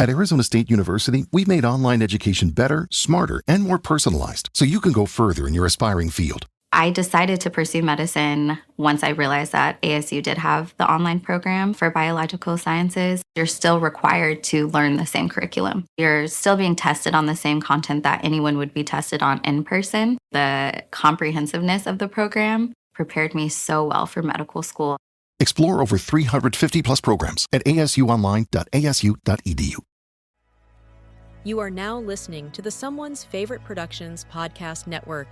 At Arizona State University, we've made online education better, smarter, and more personalized so you can go further in your aspiring field. I decided to pursue medicine once I realized that ASU did have the online program for biological sciences. You're still required to learn the same curriculum. You're still being tested on the same content that anyone would be tested on in person. The comprehensiveness of the program prepared me so well for medical school. Explore over 350 plus programs at asuonline.asu.edu. You are now listening to the Someone's Favorite Productions podcast network.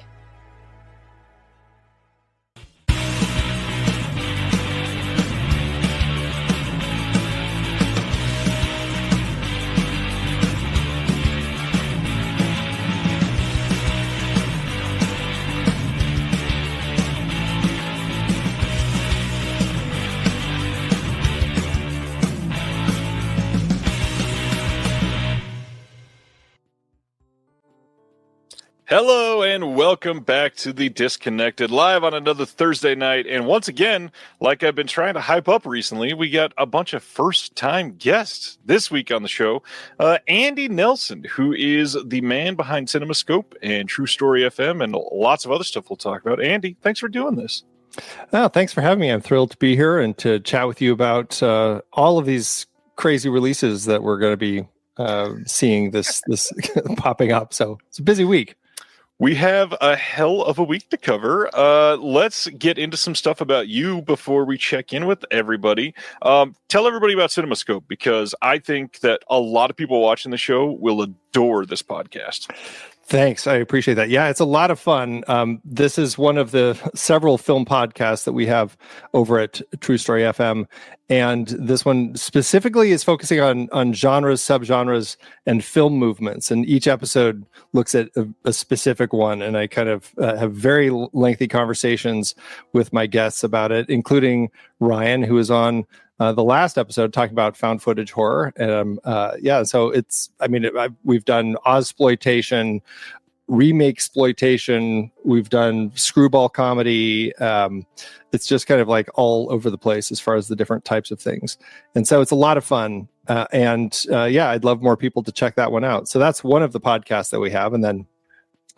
Hello and welcome back to The Disconnected, live on another Thursday night. And once again, like I've been trying to hype up recently, we got a bunch of first-time guests this week on the show. Andy Nelson, who is the man behind CinemaScope and True Story FM and lots of other stuff we'll talk about. Andy, thanks for doing this. Oh, thanks for having me. I'm thrilled to be here and to chat with you about all of these crazy releases that we're going to be seeing this popping up. So it's a busy week. We have a hell of a week to cover. Let's get into some stuff about you before we check in with everybody. Tell everybody about CinemaScope, because I think that a lot of people watching the show will adore this podcast. Thanks. I appreciate that. Yeah, it's a lot of fun. This is one of the several film podcasts that we have over at True Story FM. And this one specifically is focusing on genres, subgenres, and film movements. And each episode looks at a specific one. And I kind of have very lengthy conversations with my guests about it, including Ryan, who is on the last episode talking about found footage horror. And so we've done Ozploitation, remake exploitation, we've done screwball comedy. It's just kind of like all over the place as far as the different types of things. And so it's a lot of fun. I'd love more people to check that one out. So that's one of the podcasts that we have. And then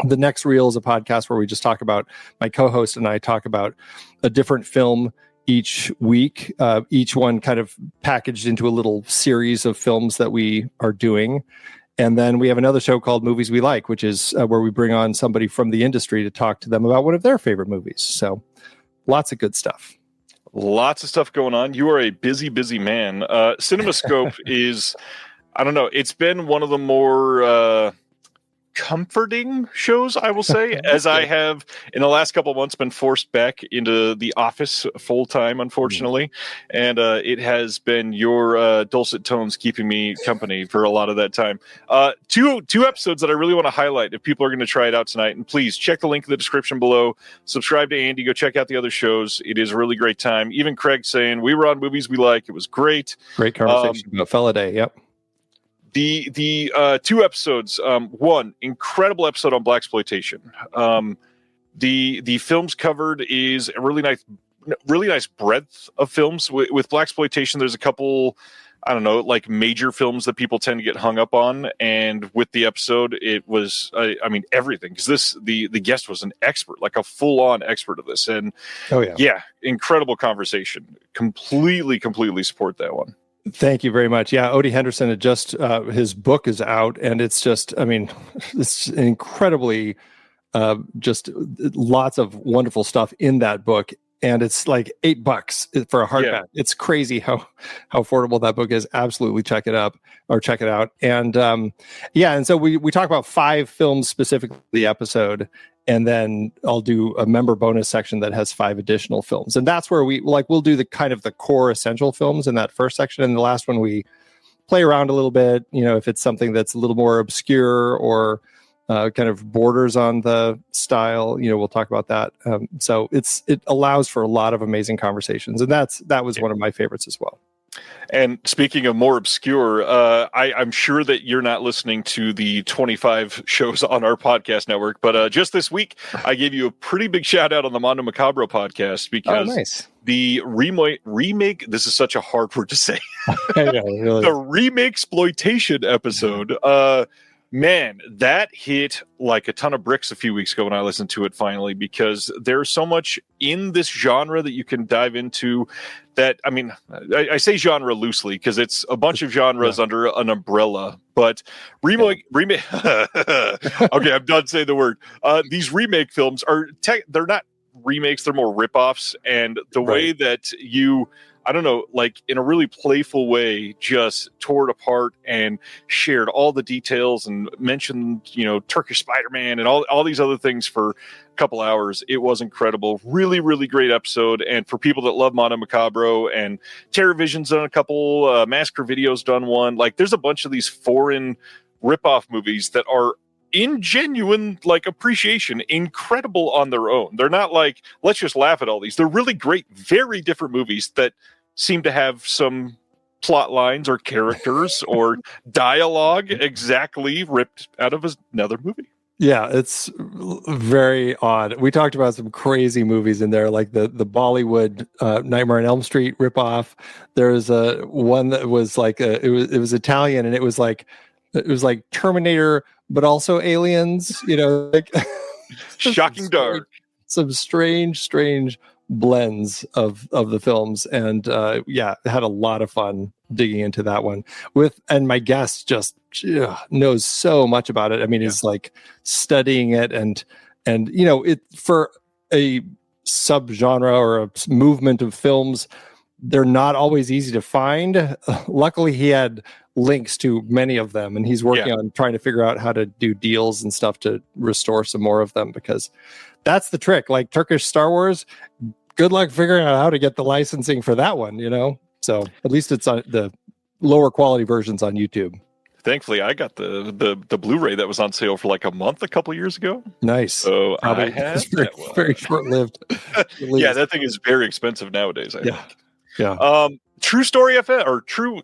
the next reel is a podcast where we just talk about, my co-host and I talk about a different film each week, each one kind of packaged into a little series of films that we are doing. And then we have another show called Movies We Like, which is where we bring on somebody from the industry to talk to them about one of their favorite movies. So lots of good stuff. Lots of stuff going on. You are a busy, busy man. CinemaScope is, I don't know, it's been one of the more comforting shows, I will say, as I have in the last couple of months been forced back into the office full time, unfortunately. And it has been your dulcet tones keeping me company for a lot of that time. Two episodes that I really want to highlight if people are going to try it out tonight. And please check the link in the description below. Subscribe to Andy. Go check out the other shows. It is a really great time. Even Craig saying we were on Movies We Like. It was great. Great conversation about Fella Day. Yep. The two episodes, one incredible episode on blaxploitation. The films covered is a really nice breadth of films. With blaxploitation, there's a couple, I don't know, like major films that people tend to get hung up on. And with the episode, it was, everything, because the guest was an expert, like a full on expert of this. And incredible conversation. Completely support that one. Thank you very much. Yeah, Odie Henderson had just, his book is out, and it's just, it's incredibly, just lots of wonderful stuff in that book. And it's like $8 for a hardback. It's crazy how affordable that book is. Absolutely check it out. And and so we talk about 5 films specifically the episode, and then I'll do a member bonus section that has 5 additional films. And that's where we'll do the kind of the core essential films in that first section. And the last one we play around a little bit, if it's something that's a little more obscure or kind of borders on the style, we'll talk about that. So it allows for a lot of amazing conversations, and that was one of my favorites as well. And speaking of more obscure, I'm sure that you're not listening to the 25 shows on our podcast network, but just this week, I gave you a pretty big shout out on the Mondo Macabro podcast because nice. the remake, this is such a hard word to say, I know, really. the remake exploitation episode, man, that hit like a ton of bricks a few weeks ago when I listened to it finally, because there's so much in this genre that you can dive into that, I mean, I say genre loosely because it's a bunch of genres under an umbrella, but remake, okay, I'm done saying the word. These remake films they're not remakes, they're more ripoffs, and the way that you, I don't know, like in a really playful way, just tore it apart and shared all the details and mentioned, Turkish Spider-Man and all these other things for a couple hours. It was incredible. Really, really great episode. And for people that love Mondo Macabro, and TerrorVision's done a couple, Massacre Video's done one. Like, there's a bunch of these foreign ripoff movies that are in genuine appreciation, incredible on their own. They're not like, let's just laugh at all these. They're really great, very different movies that seem to have some plot lines or characters or dialogue exactly ripped out of another movie. Yeah, it's very odd. We talked about some crazy movies in there, like the Bollywood Nightmare on Elm Street ripoff. There's one that was like it was Italian, and it was like Terminator, but also aliens. Shocking dark. Some strange blends of the films, and had a lot of fun digging into that one and my guest just knows so much about it. I mean, he's like studying it and it for a subgenre or a movement of films, they're not always easy to find. Luckily he had links to many of them, and he's working on trying to figure out how to do deals and stuff to restore some more of them, because that's the trick. Like Turkish Star Wars, good luck figuring out how to get the licensing for that one, So at least it's on the lower quality versions on YouTube. Thankfully, I got the Blu-ray that was on sale for like a month a couple years ago. Nice. So probably I had very short-lived. Yeah, that thing is very expensive nowadays. I think. Yeah. True Story FM or True,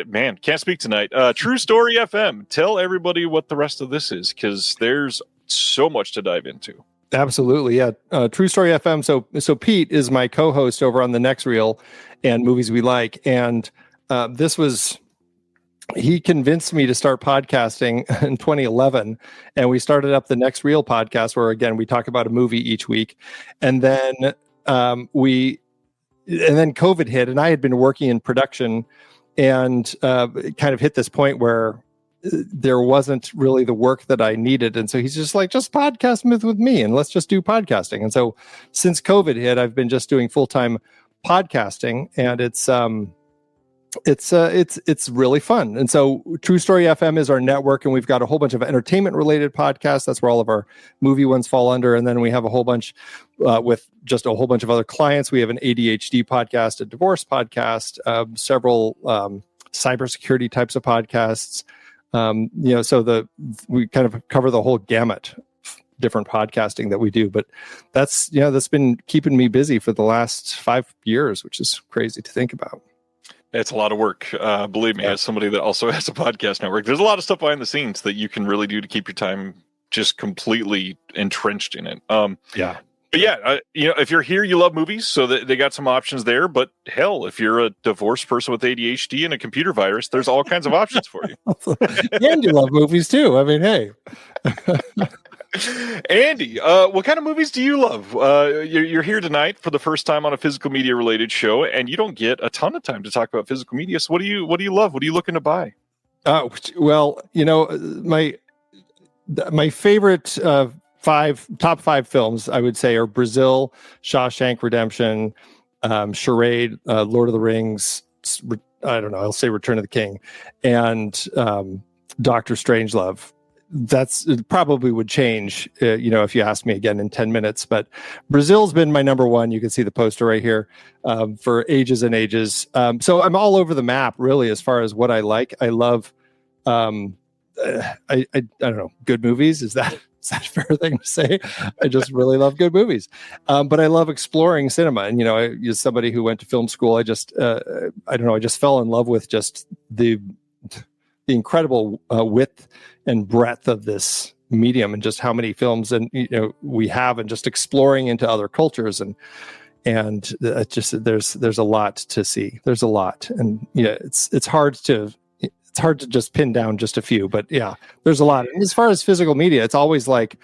man, can't speak tonight. True Story FM. Tell everybody what the rest of this is, because there's so much to dive into. Absolutely, yeah. True Story FM. So Pete is my co-host over on the Next Reel and Movies We Like, and he convinced me to start podcasting in 2011, and we started up the Next Reel podcast, where again we talk about a movie each week, and then COVID hit, and I had been working in production, and it kind of hit this point where there wasn't really the work that I needed. And so he's just like, just podcast with me and let's just do podcasting. And so since COVID hit, I've been just doing full-time podcasting, and it's really fun. And so True Story FM is our network, and we've got a whole bunch of entertainment related podcasts. That's where all of our movie ones fall under. And then we have a whole bunch with just a whole bunch of other clients. We have an ADHD podcast, a divorce podcast, several cybersecurity types of podcasts. So we kind of cover the whole gamut of different podcasting that we do, but that's been keeping me busy for the last 5 years, which is crazy to think about. It's a lot of work. Believe me, as somebody that also has a podcast network, there's a lot of stuff behind the scenes that you can really do to keep your time just completely entrenched in it. But if you're here, you love movies, so they got some options there. But hell, if you're a divorced person with ADHD and a computer virus, there's all kinds of options for you. And you love movies too. I mean, hey. Andy, what kind of movies do you love? You're here tonight for the first time on a physical media related show, and you don't get a ton of time to talk about physical media. So what do you love? What are you looking to buy? Well, my favorite top five films, I would say, are Brazil, Shawshank Redemption, Charade, Lord of the Rings, I don't know, I'll say Return of the King, and Doctor Strangelove. It probably would change, if you asked me again in 10 minutes, but Brazil's been my number one. You can see the poster right here for ages and ages. So I'm all over the map, really, as far as what I like. I love, I don't know, good movies. Is that Is that a fair thing to say? I just really love good movies. But I love exploring cinema. And, as somebody who went to film school, I just fell in love with just the incredible width and breadth of this medium, and just how many films we have, and just exploring into other cultures, and just there's a lot to see. There's a lot, and it's hard to just pin down just a few, but yeah, there's a lot. And as far as physical media, it's always like,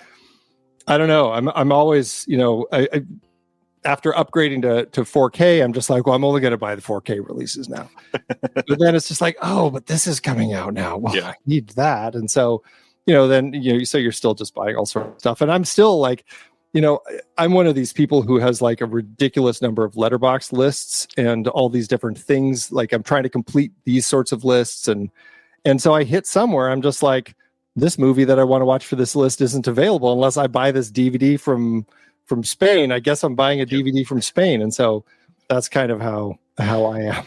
I don't know, I'm always, I after upgrading to 4K, I'm just like, well, I'm only going to buy the 4K releases now. But then it's just like, oh, but this is coming out now. Well, yeah. I need that. And so, so you're still just buying all sorts of stuff. And I'm still like, I'm one of these people who has like a ridiculous number of letterbox lists and all these different things. Like I'm trying to complete these sorts of lists. And so I hit somewhere, I'm just like, this movie that I want to watch for this list isn't available unless I buy this DVD from Spain. I guess I'm buying a DVD from Spain. And so that's kind of how I am.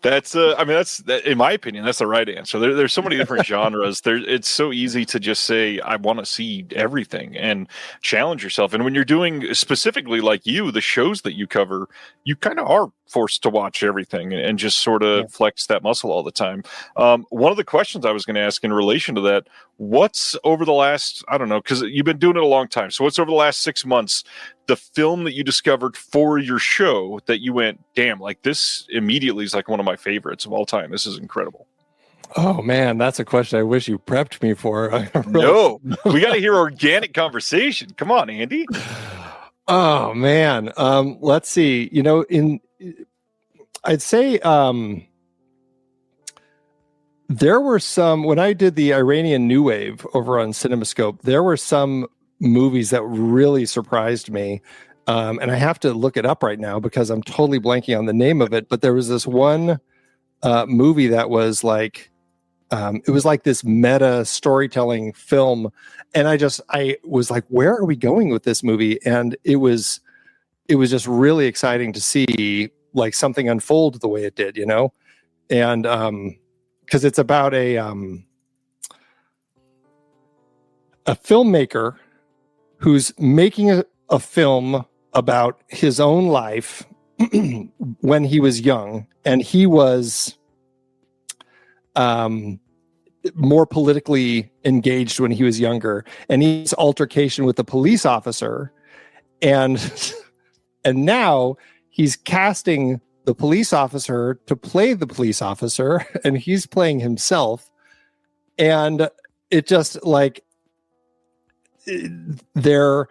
That's in my opinion, that's the right answer. There's so many different genres. It's so easy to just say, I want to see everything and challenge yourself. And when you're doing specifically like the shows that you cover, you kind of are forced to watch everything and just sort of flex that muscle all the time. One of the questions I was going to ask in relation to that, what's over the last, I don't know, because you've been doing it a long time. So what's over the last 6 months, the film that you discovered for your show that you went, damn, like this immediately is like one of my favorites of all time. This is incredible. Oh man, that's a question I wish you prepped me for. No, we got to hear organic conversation. Come on, Andy. Oh man. Let's see, I'd say, there were some, when I did the Iranian New Wave over on CinemaScope, there were some movies that really surprised me. And I have to look it up right now because I'm totally blanking on the name of it. But there was this one movie that was like, it was like this meta storytelling film. And I was like, where are we going with this movie? And it was just really exciting to see like something unfold the way it did, and because it's about a filmmaker who's making a film about his own life when he was young, and he was more politically engaged when he was younger, and he's altercation with the police officer, and now he's casting the police officer to play the police officer, and he's playing himself. And it just like, they're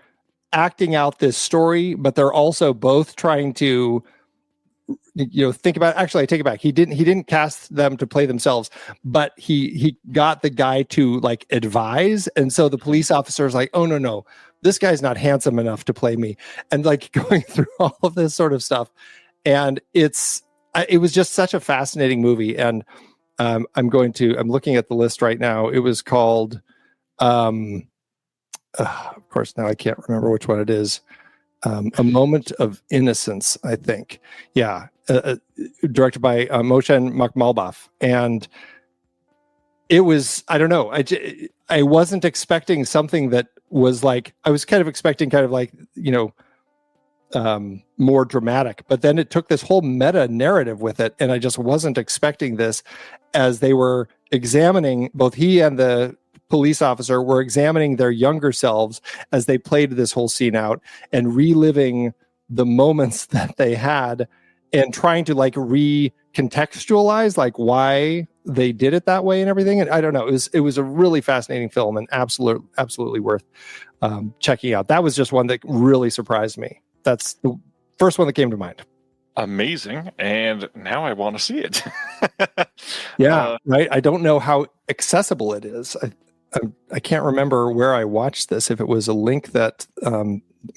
acting out this story, but they're also both trying to, think about, actually I take it back. He didn't cast them to play themselves, but he got the guy to like advise. And so the police officer is like, oh no, this guy's not handsome enough to play me. And like going through all of this sort of stuff. And it was just such a fascinating movie. And I'm looking at the list right now. It was called, of course, now I can't remember which one it is. A Moment of Innocence, I think. Yeah. Directed by Moshe Makhmalbaf. And it was, I don't know. I wasn't expecting something that was like, I was kind of expecting more dramatic, but then it took this whole meta narrative with it. And I just wasn't expecting this, as they were examining, both he and the police officer were examining their younger selves as they played this whole scene out and reliving the moments that they had and trying to like recontextualize like why they did it that way and everything. And I don't know, it was a really fascinating film and absolutely worth checking out. That was just one that really surprised me. That's the first one that came to mind. Amazing. And now I want to see it. Yeah, right. I don't know how accessible it is. I can't remember where I watched this, if it was a link that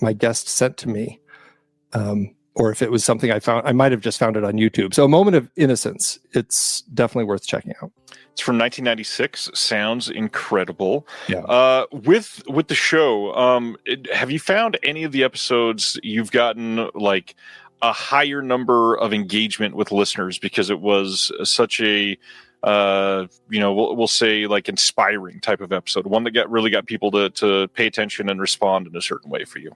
my guest sent to me, or if it was something I found. I might have just found it on YouTube. So A Moment of Innocence. It's definitely worth checking out. It's from 1996. Sounds incredible. Yeah. With the show, have you found any of the episodes you've gotten like a higher number of engagement with listeners because it was such a we'll say like inspiring type of episode, one that really got people to pay attention and respond in a certain way for you?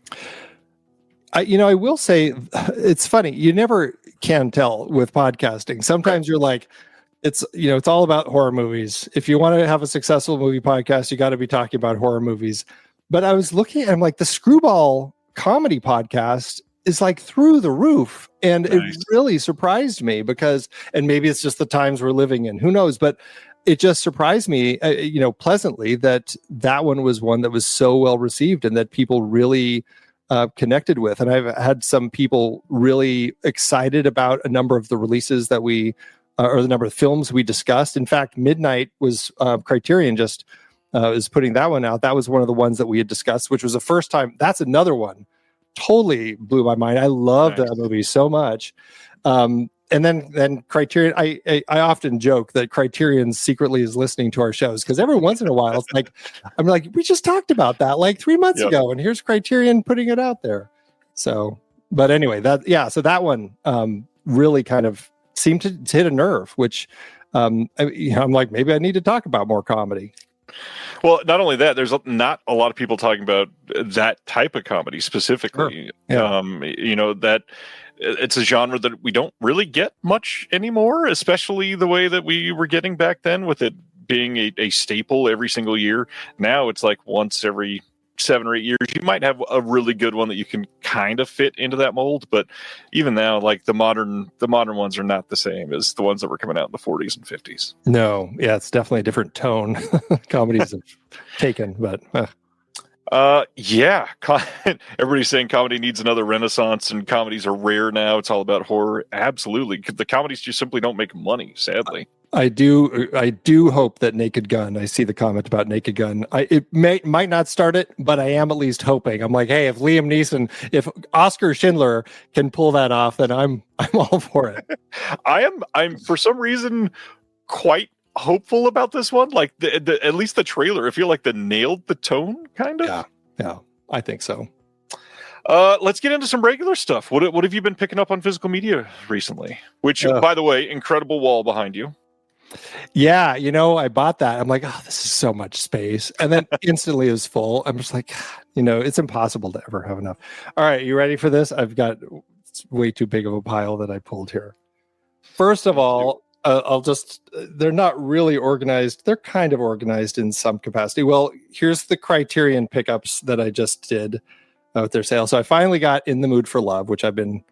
I will say it's funny. You never can tell with podcasting. Sometimes you're like, it's all about horror movies. If you want to have a successful movie podcast, you got to be talking about horror movies. But I was looking at, I'm like, the Screwball comedy podcast is like through the roof. And It really surprised me because, and maybe it's just the times we're living in, who knows, but it just surprised me, pleasantly that one was one that was so well received and that people really connected with. And I've had some people really excited about a number of the releases that we, or the number of films we discussed. In fact, Midnight was Criterion just is putting that one out. That was one of the ones that we had discussed, which was the first time. That's another one. Totally blew my mind. I loved that movie so much. And then Criterion, I often joke that Criterion secretly is listening to our shows because every once in a while it's like, I'm like, we just talked about that like 3 months ago, and here's Criterion putting it out there. So, but anyway, so that one really kind of seemed to hit a nerve, which I'm like, maybe I need to talk about more comedy. Well, not only that, there's not a lot of people talking about that type of comedy specifically. Sure. Yeah. That it's a genre that we don't really get much anymore, especially the way that we were getting back then with it being a staple every single year. Now it's like once every 7 or 8 years, you might have a really good one that you can kind of fit into that mold. But even now, like the modern ones are not the same as the ones that were coming out in the 40s and 50s. No, yeah, it's definitely a different tone. Comedies have taken, but everybody's saying comedy needs another renaissance and comedies are rare now. It's all about horror. Absolutely. The comedies just simply don't make money, sadly. I do hope that Naked Gun, I see the comment about Naked Gun. It might not start it, but I am at least hoping. I'm like, hey, if Oscar Schindler can pull that off, then I'm all for it. I'm for some reason quite hopeful about this one. Like at least the trailer, I feel like they nailed the tone kind of. Yeah, I think so. Let's get into some regular stuff. What have you been picking up on physical media recently? Which, by the way, incredible wall behind you. Yeah, I bought that. I'm like, oh, this is so much space. And then instantly it was full. I'm just like, it's impossible to ever have enough. All right, you ready for this? I've got way too big of a pile that I pulled here. First of all, they're not really organized. They're kind of organized in some capacity. Well, here's the Criterion pickups that I just did with their sale. So I finally got In the Mood for Love, which I've been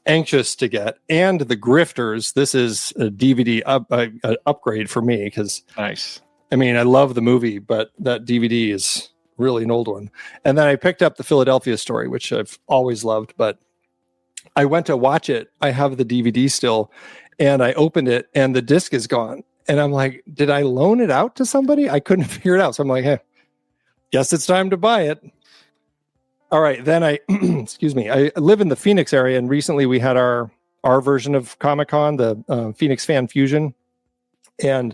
anxious to get, and The Grifters. This is a DVD upgrade for me because nice. I mean, I love the movie, but that DVD is really an old one. And then I picked up The Philadelphia Story, which I've always loved, but I went to watch it. I have the DVD still, and I opened it, and the disc is gone. And I'm like, did I loan it out to somebody? I couldn't figure it out. So I'm like, hey, guess it's time to buy it. All right, then excuse me, I live in the Phoenix area, and recently we had our version of Comic-Con, the Phoenix Fan Fusion, and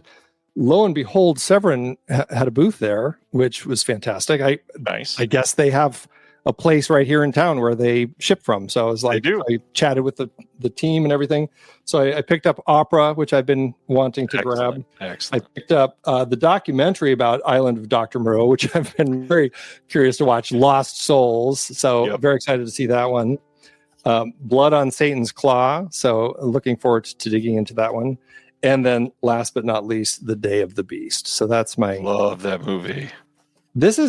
lo and behold, Severin had a booth there, which was fantastic. Nice. I guess they have a place right here in town where they ship from. So I was like, I chatted with the team and everything. So I picked up Opera, which I've been wanting to grab. Excellent. I picked up the documentary about Island of Dr. Moreau, which I've been very curious to watch, Lost Souls. So I'm very excited to see that one. Blood on Satan's Claw. So looking forward to digging into that one. And then last but not least, The Day of the Beast. So that's love that movie. This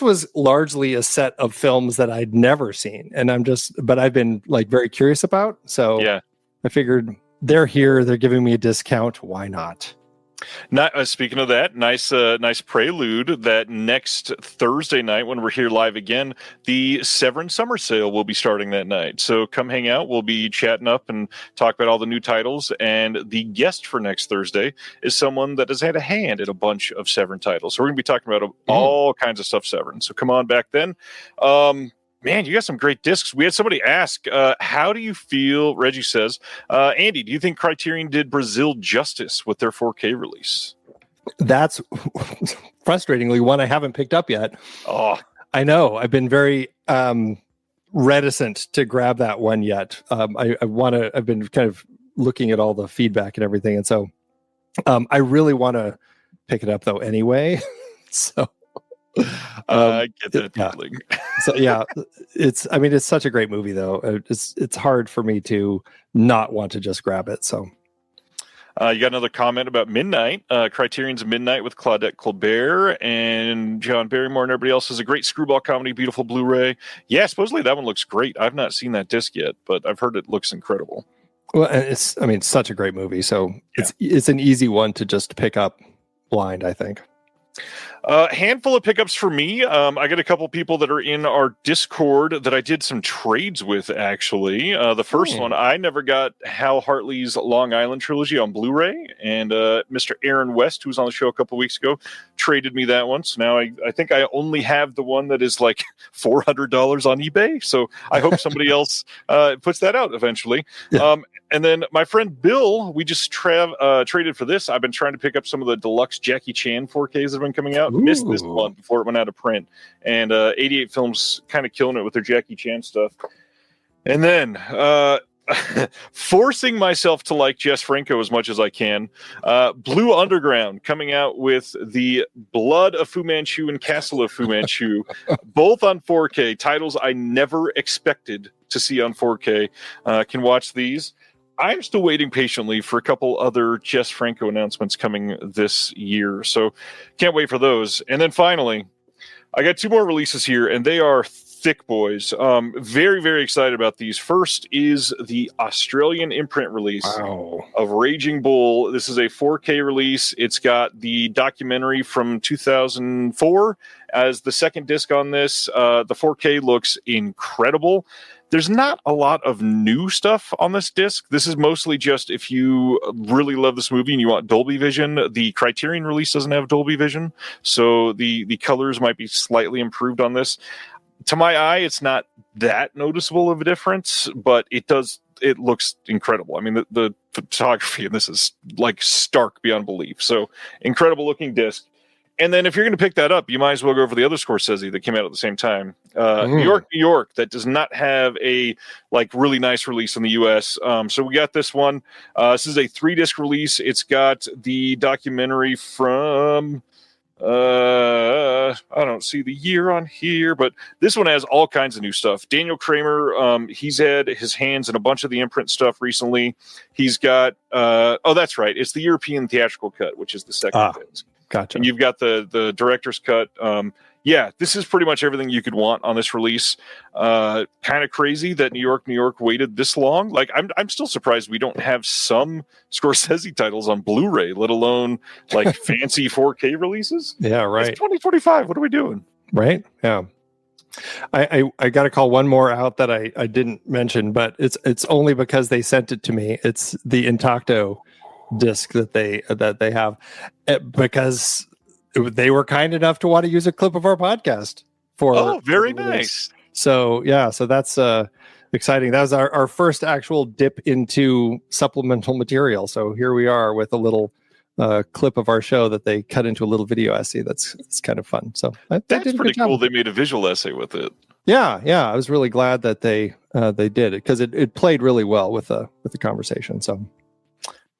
was largely a set of films that I'd never seen, and but I've been like very curious about. So I figured they're here, they're giving me a discount. Why not? Speaking of that, nice prelude that next Thursday night when we're here live again, the Severin Summer Sale will be starting that night. So come hang out. We'll be chatting up and talk about all the new titles. And the guest for next Thursday is someone that has had a hand in a bunch of Severin titles. So we're going to be talking about all kinds of stuff Severin. So come on back then. Man, you got some great discs. We had somebody ask, how do you feel, Reggie says, Andy, do you think Criterion did Brazil justice with their 4K release? That's frustratingly one I haven't picked up yet. Oh, I know. I've been very reticent to grab that one yet. I've been kind of looking at all the feedback and everything. And so I really want to pick it up though anyway. So I get that yeah. feeling. So yeah, it's such a great movie though. It's hard for me to not want to just grab it. So you got another comment about Midnight. Criterion's Midnight with Claudette Colbert and John Barrymore and everybody else is a great screwball comedy, beautiful Blu-ray. Yeah, supposedly that one looks great. I've not seen that disc yet, but I've heard it looks incredible. well, and it's such a great movie. So it's an easy one to just pick up blind, I think. Handful of pickups for me. I got a couple people that are in our Discord that I did some trades with, actually. The first one, I never got Hal Hartley's Long Island trilogy on Blu-ray, and Mr. Aaron West, who was on the show a couple weeks ago, traded me that one. So now I think I only have the one that is like $400 on eBay. So I hope somebody else puts that out eventually. Yeah. And then my friend Bill, we just traded for this. I've been trying to pick up some of the deluxe Jackie Chan 4Ks that have been coming out. Missed this one before it went out of print. And 88 Films kind of killing it with their Jackie Chan stuff. And then forcing myself to like Jess Franco as much as I can. Blue Underground coming out with the Blood of Fu Manchu and Castle of Fu Manchu, both on 4K. Titles I never expected to see on 4K. Can watch these. I'm still waiting patiently for a couple other Jess Franco announcements coming this year. So can't wait for those. And then finally, I got two more releases here, and they are thick boys. Very, very excited about these. First is the Australian imprint release of Raging Bull. This is a 4K release. It's got the documentary from 2004 as the second disc on this. The 4K looks incredible. There's not a lot of new stuff on this disc. This is mostly just if you really love this movie and you want Dolby Vision. The Criterion release doesn't have Dolby Vision, so the colors might be slightly improved on this. To my eye, it's not that noticeable of a difference, but it looks incredible. I mean, the photography in this is like stark beyond belief. So incredible looking disc. And then if you're going to pick that up, you might as well go for the other Scorsese that came out at the same time. New York, that does not have a like really nice release in the US. So we got this one. This is a 3-disc release. It's got the documentary from I don't see the year on here, but this one has all kinds of new stuff. Daniel Kramer, he's had his hands in a bunch of the imprint stuff recently. He's got that's right, it's the European theatrical cut, which is the second disc. Gotcha. And you've got the director's cut. Yeah, this is pretty much everything you could want on this release. Kind of crazy that New York waited this long. Like, I'm still surprised we don't have some Scorsese titles on Blu-ray, let alone like fancy 4K releases. Yeah, right. It's 2025. What are we doing? Right. Yeah. I got to call one more out that I didn't mention, but it's only because they sent it to me. It's the Intacto disc that they have, because they were kind enough to want to use a clip of our podcast for. Very nice. So yeah, so that's exciting. That was our first actual dip into supplemental material. So here we are with a little clip of our show that they cut into a little video essay. It's kind of fun. So that's pretty cool. They made a visual essay with it. Yeah. I was really glad that they did it, because it played really well with the conversation. So.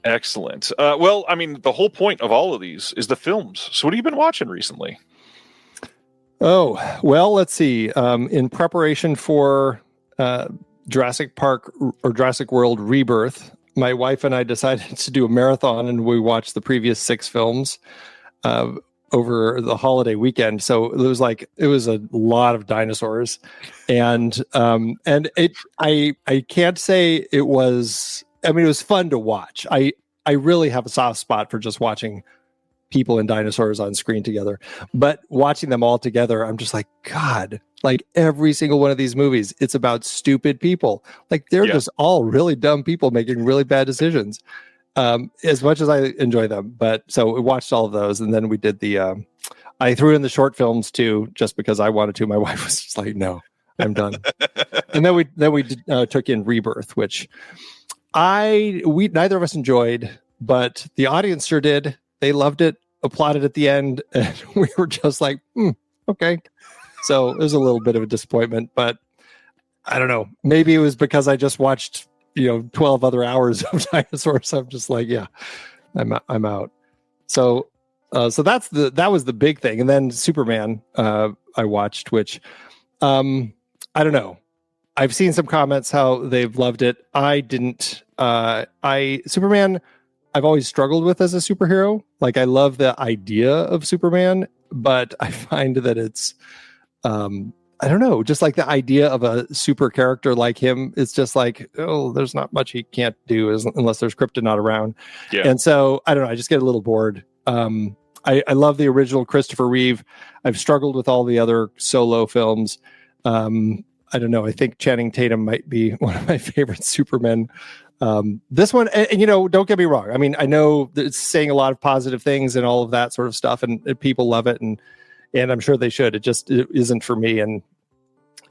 Excellent. Well, I mean, the whole point of all of these is the films. So what have you been watching recently? Oh, well, let's see. In preparation for Jurassic Park or Jurassic World Rebirth, my wife and I decided to do a marathon, and we watched the previous 6 films over the holiday weekend. So it was a lot of dinosaurs, and I can't say it was. I mean, it was fun to watch. I really have a soft spot for just watching people and dinosaurs on screen together. But watching them all together, I'm just like, God, like every single one of these movies, it's about stupid people. Like they're just all really dumb people making really bad decisions. As much as I enjoy them. But so we watched all of those. And then we did I threw in the short films too, just because I wanted to. My wife was just like, no, I'm done. And then we took in Rebirth, which we neither of us enjoyed, but the audience sure did. They loved it, applauded at the end, and we were just like, okay. So it was a little bit of a disappointment, but I don't know. Maybe it was because I just watched 12 other hours of dinosaurs. I'm just like, yeah, I'm out. So that was the big thing. And then Superman, I watched, which, I don't know. I've seen some comments how they've loved it. I didn't. Superman, I've always struggled with as a superhero. Like, I love the idea of Superman, but I find that it's, I don't know, just like the idea of a super character like him, it's just like, oh, there's not much he can't do unless there's kryptonite around. Yeah. And so, I don't know, I just get a little bored. I love the original Christopher Reeve. I've struggled with all the other solo films. I don't know, I think Channing Tatum might be one of my favorite Supermen. This one, and don't get me wrong. I mean, I know that it's saying a lot of positive things and all of that sort of stuff, and people love it, and I'm sure they should. It isn't for me. And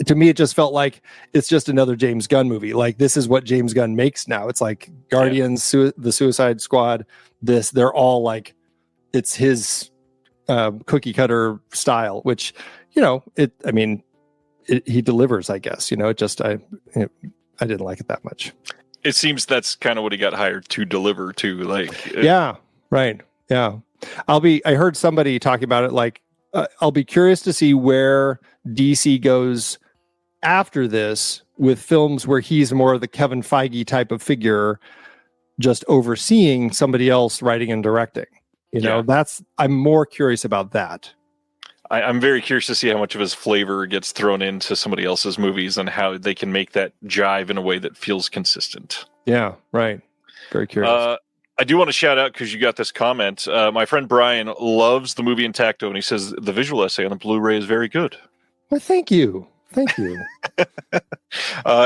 to me, it just felt like it's just another James Gunn movie. Like, this is what James Gunn makes now. It's like Guardians, the Suicide Squad, they're all like, it's his cookie cutter style, which, he delivers, I guess. I didn't like it that much. It seems that's kind of what he got hired to deliver to. Yeah, right. Yeah. I heard somebody talking about it, like, I'll be curious to see where DC goes after this with films where he's more of the Kevin Feige type of figure, just overseeing somebody else writing and directing. I'm more curious about that. I'm very curious to see how much of his flavor gets thrown into somebody else's movies and how they can make that jive in a way that feels consistent. Yeah, right. Very curious. I do want to shout out, because you got this comment. My friend Brian loves the movie Intacto, and he says the visual essay on the Blu-ray is very good. Well, thank you. Thank you.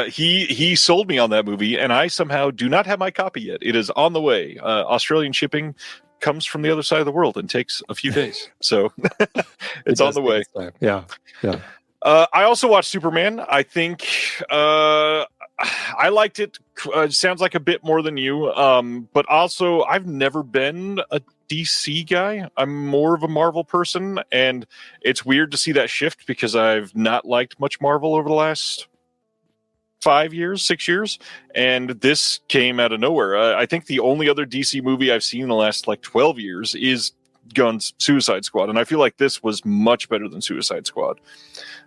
He sold me on that movie, and I somehow do not have my copy yet. It is on the way. Australian shipping comes from the other side of the world and takes a few days. So it's on the way. Yeah. I also watched Superman. I think I liked it. Sounds like a bit more than you. But also, I've never been a DC guy. I'm more of a Marvel person. And it's weird to see that shift, because I've not liked much Marvel over the last 6 years. And this came out of nowhere. I think the only other DC movie I've seen in the last 12 years is Gunn's Suicide Squad. And I feel like this was much better than Suicide Squad.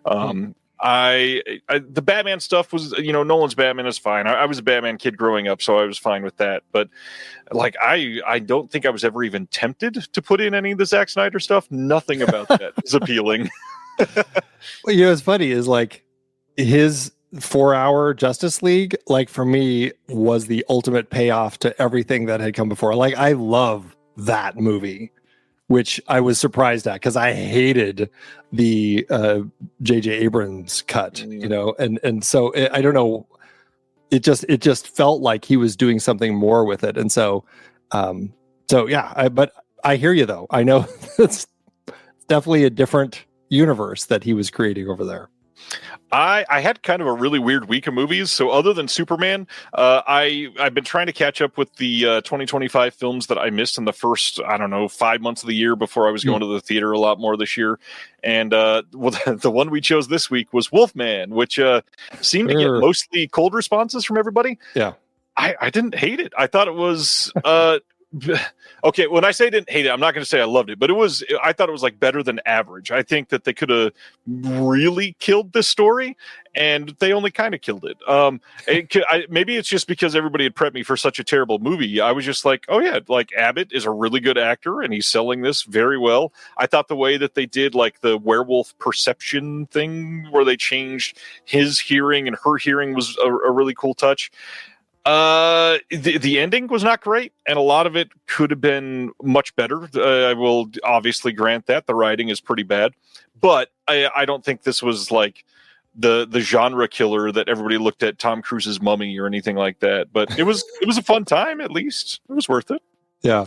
The Batman stuff was, Nolan's Batman is fine. I was a Batman kid growing up, so I was fine with that. But I don't think I was ever even tempted to put in any of the Zack Snyder stuff. Nothing about that is appealing. Well, what's funny is his 4-hour Justice League, for me, was the ultimate payoff to everything that had come before. I love that movie, which I was surprised at, because I hated the J.J. Abrams cut, and so I don't know. It just felt like he was doing something more with it, and so yeah. But I hear you, though. I know it's definitely a different universe that he was creating over there. I had kind of a really weird week of movies. So other than Superman, I've been trying to catch up with the 2025 films that I missed in the first, 5 months of the year before I was going to the theater a lot more this year. And the one we chose this week was Wolfman, which seemed to get mostly cold responses from everybody. Yeah. I didn't hate it. I thought it was... okay, when I say didn't hate it, I'm not going to say I loved it, but I thought it was better than average. I think that they could have really killed this story, and they only kind of killed it. Maybe it's just because everybody had prepped me for such a terrible movie. I was just like, oh yeah, Abbott is a really good actor, and he's selling this very well. I thought the way that they did the werewolf perception thing, where they changed his hearing and her hearing, was a really cool touch. The ending was not great, and a lot of it could have been much better. I will obviously grant that the writing is pretty bad, but I don't think this was the genre killer that everybody looked at Tom Cruise's Mummy or anything like that. But it was a fun time. At least it was worth it. Yeah.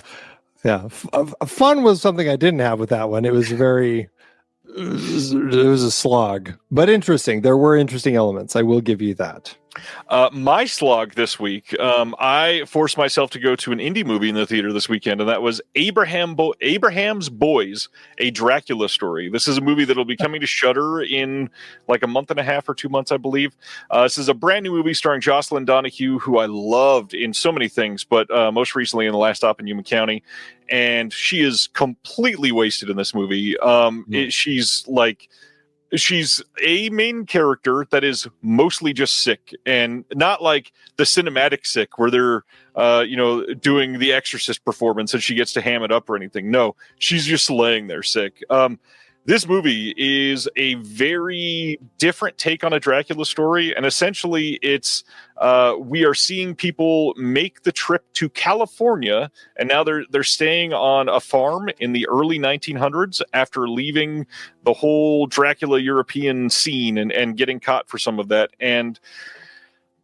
Fun was something I didn't have with that one. It was it was a slog, but interesting. There were interesting elements. I will give you that. My slog this week, I forced myself to go to an indie movie in the theater this weekend, and that was Abraham's Boys, a Dracula story. This is a movie that will be coming to Shudder in like a month and a half or 2 months, I believe. This is a brand new movie starring Jocelyn Donahue, who I loved in so many things, but most recently in The Last Stop in Yuma County. And she is completely wasted in this movie. She's a main character that is mostly just sick, and not like the cinematic sick where they're doing the Exorcist performance and she gets to ham it up or anything. No, she's just laying there sick. This movie is a very different take on a Dracula story, and essentially it's we are seeing people make the trip to California, and now they're staying on a farm in the early 1900s after leaving the whole Dracula European scene and getting caught for some of that. And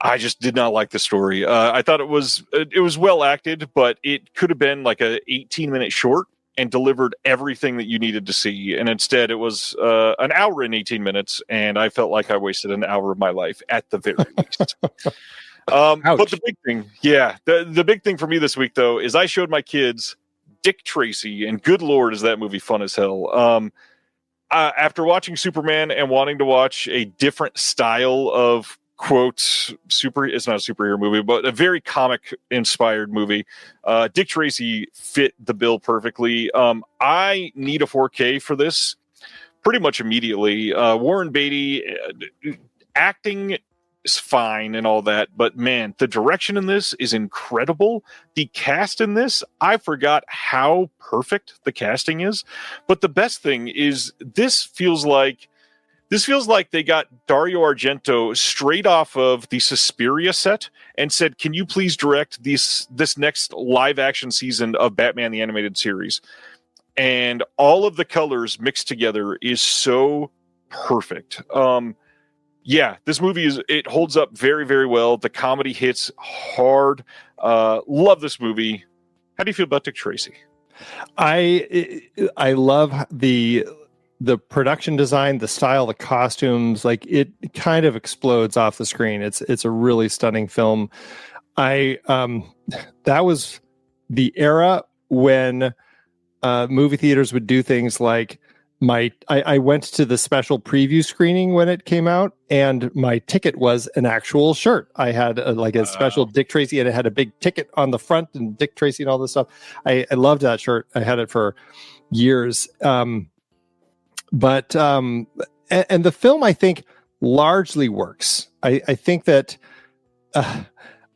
I just did not like the story. I thought it was well acted, but it could have been like a 18-minute short and delivered everything that you needed to see. And instead it was an hour and 18 minutes. And I felt like I wasted an hour of my life at the very least. But the big thing, the big thing for me this week, though, is I showed my kids Dick Tracy, and good Lord, is that movie fun as hell. After watching Superman and wanting to watch a different style of quotes, it's not a superhero movie, but a very comic inspired movie. Dick Tracy fit the bill perfectly. I need a 4K for this pretty much immediately. Warren Beatty acting is fine and all that, but man, the direction in this is incredible. The cast in this, I forgot how perfect the casting is. But the best thing is this feels like they got Dario Argento straight off of the Suspiria set and said, "Can you please direct this next live action season of Batman the Animated Series?" And all of the colors mixed together is so perfect. This movie it holds up very, very well. The comedy hits hard. Love this movie. How do you feel about Dick Tracy? I love the production design, the style, the costumes. Like, it kind of explodes off the screen. It's a really stunning film. That was the era when movie theaters would do things like I went to the special preview screening when it came out, and my ticket was an actual shirt. I had a special Dick Tracy, and it had a big ticket on the front and Dick Tracy and all this stuff. I loved that shirt. I had it for years. But the film, I think, largely works. I think that I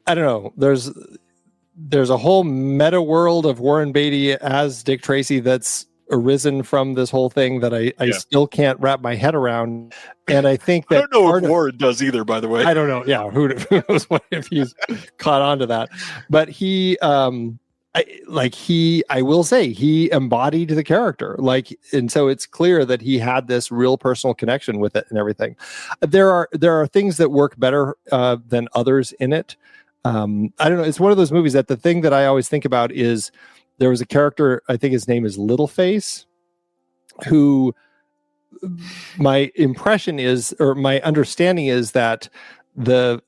don't know. There's a whole meta world of Warren Beatty as Dick Tracy that's arisen from this whole thing that I still can't wrap my head around. And I think that I don't know if Warren does either, by the way. I don't know. Yeah, who knows if he's caught on to that? But I will say he embodied the character, and so it's clear that he had this real personal connection with it and everything. There are things that work better than others in it. I don't know. It's one of those movies that the thing that I always think about is there was a character, I think his name is Littleface, who my impression is, or my understanding is, that the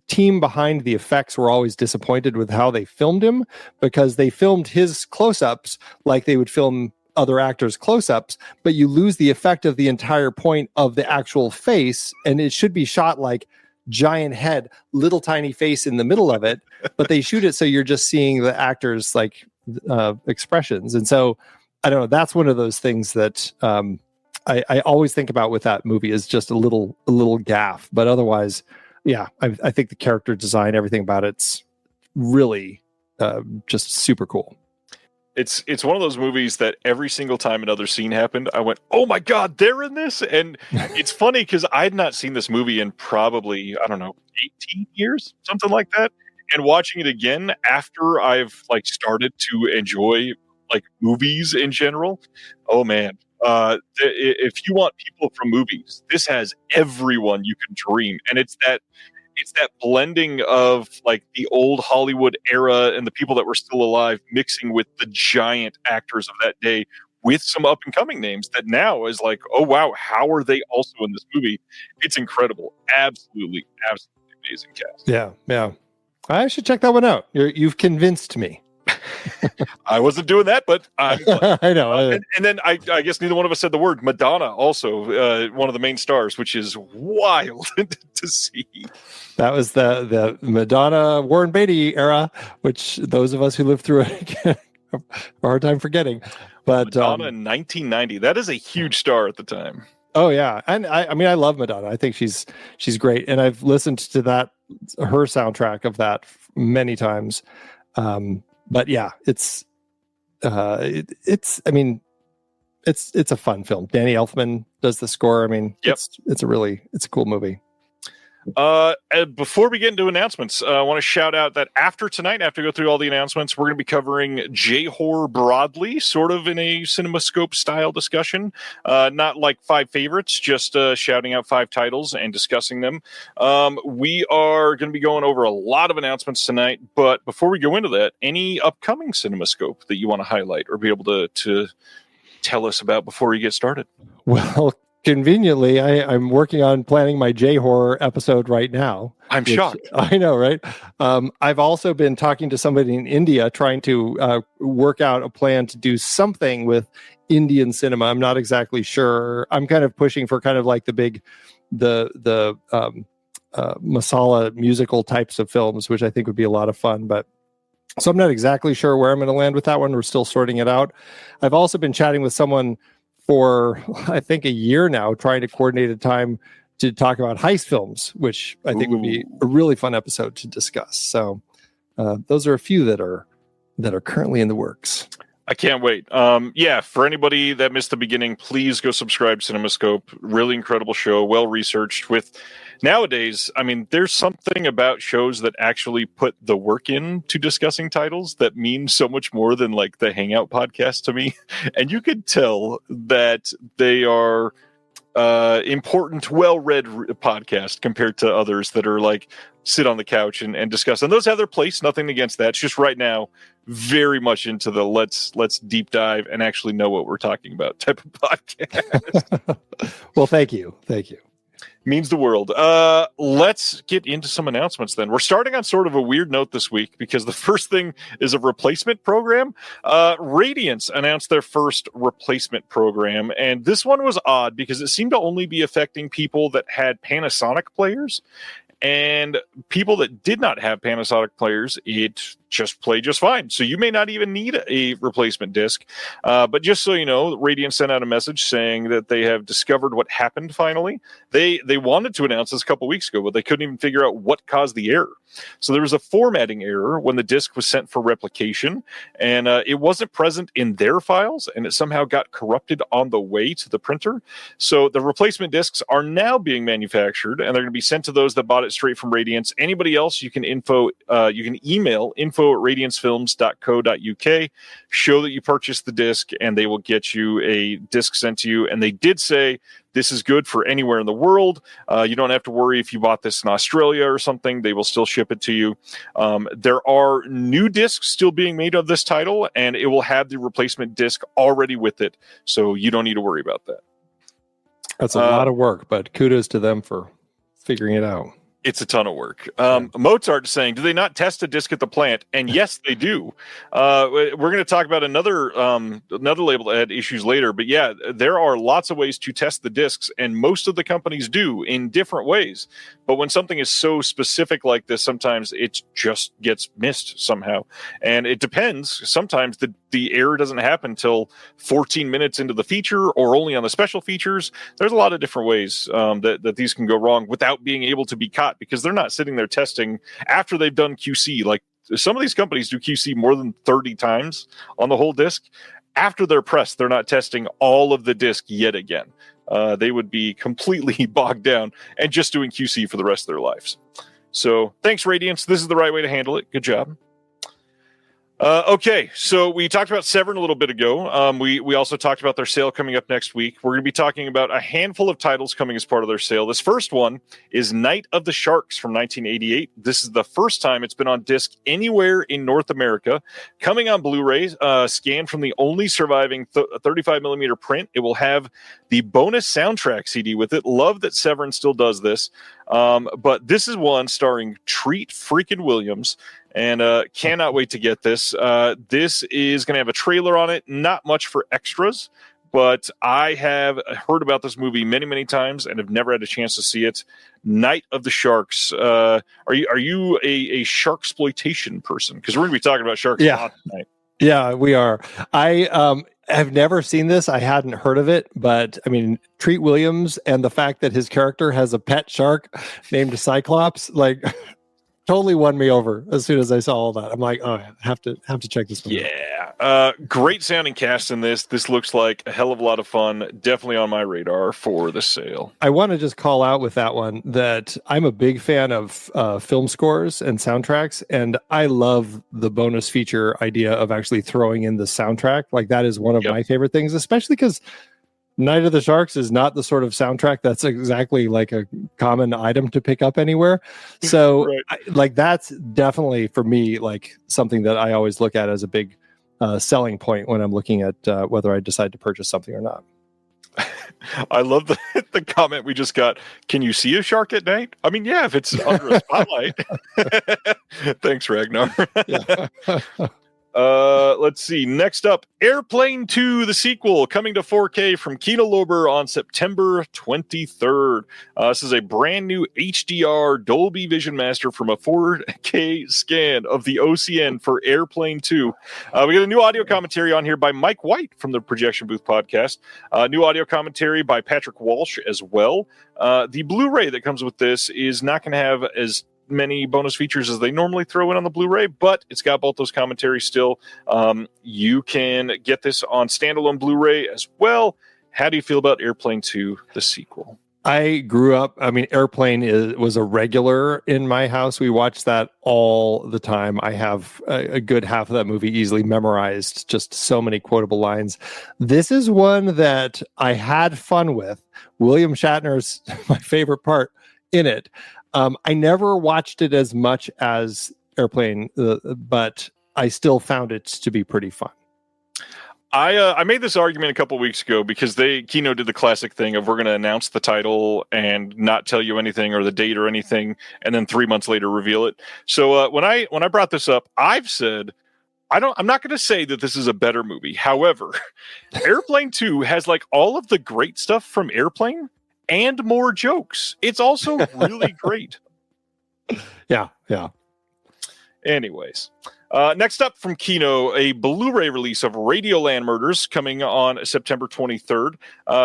team behind the effects were always disappointed with how they filmed him, because they filmed his close-ups like they would film other actors' close-ups, but you lose the effect of the entire point of the actual face, and it should be shot like giant head, little tiny face in the middle of it, but they shoot it so you're just seeing the actors' expressions. And so I don't know, that's one of those things that I always think about with that movie, is just a little gaffe. But otherwise, I think the character design, everything about it's really just super cool. It's one of those movies that every single time another scene happened, I went, "Oh my God, they're in this!" And it's funny because I had not seen this movie in probably, 18 years, something like that. And watching it again after I've started to enjoy movies in general, oh man. If you want people from movies, this has everyone you can dream. And it's that blending of the old Hollywood era and the people that were still alive mixing with the giant actors of that day with some up and coming names that now is oh wow, how are they also in this movie? It's incredible. Absolutely amazing cast. Yeah. I should check that one out. You've convinced me. I wasn't doing that, but I'm glad. I know. And then I guess neither one of us said the word Madonna, also one of the main stars, which is wild to see. That was the Madonna Warren Beatty era, which those of us who lived through it have a hard time forgetting. But Madonna in 1990, that is a huge star at the time. Oh yeah, and I mean I love Madonna. I think she's great, and I've listened to her soundtrack of that many times. But yeah, it's a fun film. Danny Elfman does the score. I mean, it's a cool movie. Before we get into announcements, I want to shout out that after tonight, after we go through all the announcements, we're going to be covering J-horror broadly, sort of in a CinemaScope style discussion. Not like 5 favorites, just shouting out 5 titles and discussing them. We are going to be going over a lot of announcements tonight, but before we go into that, any upcoming CinemaScope that you want to highlight or be able to tell us about before we get started? Well, conveniently, I'm working on planning my J-horror episode right now. I'm shocked. I know, right? I've also been talking to somebody in India trying to work out a plan to do something with Indian cinema. I'm not exactly sure. I'm kind of pushing for kind of like the masala musical types of films, which I think would be a lot of fun. But so I'm not exactly sure where I'm going to land with that one. We're still sorting it out. I've also been chatting with someone for I think a year now, trying to coordinate a time to talk about heist films, which I think would be a really fun episode to discuss. So those are a few that are currently in the works. I can't wait. For anybody that missed the beginning, please go subscribe to CinemaScope. Really incredible show, well researched. With nowadays, I mean, there's something about shows that actually put the work in to discussing titles that means so much more than like the Hangout podcast to me. And you could tell that they are important, well-read podcast compared to others that are like sit on the couch and discuss. And those have their place. Nothing against that. It's just right now very much into the let's deep dive and actually know what we're talking about type of podcast. Well, thank you. Means the world. Let's get into some announcements then. We're starting on sort of a weird note this week because the first thing is a replacement program. Radiance announced their first replacement program, and this one was odd because it seemed to only be affecting people that had Panasonic players. And people that did not have Panasonic players, it just played just fine. So you may not even need a replacement disc. But just so you know, Radiant sent out a message saying that they have discovered what happened finally. They wanted to announce this a couple weeks ago, but they couldn't even figure out what caused the error. So there was a formatting error when the disc was sent for replication, and it wasn't present in their files, and it somehow got corrupted on the way to the printer. So the replacement discs are now being manufactured, and they're going to be sent to those that bought it straight from Radiance. Anybody else, you can email info@radiancefilms.co.uk, show that you purchased the disc, and they will get you a disc sent to you. And they did say this is good for anywhere in the world. You don't have to worry if you bought this in Australia or something. They will still ship it to you. There are new discs still being made of this title, and it will have the replacement disc already with it. So you don't need to worry about that. That's a lot of work, but kudos to them for figuring it out. It's a ton of work. Mozart is saying, do they not test a disc at the plant? And yes, they do. We're going to talk about another label that had issues later. But yeah, there are lots of ways to test the discs, and most of the companies do in different ways. But when something is so specific like this, sometimes it just gets missed somehow. And it depends. Sometimes the error doesn't happen until 14 minutes into the feature or only on the special features. There's a lot of different ways that these can go wrong without being able to be caught, because they're not sitting there testing after they've done QC. Like some of these companies do QC more than 30 times on the whole disc. After they're pressed, they're not testing all of the disc yet again. They would be completely bogged down and just doing QC for the rest of their lives. So thanks, Radiance. This is the right way to handle it. Good job. Okay, so we talked about Severin a little bit ago. We also talked about their sale coming up next week. We're going to be talking about a handful of titles coming as part of their sale. This first one is Night of the Sharks from 1988. This is the first time it's been on disc anywhere in North America. Coming on Blu-ray, scanned from the only surviving 35mm print. It will have the bonus soundtrack CD with it. Love that Severin still does this. But this is one starring Treat freaking Williams. And cannot wait to get this. This is going to have a trailer on it. Not much for extras, but I have heard about this movie many, many times and have never had a chance to see it. Night of the Sharks. Are you a sharksploitation person? Because we're going to be talking about sharks a lot tonight. Yeah, we are. I have never seen this. I hadn't heard of it, but I mean, Treat Williams and the fact that his character has a pet shark named Cyclops, like. Totally won me over as soon as I saw all that. I'm like, oh, I have to check this one out. Great sounding cast in this. This looks like a hell of a lot of fun. Definitely on my radar for the sale. I want to just call out with that one that I'm a big fan of film scores and soundtracks, and I love the bonus feature idea of actually throwing in the soundtrack. Like that is one of my favorite things, especially because Night of the Sharks is not the sort of soundtrack that's exactly like a common item to pick up anywhere. So like that's definitely for me, like something that I always look at as a big selling point when I'm looking at whether I decide to purchase something or not. I love the comment we just got. Can you see a shark at night? I mean, yeah, if it's under a spotlight. Thanks, Ragnar. Let's see. Next up, Airplane 2, the sequel, coming to 4K from Kino Lorber on September 23rd. This is a brand new HDR Dolby Vision Master from a 4K scan of the OCN for Airplane 2. We got a new audio commentary on here by Mike White from the Projection Booth podcast. New audio commentary by Patrick Walsh as well. The Blu-ray that comes with this is not going to have as many bonus features as they normally throw in on the Blu-ray, but it's got both those commentaries still. You can get this on standalone Blu-ray as well. How do you feel about Airplane 2, the sequel? I grew up, I mean, Airplane was a regular in my house. We watched that all the time. I have a good half of that movie easily memorized, just so many quotable lines. This is one that I had fun with. William Shatner's my favorite part in it. I never watched it as much as Airplane, but I still found it to be pretty fun. I made this argument a couple weeks ago because Kino did the classic thing of we're going to announce the title and not tell you anything or the date or anything, and then 3 months later reveal it. So when I brought this up, I've said I'm not going to say that this is a better movie. However, Airplane 2 has like all of the great stuff from Airplane and more jokes. It's also really great. Yeah. Anyways, next up from Kino, a Blu-ray release of Radioland Murders coming on September 23rd.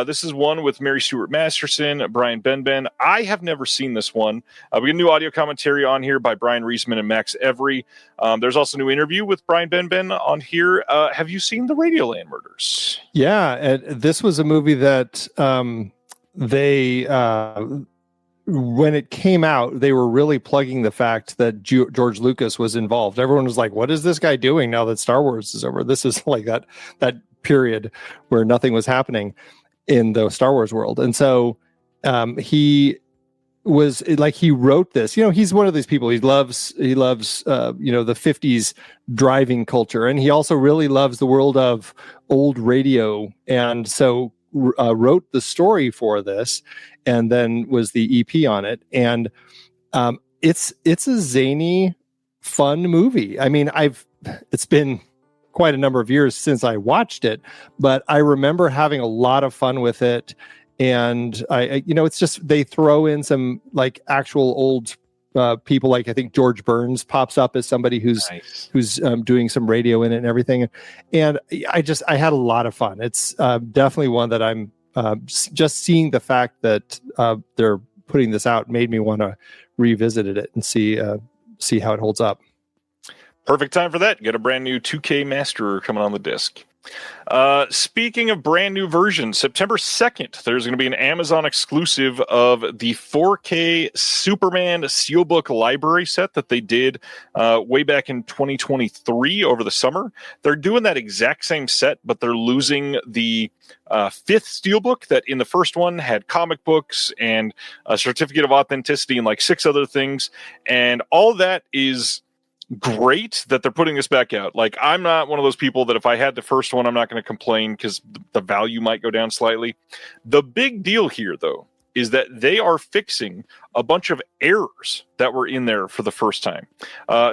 This is one with Mary Stuart Masterson, Brian Benben. I have never seen this one. We get a new audio commentary on here by Brian Reisman and Max Every. There's also a new interview with Brian Benben on here. Have you seen the Radioland Murders? Yeah, and this was a movie that when it came out, they were really plugging the fact that George Lucas was involved. Everyone was like, what is this guy doing now that Star Wars is over? This is like that period where nothing was happening in the Star Wars world. And so he was like, he wrote this, he's one of these people. He loves the 50s driving culture. And he also really loves the world of old radio. And so wrote the story for this and then was the EP on it. And it's a zany, fun movie. I mean, it's been quite a number of years since I watched it, but I remember having a lot of fun with it. And it's just, they throw in some like actual old people, like I think George Burns pops up as somebody who's doing some radio in it and everything. And I had a lot of fun. It's definitely one that I'm just seeing the fact that they're putting this out made me want to revisit it and see how it holds up. Perfect time for that. Get a brand new 2K master coming on the disc. Speaking of brand new versions, September 2nd, there's going to be an Amazon exclusive of the 4K Superman Steelbook library set that they did way back in 2023 over the summer. They're doing that exact same set, but they're losing the fifth Steelbook that in the first one had comic books and a certificate of authenticity and like 6 other things. And all of that is great that they're putting this back out. Like, I'm not one of those people that if I had the first one, I'm not going to complain because the value might go down slightly. The big deal here, though, is that they are fixing a bunch of errors that were in there for the first time.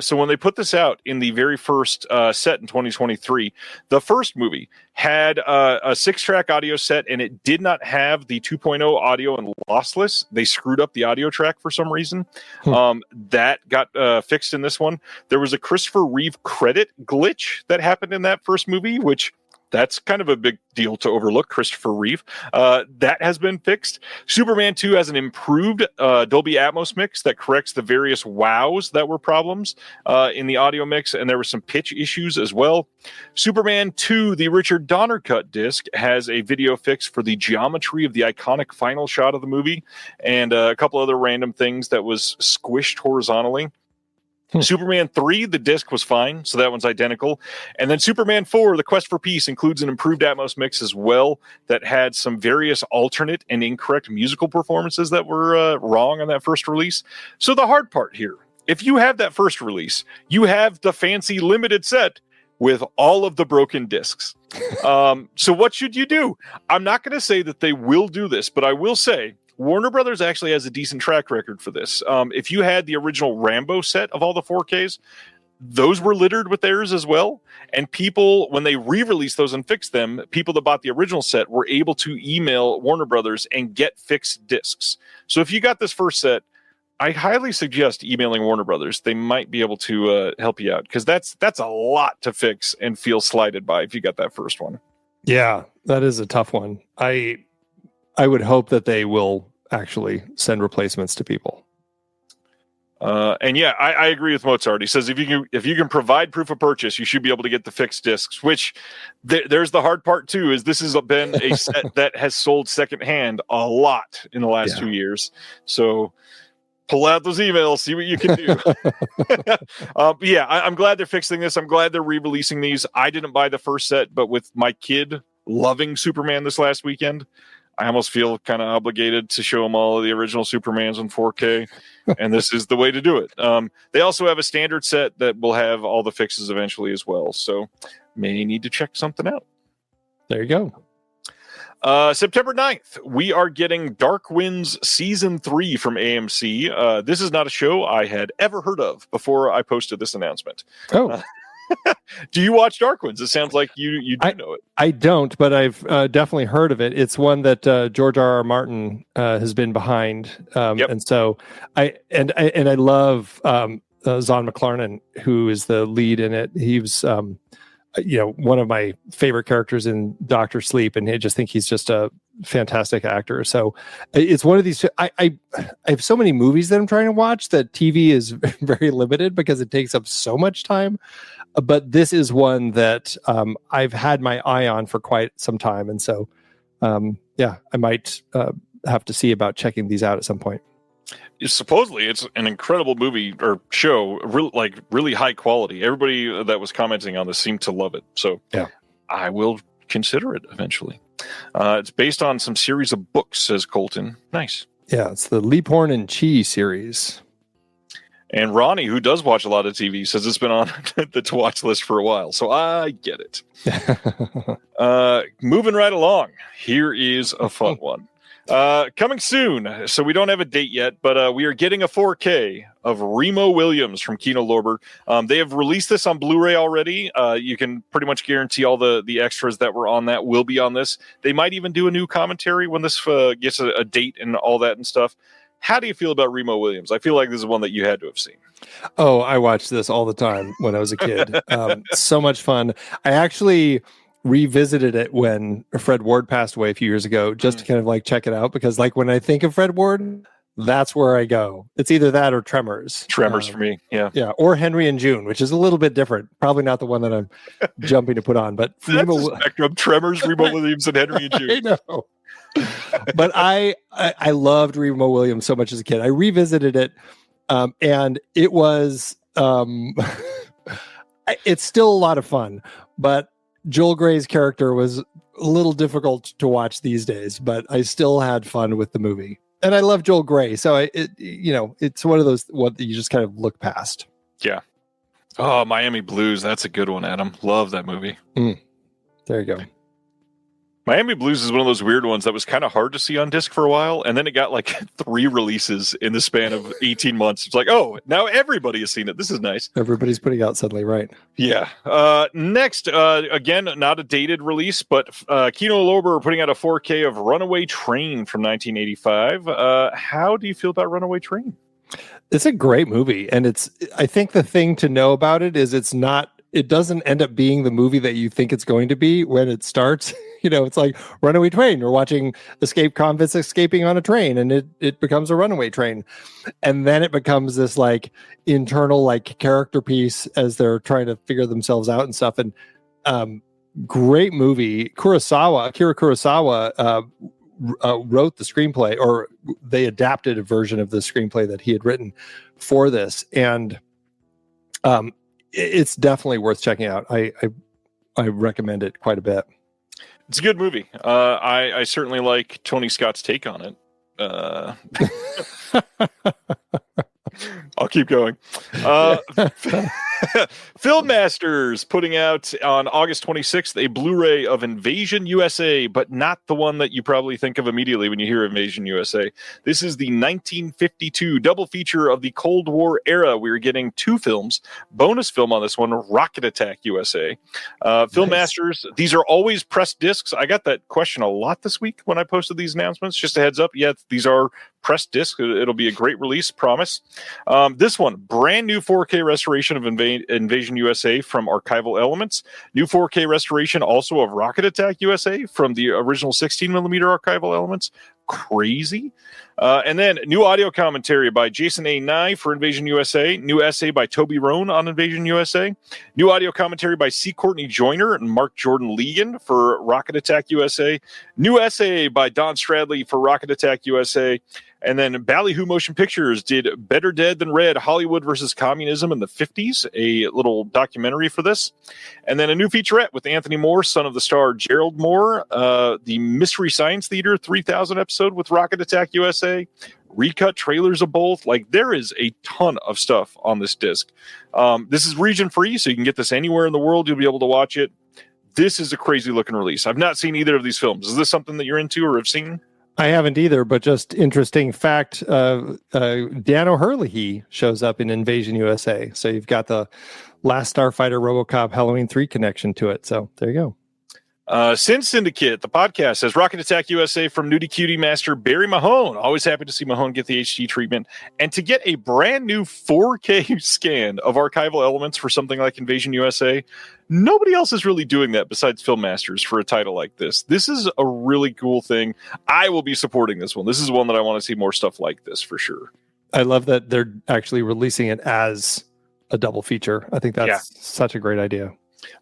So when they put this out in the very first set in 2023, the first movie had a 6-track audio set, and it did not have the 2.0 audio and lossless. They screwed up the audio track for some reason. That got fixed in this one. There was a Christopher Reeve credit glitch that happened in that first movie, which that's kind of a big deal to overlook, Christopher Reeve. That has been fixed. Superman 2 has an improved Dolby Atmos mix that corrects the various wows that were problems in the audio mix, and there were some pitch issues as well. Superman 2, the Richard Donner cut disc, has a video fix for the geometry of the iconic final shot of the movie, and a couple other random things that was squished horizontally. Superman 3, the disc was fine, so that one's identical. And then Superman 4, The Quest for Peace, includes an improved Atmos mix as well that had some various alternate and incorrect musical performances that were wrong on that first release. So the hard part here, if you have that first release, you have the fancy limited set with all of the broken discs. So what should you do? I'm not going to say that they will do this, but I will say Warner Brothers actually has a decent track record for this. If you had the original Rambo set of all the 4Ks, those were littered with errors as well. And people, when they re-released those and fixed them, people that bought the original set were able to email Warner Brothers and get fixed discs. So if you got this first set, I highly suggest emailing Warner Brothers. They might be able to help you out, because that's a lot to fix and feel slighted by if you got that first one. Yeah, that is a tough one. I would hope that they will actually send replacements to people. And yeah, I agree with Mozart. He says if you can provide proof of purchase, you should be able to get the fixed discs. Which there's the hard part too. Is this has been a set that has sold secondhand a lot in the last 2 years. So pull out those emails, see what you can do. But yeah, I'm glad they're fixing this. I'm glad they're re-releasing these. I didn't buy the first set, but with my kid loving Superman this last weekend, I almost feel kind of obligated to show them all of the original Supermans in 4K, and this is the way to do it. They also have a standard set that will have all the fixes eventually as well, so may need to check something out. There you go. September 9th, we are getting Dark Winds Season 3 from AMC. This is not a show I had ever heard of before I posted this announcement. Oh. Do you watch Dark Winds? It sounds like you do know it. I don't, but I've definitely heard of it. It's one that George R.R. Martin has been behind, and so I love Zahn McClarnon, who is the lead in it. He was one of my favorite characters in Doctor Sleep, and I just think he's just a fantastic actor. So it's one of these. I have so many movies that I'm trying to watch that TV is very limited because it takes up so much time. But this is one that I've had my eye on for quite some time, and so I might have to see about checking these out at some point. Supposedly, it's an incredible movie or show, really high quality. Everybody that was commenting on this seemed to love it, so yeah, I will consider it eventually. It's based on some series of books, says Colton. Nice. Yeah, it's the Leap Horn and Chi series. And Ronnie, who does watch a lot of TV, says it's been on the to-watch list for a while. So I get it. Moving right along. Here is a fun one. Coming soon. So we don't have a date yet, but we are getting a 4K of Remo Williams from Kino Lorber. They have released this on Blu-ray already. You can pretty much guarantee all the extras that were on that will be on this. They might even do a new commentary when this gets a date and all that and stuff. How do you feel about Remo Williams? I feel like this is one that you had to have seen. Oh, I watched this all the time when I was a kid. So much fun. I actually revisited it when Fred Ward passed away a few years ago, just to kind of like check it out, because like when I think of Fred Ward, that's where I go. It's either that or Tremors. Tremors for me. Yeah. Yeah, or Henry and June, which is a little bit different. Probably not the one that I'm jumping to put on, but That's a spectrum. Tremors, Remo Williams, and Henry and June. I know. But I loved Remo Williams so much as a kid. I revisited it, and it was it's still a lot of fun. But Joel Grey's character was a little difficult to watch these days, but I still had fun with the movie. And I love Joel Grey, so it's one of those what you just kind of look past. Yeah. Oh, Miami Blues. That's a good one, Adam. Love that movie. There you go. Miami Blues is one of those weird ones that was kind of hard to see on disc for a while, and then it got like 3 releases in the span of 18 months. It's like, oh, now everybody has seen it. This is nice. Everybody's putting out suddenly, right? Yeah. Next, again, not a dated release, but Kino Lorber are putting out a 4K of Runaway Train from 1985. How do you feel about Runaway Train? It's a great movie, and I think the thing to know about it is it doesn't end up being the movie that you think it's going to be when it starts. It's like Runaway Train. You're watching escape convicts escaping on a train, and it becomes a runaway train. And then it becomes this like internal like character piece as they're trying to figure themselves out and stuff. And great movie. Akira Kurosawa wrote the screenplay, or they adapted a version of the screenplay that he had written for this. And it's definitely worth checking out. I recommend it quite a bit. It's a good movie. I certainly like Tony Scott's take on it. I'll keep going. Filmmasters putting out on August 26th a Blu-ray of Invasion USA, but not the one that you probably think of immediately when you hear Invasion USA. This is the 1952 double feature of the Cold War era. We're getting 2 films. Bonus film on this one, Rocket Attack USA. Filmmasters, these are always pressed discs. I got that question a lot this week when I posted these announcements. Just a heads up. Yeah, these are pressed disc. It'll be a great release, promise. This one, brand new 4K restoration of Invasion USA from Archival Elements. New 4K restoration also of Rocket Attack USA from the original 16mm Archival Elements. Crazy. And then new audio commentary by Jason A. Nye for Invasion USA. New essay by Toby Rohn on Invasion USA. New audio commentary by C. Courtney Joyner and Mark Jordan Legan for Rocket Attack USA. New essay by Don Stradley for Rocket Attack USA. And then Ballyhoo Motion Pictures did Better Dead Than Red, Hollywood versus Communism in the 50s, a little documentary for this. And then a new featurette with Anthony Moore, son of the star Gerald Moore, the Mystery Science Theater 3000 episode with Rocket Attack USA, recut trailers of both. Like, there is a ton of stuff on this disc. This is region free, so you can get this anywhere in the world. You'll be able to watch it. This is a crazy looking release. I've not seen either of these films. Is this something that you're into or have seen? I haven't either, but just interesting fact, Dan O'Herlihy shows up in Invasion USA. So you've got the Last Starfighter RoboCop Halloween 3 connection to it. So there you go. Sin Syndicate, the podcast, says Rocket Attack USA from Nudie Cutie master Barry Mahone. Always happy to see Mahone get the HD treatment. And to get a brand new 4K scan of archival elements for something like Invasion USA, nobody else is really doing that besides Filmmasters for a title like this. This is a really cool thing. I will be supporting this one. This is one that I want to see more stuff like this for sure. I love that they're actually releasing it as a double feature. I think that's such a great idea.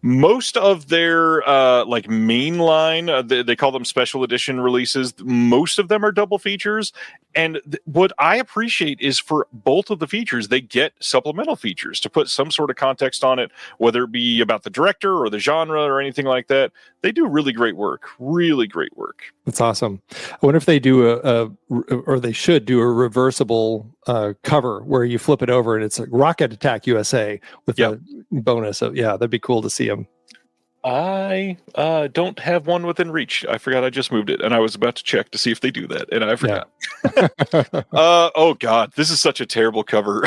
Most of their like mainline, they call them special edition releases. Most of them are double features. And what I appreciate is for both of the features, they get supplemental features to put some sort of context on it, whether it be about the director or the genre or anything like that. They do really great work. Really great work. That's awesome. I wonder if they do or they should do a reversible cover where you flip it over and it's like Rocket Attack USA with a bonus. Yeah, that'd be cool to see them. I don't have one within reach. I forgot I just moved it, and I was about to check to see if they do that, and I forgot. Yeah. Oh, God. This is such a terrible cover.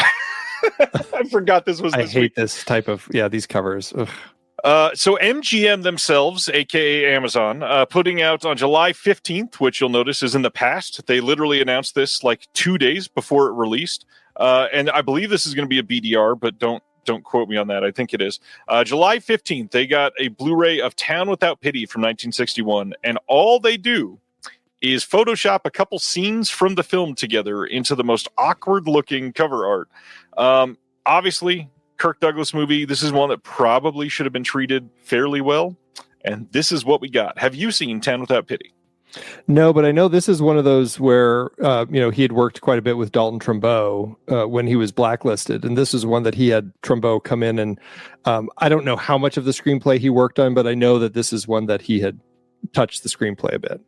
I forgot this was this I hate week. This type of, these covers. So MGM themselves, a.k.a. Amazon, putting out on July 15th, which you'll notice is in the past. They literally announced this like 2 days before it released. And I believe this is going to be a BDR, but don't quote me on that. I think it is. July 15th, they got a Blu-ray of Town Without Pity from 1961. And all they do is Photoshop a couple scenes from the film together into the most awkward-looking cover art. Obviously, Kirk Douglas movie. This is one that probably should have been treated fairly well, and this is what we got. Have you seen 10 Without Pity? No, but I know this is one of those where he had worked quite a bit with Dalton Trumbo when he was blacklisted, and this is one that he had Trumbo come in and I don't know how much of the screenplay he worked on, but I know that this is one that he had touched the screenplay a bit,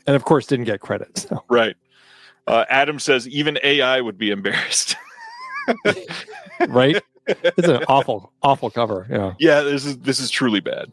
and of course didn't get credit. So. Right. Adam says even AI would be embarrassed. Right? It's an awful cover. Yeah, this is truly bad.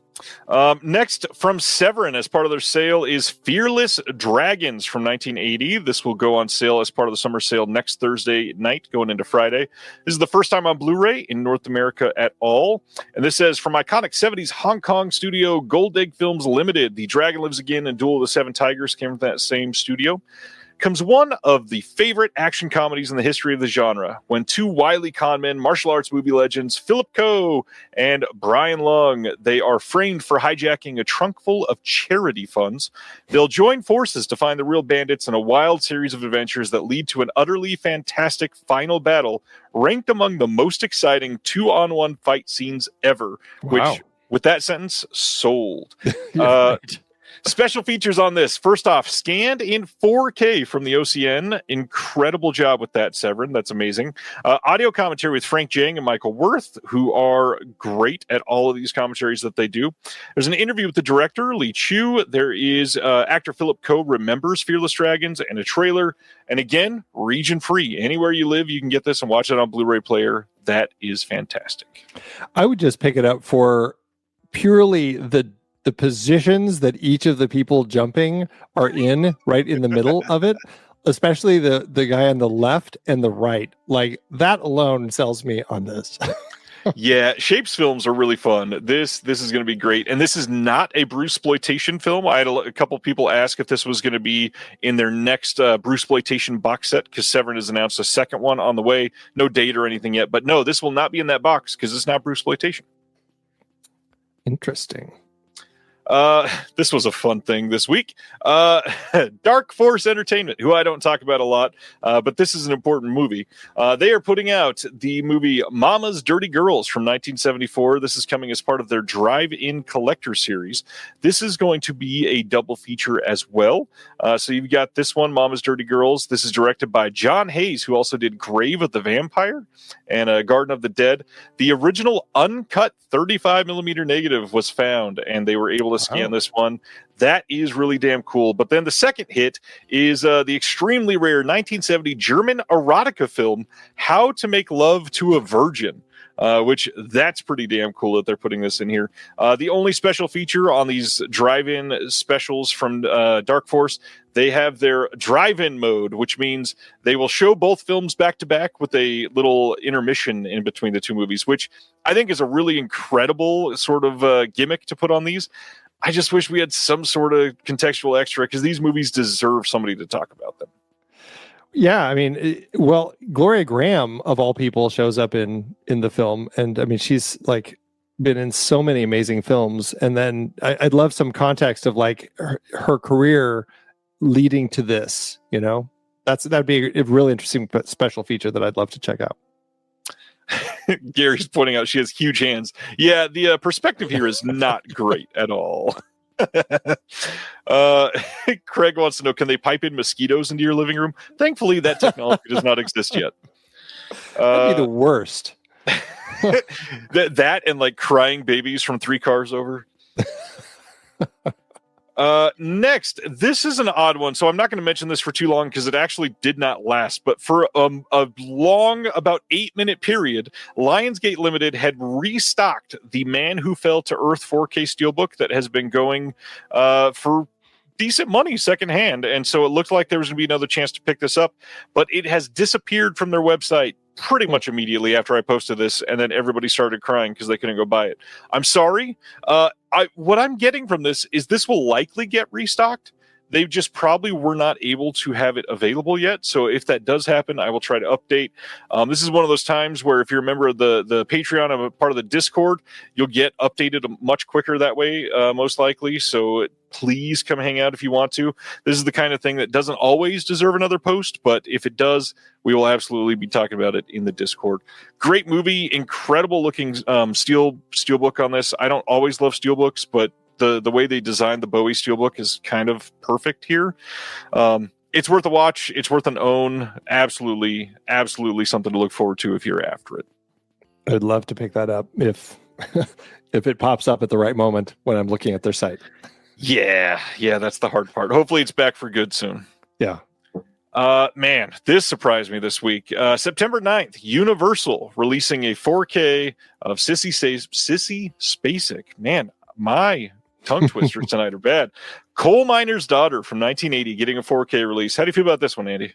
Next, from Severin, as part of their sale, is Fearless Dragons from 1980. This will go on sale as part of the summer sale next Thursday night, going into Friday. This is the first time on Blu-ray in North America at all. And this says, from iconic 70s Hong Kong studio Gold Egg Films Limited, The Dragon Lives Again and Duel of the Seven Tigers came from that same studio. Comes one of the favorite action comedies in the history of the genre, when two wily conmen, martial arts movie legends, Philip Coe and Brian Lung, they are framed for hijacking a trunk full of charity funds. They'll join forces to find the real bandits in a wild series of adventures that lead to an utterly fantastic final battle, ranked among the most exciting 2-on-1 fight scenes ever. Wow. Which, with that sentence, sold. Right. Special features on this. First off, scanned in 4K from the OCN. Incredible job with that, Severin. That's amazing. Audio commentary with Frank Jang and Michael Wirth, who are great at all of these commentaries that they do. There's an interview with the director, Lee Chu. There is actor Philip Coe remembers Fearless Dragons, and a trailer. And again, region free. Anywhere you live, you can get this and watch it on Blu-ray player. That is fantastic. I would just pick it up for purely the positions that each of the people jumping are in, right in the middle of it, especially the guy on the left and the right. Like, that alone sells me on this. Yeah, Shapes films are really fun. This is going to be great. And this is not a Bruceploitation film. I had a couple people ask if this was going to be in their next Bruceploitation box set, because Severin has announced a second one on the way. No date or anything yet. But no, this will not be in that box because it's not Bruceploitation. Interesting. This was a fun thing this week. Dark Force Entertainment, who I don't talk about a lot, but this is an important movie. They are putting out the movie Mama's Dirty Girls from 1974. This is coming as part of their Drive-In Collector series. This is going to be a double feature as well. So you've got this one, Mama's Dirty Girls. This is directed by John Hayes, who also did Grave of the Vampire and Garden of the Dead. The original uncut 35mm negative was found, and they were able to scan this one. That is really damn cool. But then the second hit is the extremely rare 1970 German erotica film, How to Make Love to a Virgin. Which that's pretty damn cool that they're putting this in here. The only special feature on these drive-in specials from Dark Force, they have their drive-in mode, which means they will show both films back-to-back with a little intermission in between the two movies, which I think is a really incredible sort of gimmick to put on these. I just wish we had some sort of contextual extra, because these movies deserve somebody to talk about them. Yeah, I mean, well, Gloria Graham of all people shows up in the film, and I mean, she's like been in so many amazing films. And then I'd love some context of like her career leading to this. You know, that'd be a really interesting special feature that I'd love to check out. Gary's pointing out she has huge hands. Yeah, the perspective here is not great at all. Craig wants to know, can they pipe in mosquitoes into your living room? Thankfully, that technology does not exist yet. That'd be the worst. that and like crying babies from 3 cars over. Next, this is an odd one, so I'm not going to mention this for too long because it actually did not last. But for a long, about 8-minute period, Lionsgate Limited had restocked The Man Who Fell to Earth 4K Steelbook that has been going for decent money secondhand. And so it looked like there was going to be another chance to pick this up, but it has disappeared from their website pretty much immediately after I posted this, and then everybody started crying because they couldn't go buy it. I'm sorry. What I'm getting from this is this will likely get restocked. They just probably were not able to have it available yet. So if that does happen, I will try to update. This is one of those times where if you're a member of the Patreon, of a part of the Discord, you'll get updated much quicker that way, most likely. So please come hang out if you want to. This is the kind of thing that doesn't always deserve another post, but if it does, we will absolutely be talking about it in the Discord. Great movie, incredible looking steelbook on this. I don't always love steelbooks, but the way they designed the Bowie steelbook is kind of perfect here. It's worth a watch. It's worth an own. Absolutely something to look forward to if you're after it. I'd love to pick that up if if it pops up at the right moment when I'm looking at their site. Yeah, that's the hard part. Hopefully it's back for good soon. Yeah. Man, this surprised me this week. September 9th, Universal releasing a 4K of Sissy Spacek. Man, my tongue twisters tonight are bad. Coal Miner's Daughter from 1980 getting a 4K release. How do you feel about this one, Andy?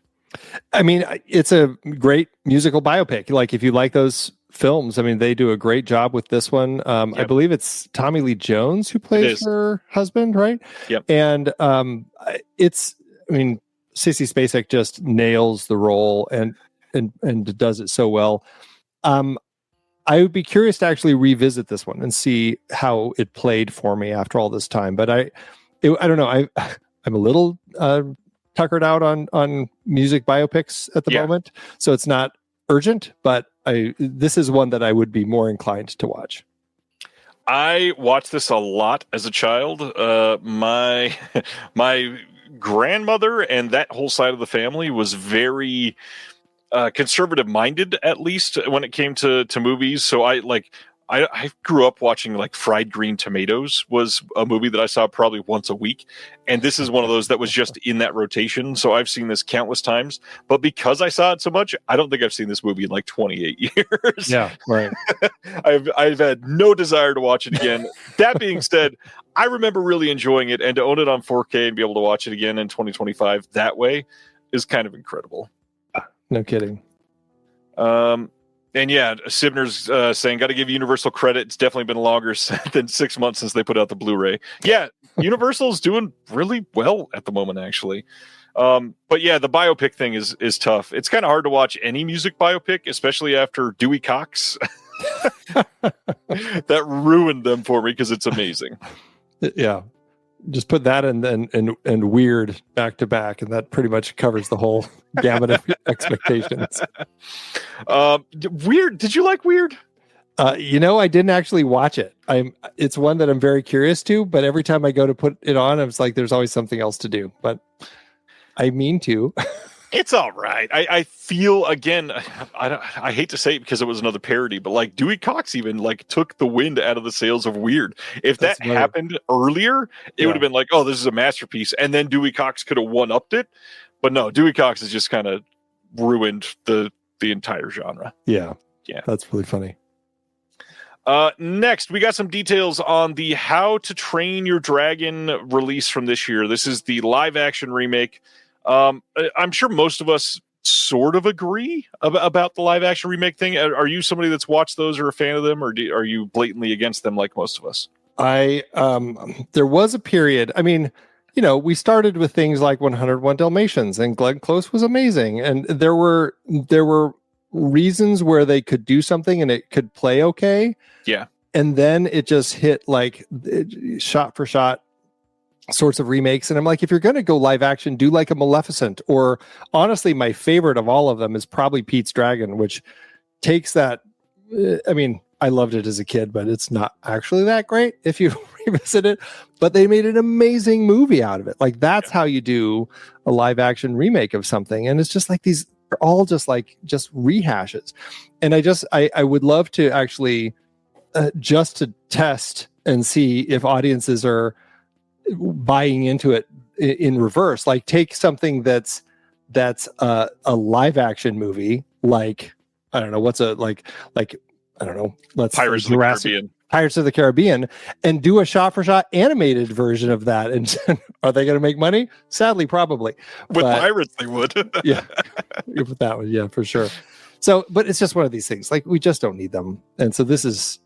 I mean, it's a great musical biopic. Like, if you like those films, I mean, they do a great job with this one. Yep. I believe it's Tommy Lee Jones who plays her husband, right? Yep. And Sissy Spacek just nails the role and does it so well. I would be curious to actually revisit this one and see how it played for me after all this time. But I don't know. I'm a little tuckered out on music biopics at the moment, so it's not urgent. But this is one that I would be more inclined to watch. I watched this a lot as a child. My grandmother and that whole side of the family was very conservative minded, at least when it came to movies. So I grew up watching, like, Fried Green Tomatoes was a movie that I saw probably once a week. And this is one of those that was just in that rotation. So I've seen this countless times, but because I saw it so much, I don't think I've seen this movie in like 28 years. Yeah, right. I've had no desire to watch it again. That being said, I remember really enjoying it, and to own it on 4K and be able to watch it again in 2025 that is kind of incredible. No kidding. And yeah, Sibner's saying, got to give Universal credit. It's definitely been longer than 6 months since they put out the Blu-ray. Yeah, Universal's doing really well at the moment, actually. But yeah, the biopic thing is tough. It's kind of hard to watch any music biopic, especially after Dewey Cox. That ruined them for me because it's amazing. Yeah. Just put that and Weird back to back, and that pretty much covers the whole gamut of expectations. Weird. Did you like Weird? I didn't actually watch it. It's one that I'm very curious to, but every time I go to put it on, it's like there's always something else to do. But I mean to. It's all right. I feel, again, I hate to say it because it was another parody, but like Dewey Cox even like took the wind out of the sails of Weird. If that happened earlier, it would have been like, oh, this is a masterpiece, and then Dewey Cox could have one-upped it. But no, Dewey Cox has just kind of ruined the entire genre. Yeah, yeah, that's really funny. Next, we got some details on the How to Train Your Dragon release from this year. This is the live-action remake. I'm sure most of us sort of agree about the live action remake thing. Are you somebody that's watched those or a fan of them, or are you blatantly against them like most of us? There was a period. I mean, we started with things like 101 Dalmatians, and Glenn Close was amazing, and there were reasons where they could do something and it could play okay. Yeah, and then it just hit like shot for shot sorts of remakes, and I'm like, if you're going to go live action, do like a Maleficent, or honestly, my favorite of all of them is probably Pete's Dragon, which takes that. I mean, I loved it as a kid, but it's not actually that great if you revisit it. But they made an amazing movie out of it. Like, that's how you do a live action remake of something, and it's just like these are all just rehashes. And I would love to actually just to test and see if audiences are buying into it in reverse. Like, take something that's a live action movie, like, I don't know, let's Pirates of the Caribbean. Pirates of the Caribbean, and do a shot for shot animated version of that. And are they going to make money? Sadly, probably. With pirates, they would. Yeah, with that one, yeah, for sure. So, but it's just one of these things. Like, we just don't need them, and so this is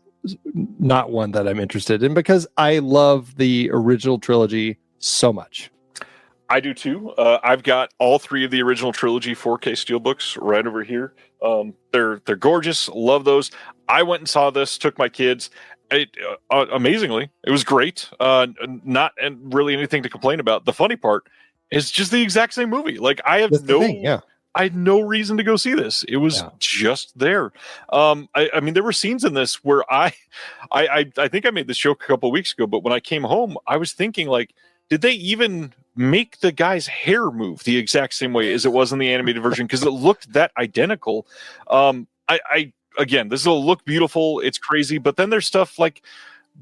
not one that I'm interested in because I love the original trilogy so much. I do too. I've got all three of the original trilogy 4K steelbooks right over here. They're gorgeous. Love those. I went and saw this, took my kids, Amazingly, it was great. Not really anything to complain about. The funny part is just the exact same movie. Like I have I had no reason to go see this. It was just there. I mean, there were scenes in this where I think I made this joke a couple of weeks ago, but when I came home, I was thinking like, did they even make the guy's hair move the exact same way as it was in the animated version? Because it looked that identical. Again, this will look beautiful. It's crazy. But then there's stuff like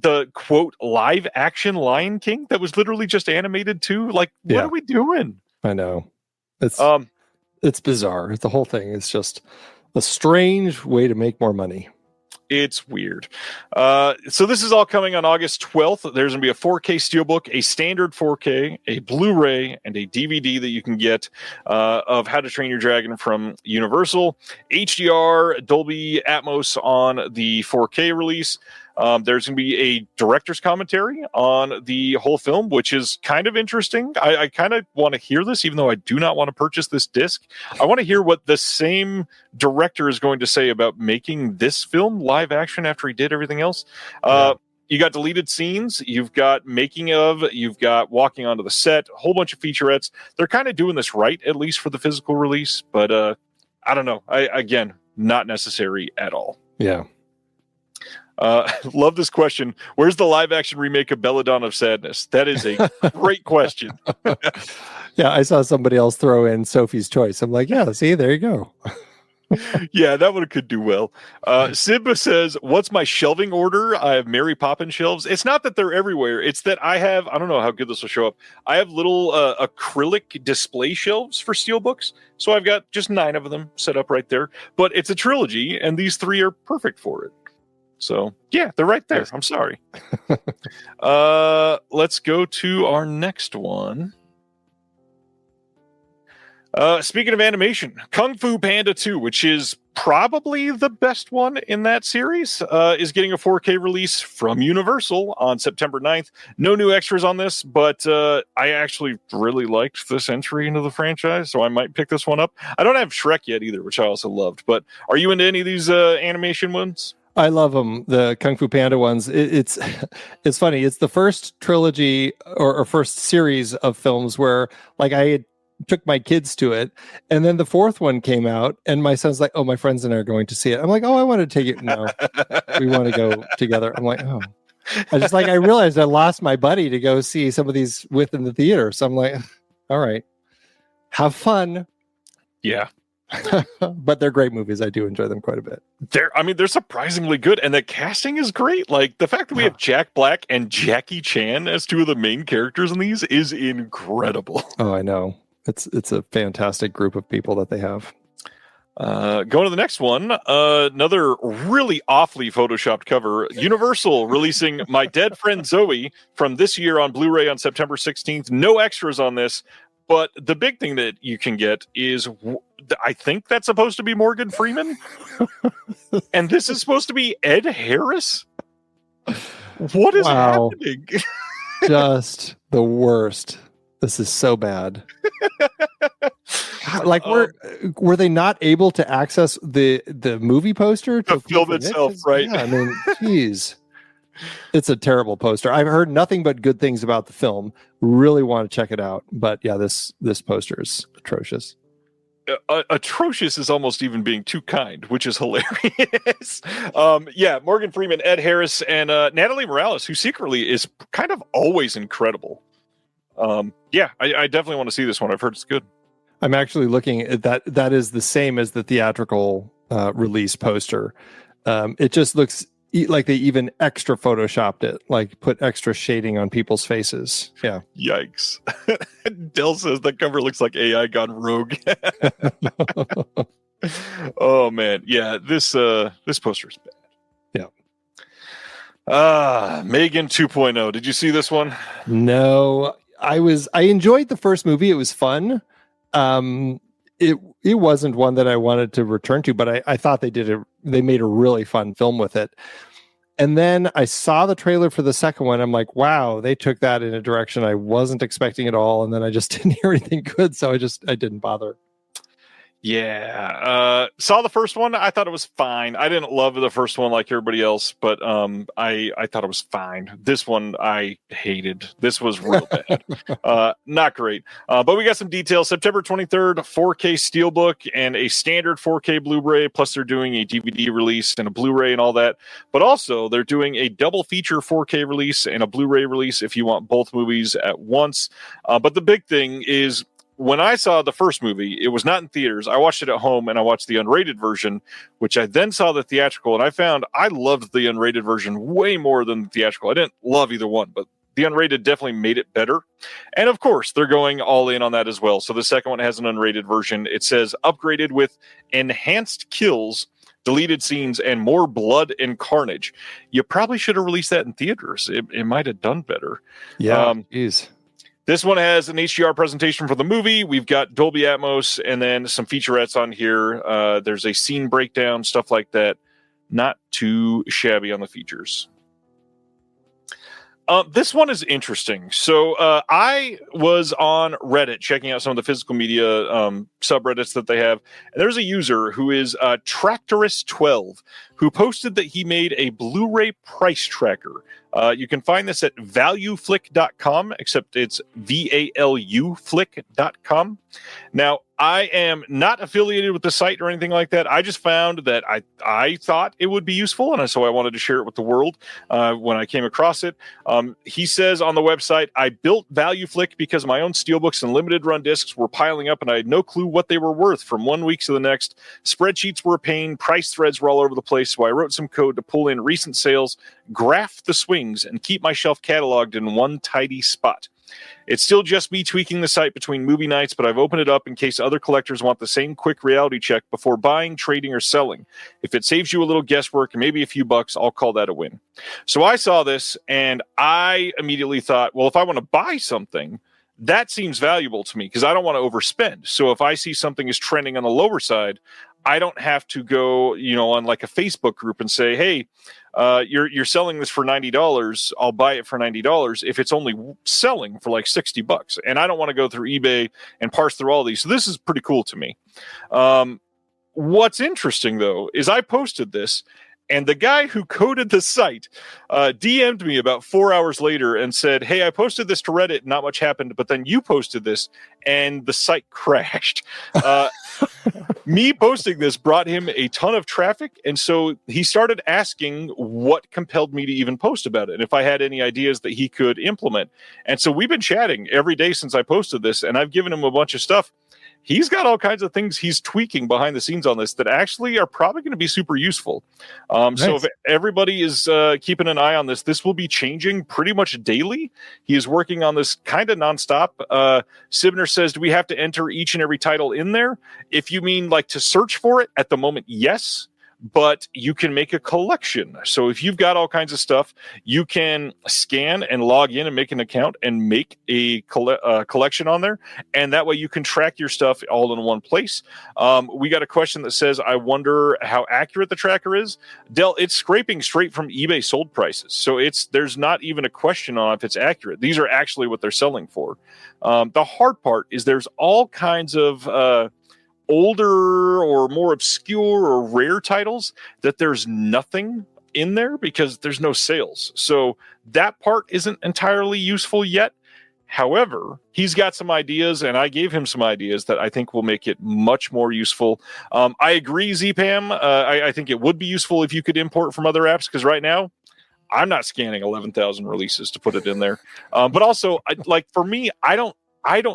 the quote live action Lion King that was literally just animated too. Like, what are we doing? I know. It's bizarre. The whole thing is just a strange way to make more money. It's weird. So this is all coming on August 12th. There's going to be a 4K Steelbook, a standard 4K, a Blu-ray, and a DVD that you can get of How to Train Your Dragon from Universal. HDR, Dolby Atmos on the 4K release. There's going to be a director's commentary on the whole film, which is kind of interesting. I kind of want to hear this, even though I do not want to purchase this disc. I want to hear what the same director is going to say about making this film live action after he did everything else. You got deleted scenes, you've got making of, you've got walking onto the set, a whole bunch of featurettes. They're kind of doing this right, at least for the physical release, but I don't know. Again, not necessary at all. Yeah. Love this question. Where's the live action remake of Belladonna of Sadness? That is a great question. Yeah, I saw somebody else throw in Sophie's Choice. I'm like, yeah, see, there you go. Yeah, that one could do well. Simba says, what's my shelving order? I have Mary Poppins shelves. It's not that they're everywhere. It's that I don't know how good this will show up. I have little acrylic display shelves for steelbooks. So I've got just 9 of them set up right there. But it's a trilogy, and these 3 are perfect for it. So, yeah, they're right there. I'm sorry. Let's go to our next one. Speaking of animation, Kung Fu Panda 2, which is probably the best one in that series, is getting a 4K release from Universal on September 9th. No new extras on this, but I actually really liked this entry into the franchise, so I might pick this one up. I don't have Shrek yet either, which I also loved, but are you into any of these animation ones? I love them. The Kung Fu Panda ones. It's funny. It's the first trilogy or first series of films where like I had took my kids to it, and then the 4th one came out, and my son's like, "Oh, my friends and I are going to see it." I'm like, "Oh, I want to take it." No, we want to go together. I'm like, "Oh." I realized I lost my buddy to go see some of these in the theater. So I'm like, "All right, have fun." Yeah. But they're great movies. I do enjoy them quite a bit. They're surprisingly good, and the casting is great. Like the fact that we have Jack Black and Jackie Chan as 2 of the main characters in these is incredible. Oh, I know. It's a fantastic group of people that they have. Going to the next one, another really awfully photoshopped cover. Universal releasing My Dead Friend Zoe from this year on Blu-ray on September 16th. No extras on this. But the big thing that you can get is, I think that's supposed to be Morgan Freeman. And this is supposed to be Ed Harris. What is happening? Just the worst. This is so bad. Like, were they not able to access the movie poster to film itself, right? Yeah, I mean, geez. It's a terrible poster. I've heard nothing but good things about the film. Really want to check it out. But yeah, this poster is atrocious. Atrocious is almost even being too kind, which is hilarious. Yeah, Morgan Freeman, Ed Harris, and Natalie Morales, who secretly is kind of always incredible. Yeah, I definitely want to see this one. I've heard it's good. I'm actually looking at that. That is the same as the theatrical release poster. It just looks like they even extra photoshopped it, like put extra shading on people's faces. Yeah. Yikes. Dell says the cover looks like AI gone rogue. Oh man. Yeah, this poster is bad. Yeah. Megan 2.0. Did you see this one? No. I enjoyed the first movie. It was fun. It wasn't one that I wanted to return to, but I thought they made a really fun film with it. And then I saw the trailer for the second one. I'm like, wow, they took that in a direction I wasn't expecting at all. And then I just didn't hear anything good. So I didn't bother. Yeah, saw the first one. I thought it was fine. I didn't love the first one like everybody else, but I thought it was fine. This one I hated. This was real bad. Not great. But we got some details. September 23rd, 4K Steelbook and a standard 4K Blu-ray. Plus, they're doing a DVD release and a Blu-ray and all that. But also, they're doing a double feature 4K release and a Blu-ray release if you want both movies at once. But the big thing is, when I saw the first movie, it was not in theaters. I watched it at home, and I watched the unrated version, which I then saw the theatrical, and I found I loved the unrated version way more than the theatrical. I didn't love either one, but the unrated definitely made it better. And of course, they're going all in on that as well. So the second one has an unrated version. It says upgraded with enhanced kills, deleted scenes, and more blood and carnage. You probably should have released that in theaters. It might have done better. Yeah, geez. This one has an HDR presentation for the movie. We've got Dolby Atmos and then some featurettes on here. There's a scene breakdown, stuff like that. Not too shabby on the features. This one is interesting. So I was on Reddit checking out some of the physical media subreddits that they have. And there's a user who is Tractorus12 who posted that he made a Blu-ray price tracker. You can find this at valueflick.com, except it's VALUflick.com. Now, I am not affiliated with the site or anything like that. I just found that I thought it would be useful, and so I wanted to share it with the world when I came across it. He says on the website, I built ValueFlick because my own steelbooks and limited run discs were piling up, and I had no clue what they were worth from 1 week to the next. Spreadsheets were a pain. Price threads were all over the place, so I wrote some code to pull in recent sales, graph the swings, and keep my shelf cataloged in one tidy spot. It's still just me tweaking the site between movie nights, but I've opened it up in case other collectors want the same quick reality check before buying, trading, or selling. If it saves you a little guesswork and maybe a few bucks, I'll call that a win. So I saw this, and I immediately thought, well, if I want to buy something, that seems valuable to me because I don't want to overspend. So if I see something is trending on the lower side, I don't have to go, on like a Facebook group and say, hey, you're selling this for $90. I'll buy it for $90 if it's only selling for like $60. And I don't want to go through eBay and parse through all these. So this is pretty cool to me. What's interesting, though, is I posted this, and the guy who coded the site DM'd me about 4 hours later and said, hey, I posted this to Reddit. Not much happened, but then you posted this and the site crashed. Me posting this brought him a ton of traffic. And so he started asking what compelled me to even post about it and if I had any ideas that he could implement. And so we've been chatting every day since I posted this, and I've given him a bunch of stuff. He's got all kinds of things he's tweaking behind the scenes on this that actually are probably going to be super useful. Nice. So if everybody is keeping an eye on this, this will be changing pretty much daily. He is working on this kind of nonstop. Sibner says, do we have to enter each and every title in there? If you mean like to search for it at the moment, yes. But you can make a collection. So if you've got all kinds of stuff, you can scan and log in and make an account and make a collection on there. And that way you can track your stuff all in one place. We got a question that says, I wonder how accurate the tracker is. Del, it's scraping straight from eBay sold prices. So there's not even a question on if it's accurate. These are actually what they're selling for. The hard part is there's all kinds of older or more obscure or rare titles that there's nothing in there because there's no sales. So that part isn't entirely useful yet. However, he's got some ideas, and I gave him some ideas that I think will make it much more useful. I agree, ZPAM. I think it would be useful if you could import from other apps, because right now I'm not scanning 11,000 releases to put it in there. But also, for me, I don't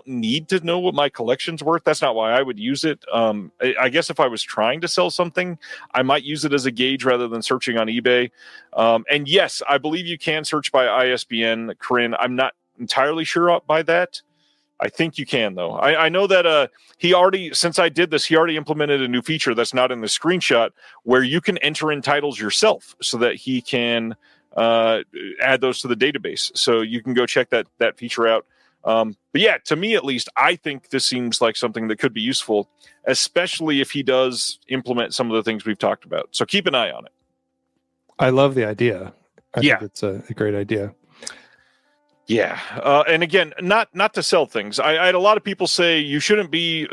need to know what my collection's worth. That's not why I would use it. I guess if I was trying to sell something, I might use it as a gauge rather than searching on eBay. And yes, I believe you can search by ISBN, Corinne. I'm not entirely sure by that. I think you can, though. I know that since I did this, he already implemented a new feature that's not in the screenshot where you can enter in titles yourself so that he can add those to the database. So you can go check that feature out. But yeah, to me at least, I think this seems like something that could be useful, especially if he does implement some of the things we've talked about. So keep an eye on it. I love the idea. I think it's a great idea. Yeah, and again, not to sell things. I had a lot of people say you shouldn't be,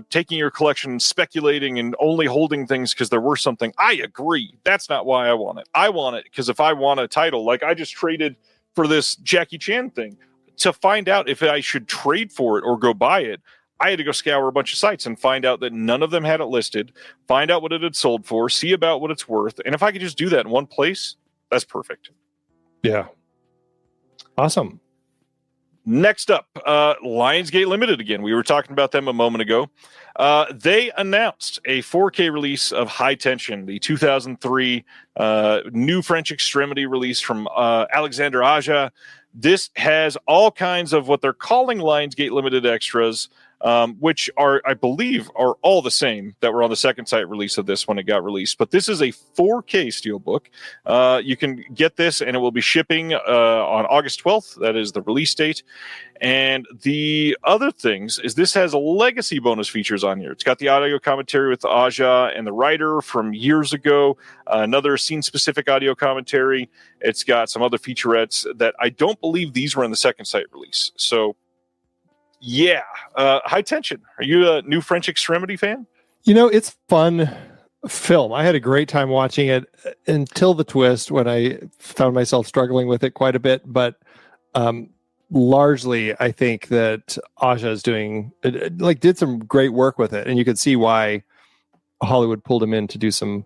taking your collection and speculating and only holding things because they're worth something. I agree. That's not why I want it. I want it because if I want a title, like I just traded for this Jackie Chan thing, to find out if I should trade for it or go buy it, I had to go scour a bunch of sites and find out that none of them had it listed, find out what it had sold for, see about what it's worth. And if I could just do that in one place, that's perfect. Yeah. Awesome. Next up, Lionsgate Limited again. We were talking about them a moment ago. They announced a 4K release of High Tension, the 2003 new French Extremity release from Alexandre Aja. This has all kinds of what they're calling Lionsgate Limited extras, which are, I believe, are all the same that were on the second site release of this when it got released. But this is a 4K steelbook. You can get this, and it will be shipping on August 12th. That is the release date. And the other things is this has legacy bonus features on here. It's got the audio commentary with Aja and the writer from years ago, another scene-specific audio commentary. It's got some other featurettes that I don't believe these were in the second site release. So, yeah, High Tension. Are you a new French Extremity fan? It's fun film. I had a great time watching it until the twist when I found myself struggling with it quite a bit. But largely, I think that Aja is did some great work with it. And you could see why Hollywood pulled him in to do some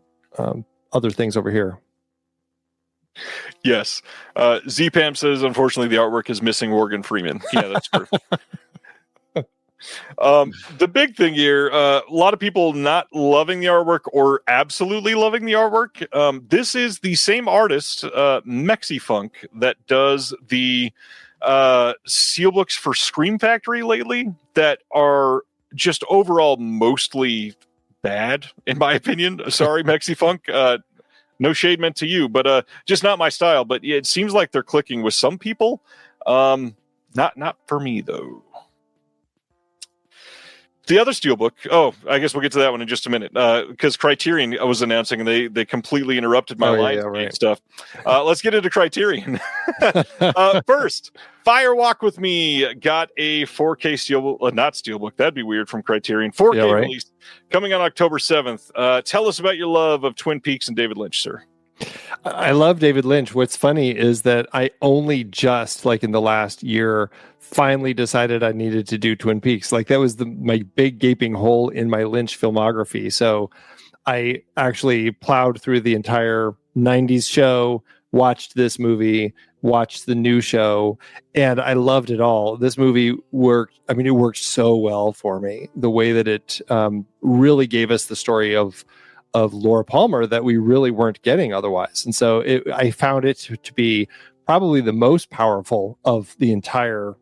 other things over here. Yes. ZPAM says, unfortunately, the artwork is missing Morgan Freeman. Yeah, that's true. The big thing here, a lot of people not loving the artwork or absolutely loving the artwork. This is the same artist, Mexifunk, that does the steelbooks for Scream Factory lately that are just overall mostly bad, in my opinion. Sorry, Mexifunk. No shade meant to you, but just not my style. But yeah, it seems like they're clicking with some people. Not for me, though. The other steelbook, I guess we'll get to that one in just a minute, because Criterion was announcing, and they completely interrupted my Lionsgate stuff. Let's get into Criterion. First, Firewalk with Me got a 4K steelbook, not steelbook, that'd be weird, from Criterion. 4K release coming on October 7th. Tell us about your love of Twin Peaks and David Lynch, sir. I love David Lynch. What's funny is that I only just, like in the last year, finally decided I needed to do Twin Peaks. Like that was my big gaping hole in my Lynch filmography. So I actually plowed through the entire 90s show, watched this movie, watched the new show, and I loved it all. This movie worked. I mean, it worked so well for me. The way that it really gave us the story of Laura Palmer that we really weren't getting otherwise. And so I found it to be probably the most powerful of the entire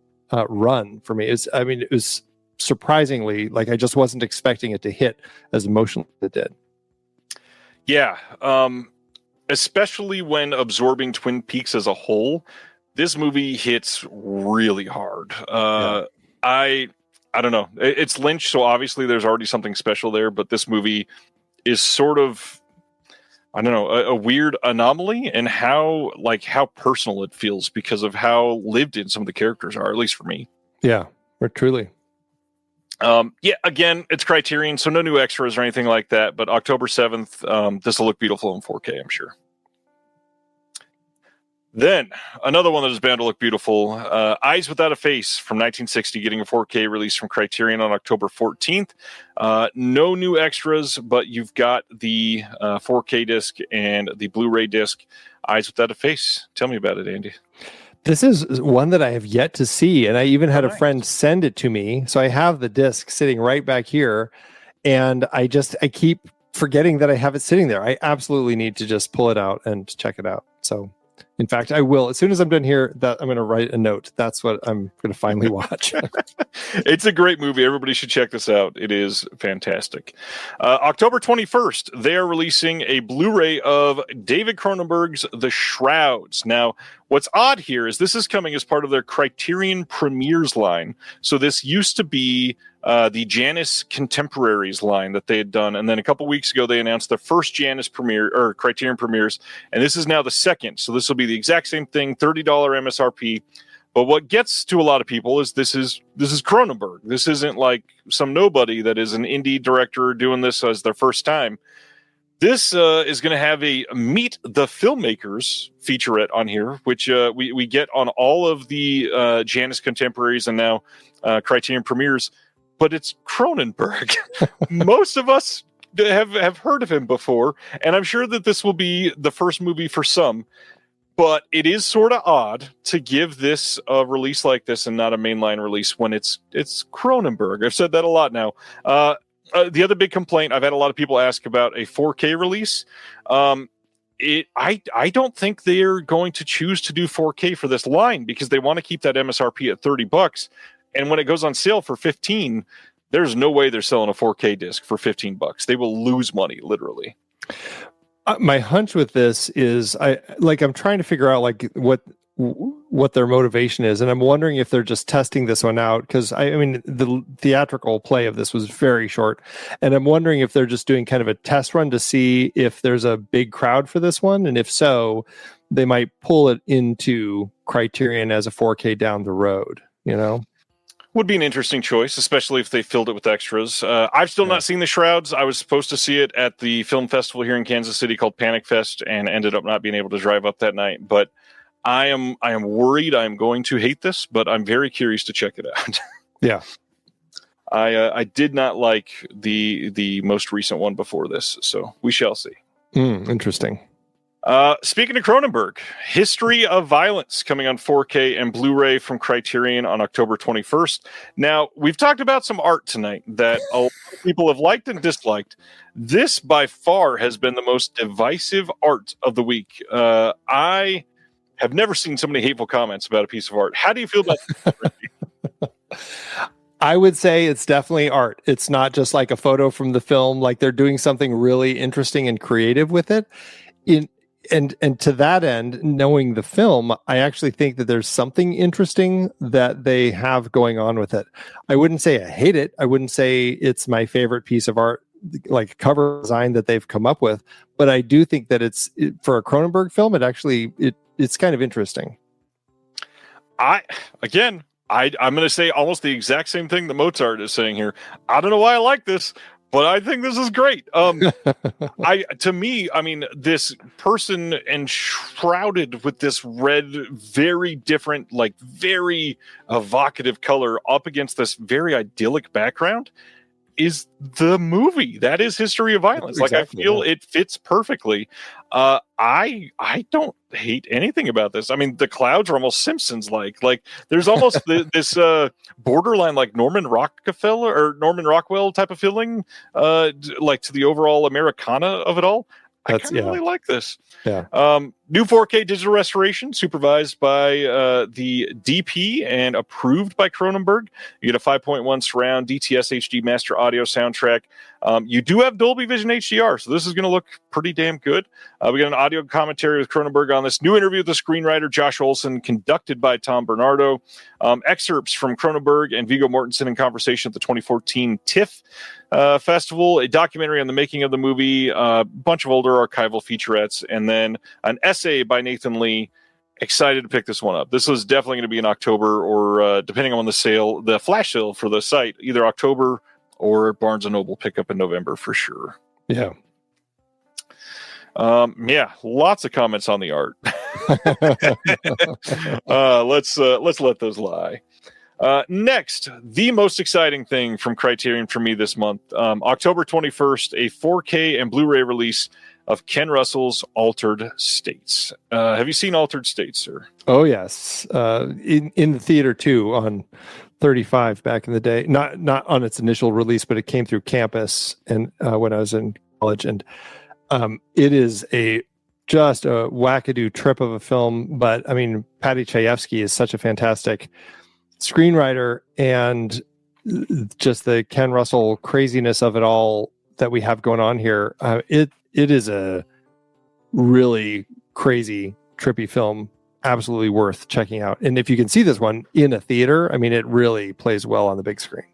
run for me. It was surprisingly, like, I just wasn't expecting it to hit as emotionally as it did. Yeah. Especially when absorbing Twin Peaks as a whole, this movie hits really hard. I don't know. It's Lynch, so obviously there's already something special there, but this movie is sort of, I don't know, a weird anomaly, and how personal it feels because of how lived in some of the characters are, at least for me. Yeah, truly. Again, it's Criterion, so no new extras or anything like that, but October 7th, this will look beautiful in 4K, I'm sure. Then, another one that is bound to look beautiful, Eyes Without a Face from 1960, getting a 4K release from Criterion on October 14th. No new extras, but you've got the 4K disc and the Blu-ray disc, Eyes Without a Face. Tell me about it, Andy. This is one that I have yet to see, and I even had a friend send it to me, so I have the disc sitting right back here, and I keep forgetting that I have it sitting there. I absolutely need to just pull it out and check it out. So, in fact, I will. As soon as I'm done here, that I'm going to write a note. That's what I'm going to finally watch. It's a great movie. Everybody should check this out. It is fantastic. October 21st, they are releasing a Blu-ray of David Cronenberg's The Shrouds. Now, what's odd here is this is coming as part of their Criterion Premieres line. So this used to be the Janus Contemporaries line that they had done, and then a couple weeks ago they announced the first Janus premiere, or Criterion Premieres, and this is now the second. So this will be the exact same thing, $30 MSRP. But what gets to a lot of people is this is Cronenberg. This isn't like some nobody that is an indie director doing this as their first time. This is going to have a Meet the Filmmakers featurette on here, which we get on all of the Janus contemporaries and now Criterion premieres. But it's Cronenberg. Most of us have heard of him before, and I'm sure that this will be the first movie for some. But it is sort of odd to give this a release like this and not a mainline release when it's Cronenberg. I've said that a lot now. The other big complaint, I've had a lot of people ask about a 4K release. I don't think they're going to choose to do 4K for this line because they want to keep that MSRP at $30. And when it goes on sale for $15, there's no way they're selling a 4K disc for $15. They will lose money, literally. My hunch with this is I'm trying to figure out like what their motivation is, and I'm wondering if they're just testing this one out, because I mean the theatrical play of this was very short, and I'm wondering if they're just doing kind of a test run to see if there's a big crowd for this one, and if so, they might pull it into Criterion as a 4K down the road, you know. Would be an interesting choice, especially if they filled it with extras. I've still not seen the Shrouds. I was supposed to see it at the film festival here in Kansas City called Panic Fest and ended up not being able to drive up that night. But I am worried I'm going to hate this, but I'm very curious to check it out. Yeah. I did not like the most recent one before this, so we shall see. Interesting. Speaking of Cronenberg, History of Violence coming on 4K and Blu-ray from Criterion on October 21st. Now, we've talked about some art tonight that a lot of people have liked and disliked. This, by far, has been the most divisive art of the week. I have never seen so many hateful comments about a piece of art. How do you feel about this? I would say it's definitely art. It's not just like a photo from the film. Like they're doing something really interesting and creative with it. And to that end, knowing the film, I actually think that there's something interesting that they have going on with it. I wouldn't say I hate it. I wouldn't say it's my favorite piece of art, like cover design that they've come up with. But I do think that for a Cronenberg film, it's kind of interesting. I'm going to say almost the exact same thing that Mozart is saying here. I don't know why I like this, but I think this is great. To me, this person enshrouded with this red, very different, like very evocative color up against this very idyllic background is the movie. That is History of Violence. Exactly, I feel it fits perfectly. I don't hate anything about this. I mean, the clouds are almost Simpsons-like. Like there's almost this borderline like Norman Rockwell type of feeling, like to the overall Americana of it all. I kind of really like this. Yeah. New 4K digital restoration supervised by the DP and approved by Cronenberg. You get a 5.1 surround DTS HD master audio soundtrack. You do have Dolby Vision HDR, so this is going to look pretty damn good. We got an audio commentary with Cronenberg on this. New interview with the screenwriter Josh Olson, conducted by Tom Bernardo. Excerpts from Cronenberg and Viggo Mortensen in conversation at the 2014 TIFF festival. A documentary on the making of the movie. A bunch of older archival featurettes, and then an essay by Nathan Lee. Excited to pick this one up. This was definitely going to be in October, or depending on the flash sale for the site, either October or Barnes & Noble pickup in November for sure. Yeah. Lots of comments on the art. Let's let those lie. Next, the most exciting thing from Criterion for me this month, October 21st, a 4K and Blu-ray release of Ken Russell's Altered States. Have you seen Altered States, sir? Oh, yes. In the theater, too, on 35 back in the day. Not on its initial release, but it came through campus and when I was in college. And it is just a wackadoo trip of a film. But, I mean, Patty Chayefsky is such a fantastic screenwriter, and just the Ken Russell craziness of it all that we have going on here. It is a really crazy, trippy film. Absolutely worth checking out. And if you can see this one in a theater, I mean, it really plays well on the big screen.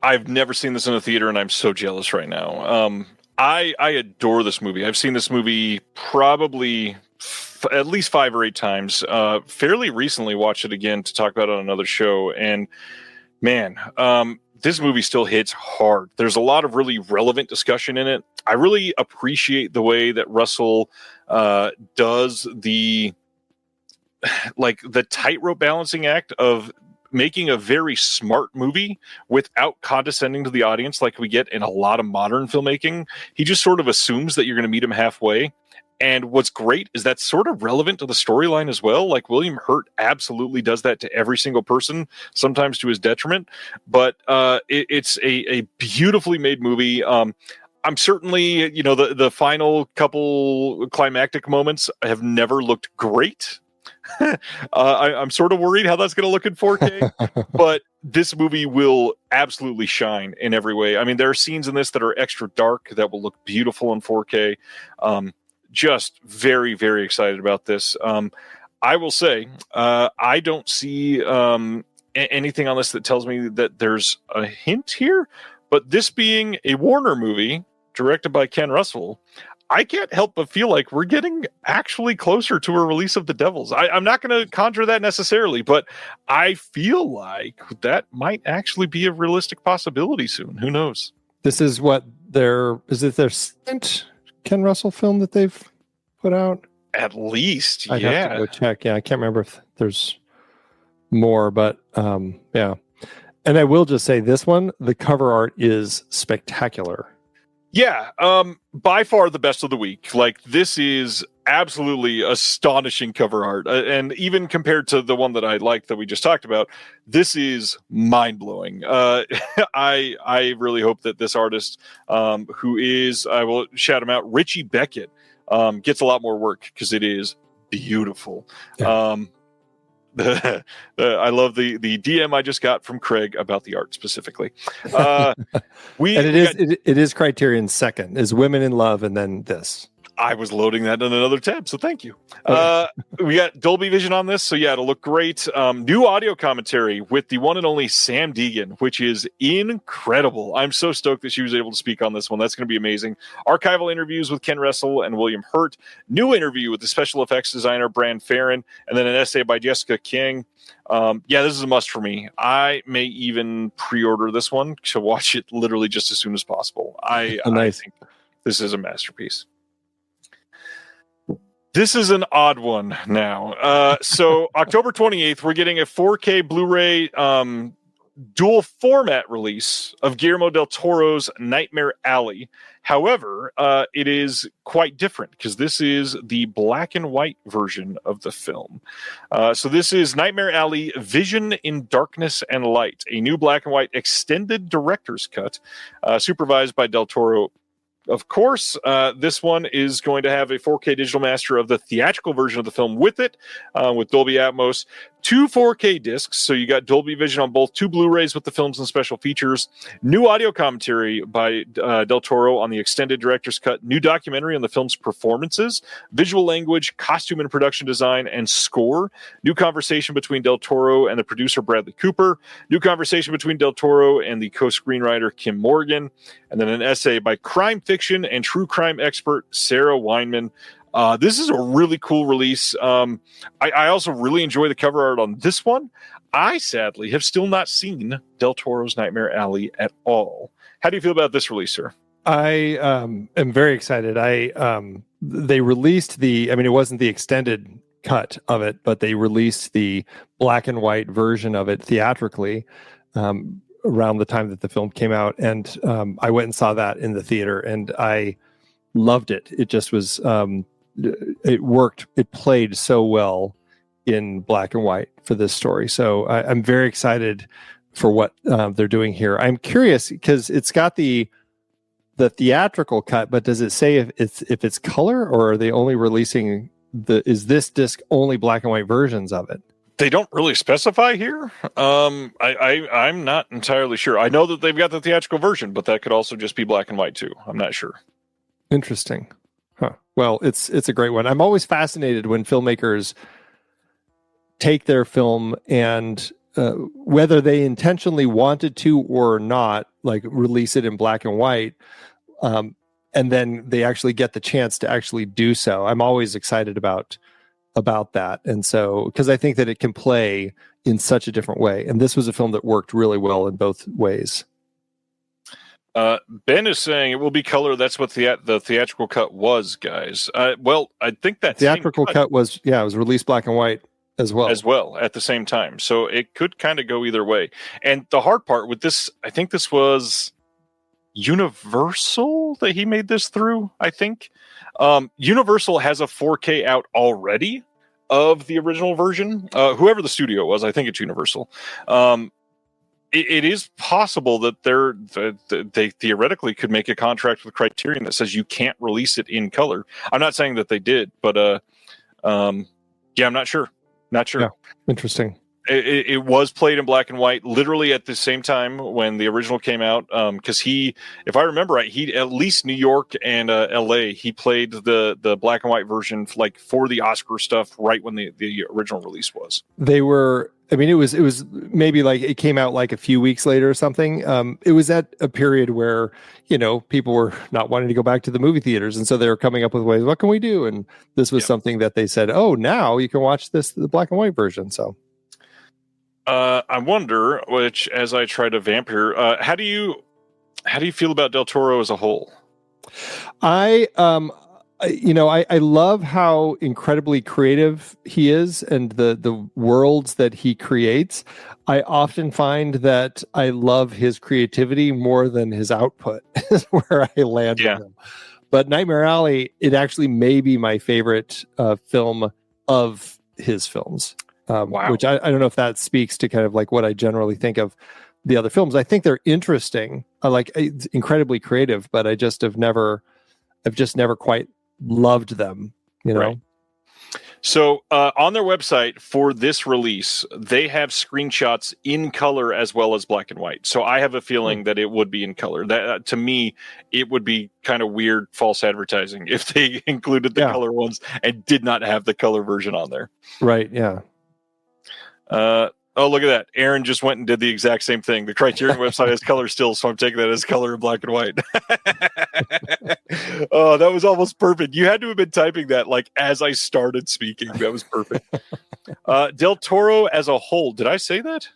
I've never seen this in a theater, and I'm so jealous right now. I adore this movie. I've seen this movie probably at least 5 or 8 times. Fairly recently watched it again to talk about it on another show, and man, this movie still hits hard. There's a lot of really relevant discussion in it. I really appreciate the way that Russell does the tightrope balancing act of making a very smart movie without condescending to the audience like we get in a lot of modern filmmaking. He just sort of assumes that you're going to meet him halfway. And what's great is that's sort of relevant to the storyline as well. Like William Hurt absolutely does that to every single person, sometimes to his detriment. But it's a beautifully made movie. I'm certainly, the final couple climactic moments have never looked great. I'm sort of worried how that's going to look in 4K, but this movie will absolutely shine in every way. I mean, there are scenes in this that are extra dark that will look beautiful in 4K. Just very, very excited about this. I will say, I don't see anything on this that tells me that there's a hint here, but this being a Warner movie directed by Ken Russell, I can't help but feel like we're getting actually closer to a release of The Devils. I'm not going to conjure that necessarily, but I feel like that might actually be a realistic possibility soon. Who knows? This is what their second Ken Russell film that they've put out? At least, I'd have to go check. Yeah, I can't remember if there's more, but yeah. And I will just say this one, the cover art is spectacular. Yeah, by far the best of the week. Like, this is absolutely astonishing cover art. And even compared to the one that I liked that we just talked about, this is mind-blowing. I really hope that this artist, who is, I will shout him out, Richie Beckett, gets a lot more work because it is beautiful. Yeah. I love the DM I just got from Craig about the art specifically. It is Criterion's second is Women in Love, and then this. I was loading that in another tab, so thank you. We got Dolby Vision on this, so yeah, it'll look great. New audio commentary with the one and only Sam Deegan, which is incredible. I'm so stoked that she was able to speak on this one. That's going to be amazing. Archival interviews with Ken Russell and William Hurt. New interview with the special effects designer, Bran Farron, and then an essay by Jessica King. Yeah, this is a must for me. I may even pre-order this one to watch it literally just as soon as possible. I think this is a masterpiece. This is an odd one now. So October 28th, we're getting a 4K Blu-ray dual format release of Guillermo del Toro's Nightmare Alley. However, it is quite different because this is the black and white version of the film. So this is Nightmare Alley Vision in Darkness and Light, a new black and white extended director's cut, supervised by del Toro. Of course, this one is going to have a 4K digital master of the theatrical version of the film with it, with Dolby Atmos, 2 4K discs, so you got Dolby Vision on both, 2 Blu-rays with the films and special features, new audio commentary by del Toro on the extended director's cut, new documentary on the film's performances, visual language, costume and production design, and score, new conversation between del Toro and the producer Bradley Cooper, new conversation between del Toro and the co-screenwriter Kim Morgan, and then an essay by crime fiction and true crime expert Sarah Weinman. This is a really cool release. I also really enjoy the cover art on this one. I sadly have still not seen del Toro's Nightmare Alley at all. How do you feel about this release, sir? I am very excited. They released it wasn't the extended cut of it, but they released the black and white version of it theatrically around the time that the film came out. And I went and saw that in the theater, and I loved it. It just was... it worked. It played so well in black and white for this story. So I'm very excited for what they're doing here. I'm curious because it's got the theatrical cut, but does it say if it's color, or are they only releasing is this disc only black and white versions of it? They don't really specify here. I'm not entirely sure. I know that they've got the theatrical version, but that could also just be black and white too. I'm not sure. Interesting. Huh. Well, it's a great one. I'm always fascinated when filmmakers take their film and whether they intentionally wanted to or not, like release it in black and white, and then they actually get the chance to actually do so. I'm always excited about about that. And so, because I think that it can play in such a different way. And this was a film that worked really well in both ways. Ben is saying it will be color. That's what the theatrical cut was, guys. Well, I think that theatrical cut was, it was released black and white as well at the same time. So it could kind of go either way. And the hard part with this, I think this was Universal that he made this through, I think. Universal has a 4K out already of the original version. Whoever the studio was, I think it's Universal. It is possible that they theoretically could make a contract with Criterion that says you can't release it in color. I'm not saying that they did, but I'm not sure. Not sure. Yeah, interesting. It was played in black and white, literally at the same time when the original came out. Because if I remember right, he at least New York and LA, he played the black and white version like for the Oscar stuff right when the original release was. They were. I mean, it was maybe like it came out like a few weeks later or something. It was at a period where, people were not wanting to go back to the movie theaters. And so they were coming up with ways, what can we do? And this was something that they said, oh, now you can watch the black and white version. So I wonder, which as I try to vamp here, how do you feel about Del Toro as a whole? I love how incredibly creative he is and the worlds that he creates. I often find that I love his creativity more than his output is where I land with him. But Nightmare Alley, it actually may be my favorite film of his films. Wow. Which I don't know if that speaks to kind of like what I generally think of the other films. I think they're interesting. I like it's incredibly creative, but I've just never quite loved them, Right. So on their website for this release, they have screenshots in color as well as black and white. So I have a feeling that it would be in color. That to me, it would be kind of weird false advertising if they included the color ones and did not have the color version on there. Right. Yeah. Oh, look at that. Aaron just went and did the exact same thing. The Criterion website has color still, so I'm taking that as color in black and white. Oh, that was almost perfect. You had to have been typing that like as I started speaking. That was perfect. Del Toro as a whole. Did I say that?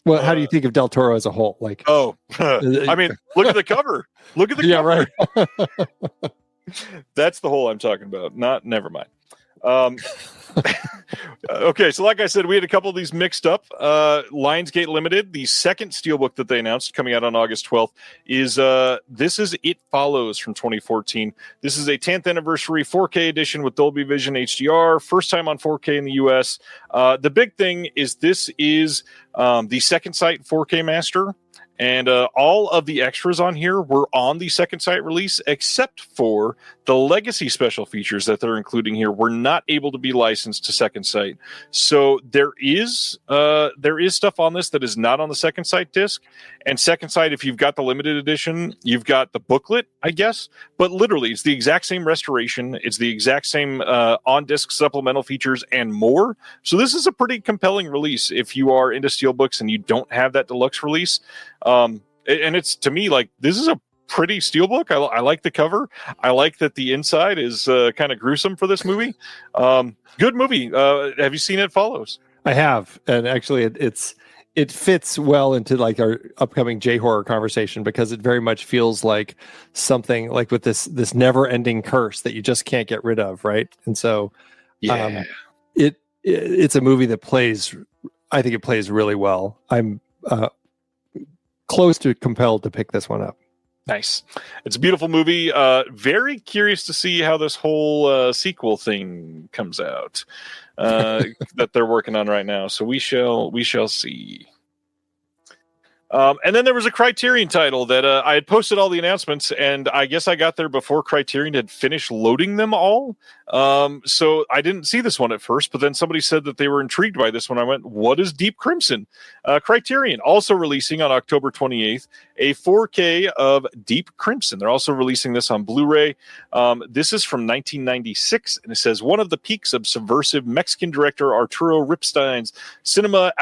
Well, how do you think of Del Toro as a whole? Like, I mean, look at the cover. Look at the cover. Right. That's the whole I'm talking about. Never mind. Okay, so like I said, we had a couple of these mixed up. Lionsgate Limited, the second steelbook that they announced coming out on August 12th is this is It Follows from 2014. This is a 10th anniversary 4K edition with Dolby Vision HDR, first time on 4K in the US. The big thing is this is the Second Sight 4K master. And all of the extras on here were on the Second Sight release, except for the legacy special features that they're including here were not able to be licensed to Second Sight. So there is stuff on this that is not on the Second Sight disc. And Second Sight, if you've got the limited edition, you've got the booklet, I guess. But literally, it's the exact same restoration. It's the exact same on-disc supplemental features and more. So this is a pretty compelling release if you are into steelbooks and you don't have that deluxe release. And it's, to me, like, this is a pretty steelbook. I like the cover. I like that the inside is kind of gruesome for this movie. Good movie. Have you seen It Follows? I have, and actually, it fits well into like our upcoming J-horror conversation because it very much feels like something like with this never-ending curse that you just can't get rid of, right? And so, it's a movie that plays. I think it plays really well. I'm close to compelled to pick this one up. Nice. It's a beautiful movie. Very curious to see how this whole sequel thing comes out that they're working on right now. So we shall see. And then there was a Criterion title that I had posted all the announcements, and I guess I got there before Criterion had finished loading them all. So I didn't see this one at first, but then somebody said that they were intrigued by this one. I went, what is Deep Crimson? Criterion also releasing on October 28th a 4K of Deep Crimson. They're also releasing this on Blu-ray. This is from 1996, and it says, one of the peaks of subversive Mexican director Arturo Ripstein's cinema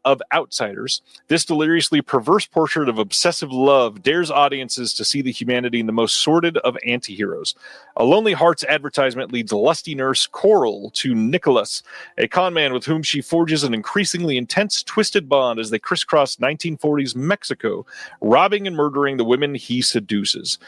of outsiders. This deliriously perverse portrait of obsessive love dares audiences to see the humanity in the most sordid of anti-heroes. A lonely heart's advertisement advertisement leads lusty nurse Coral to Nicholas, a con man with whom she forges an increasingly intense, twisted bond as they crisscross 1940s Mexico, robbing and murdering the women he seduces.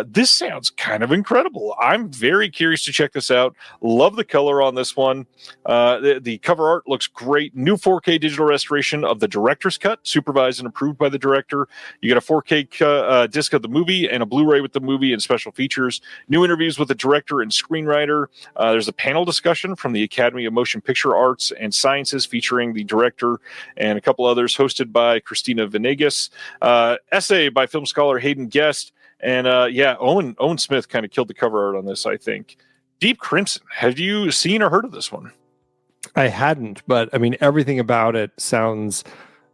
This sounds kind of incredible. I'm very curious to check this out. Love the color on this one. The cover art looks great. New 4K digital restoration of the director's cut, supervised and approved by the director. You get a 4K disc of the movie and a Blu-ray with the movie and special features. New interviews with the director and screenwriter. There's a panel discussion from the Academy of Motion Picture Arts and Sciences featuring the director and a couple others, hosted by Christina Venegas. Essay by film scholar Hayden Guest. And Owen Smith kind of killed the cover art on this, I think. Deep Crimson. Have you seen or heard of this one? I hadn't, but I mean, everything about it sounds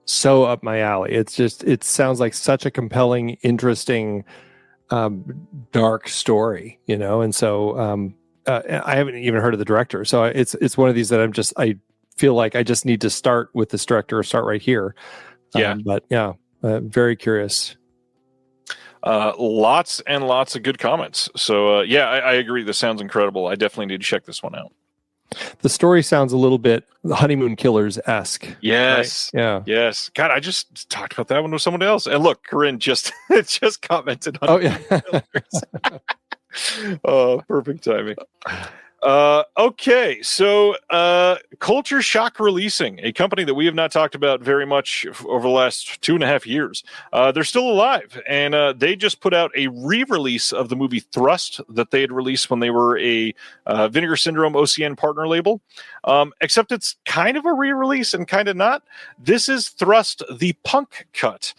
so up my alley. It sounds like such a compelling, interesting, dark story, and so I haven't even heard of the director. So it's one of these that I feel like I just need to start with this director or start right here. Very curious. Lots and lots of good comments. So I agree. This sounds incredible. I definitely need to check this one out. The story sounds a little bit Honeymoon Killers-esque. Yes. Right? Yeah. Yes. God, I just talked about that one with someone else. And look, Corinne just commented on Oh, perfect timing. Okay, so Culture Shock Releasing, a company that we have not talked about very much over the last 2.5 years. They're still alive, and they just put out a re-release of the movie Thrust that they had released when they were a Vinegar Syndrome OCN partner label. Except it's kind of a re-release and kind of not. This is Thrust, the punk cut.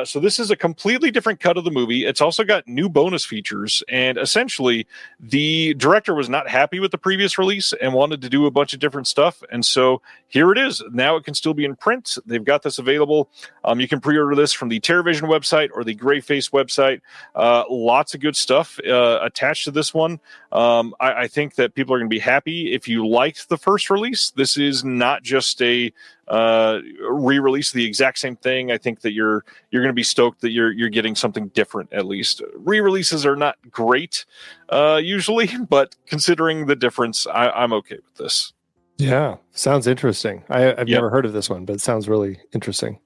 So this is a completely different cut of the movie. It's also got new bonus features, and essentially the director was not happy with the previous release and wanted to do a bunch of different stuff. And so here it is. Now it can still be in print. They've got this available. You can pre-order this from the TerraVision website or the Greyface website. Lots of good stuff attached to this one. I think that people are going to be happy if you liked the first release. This is not just a re-release of the exact same thing. I think that you're going to be stoked that you're getting something different. At least re-releases are not great usually, but considering the difference, I'm okay with this. Yeah, sounds interesting. I've never heard of this one, but it sounds really interesting.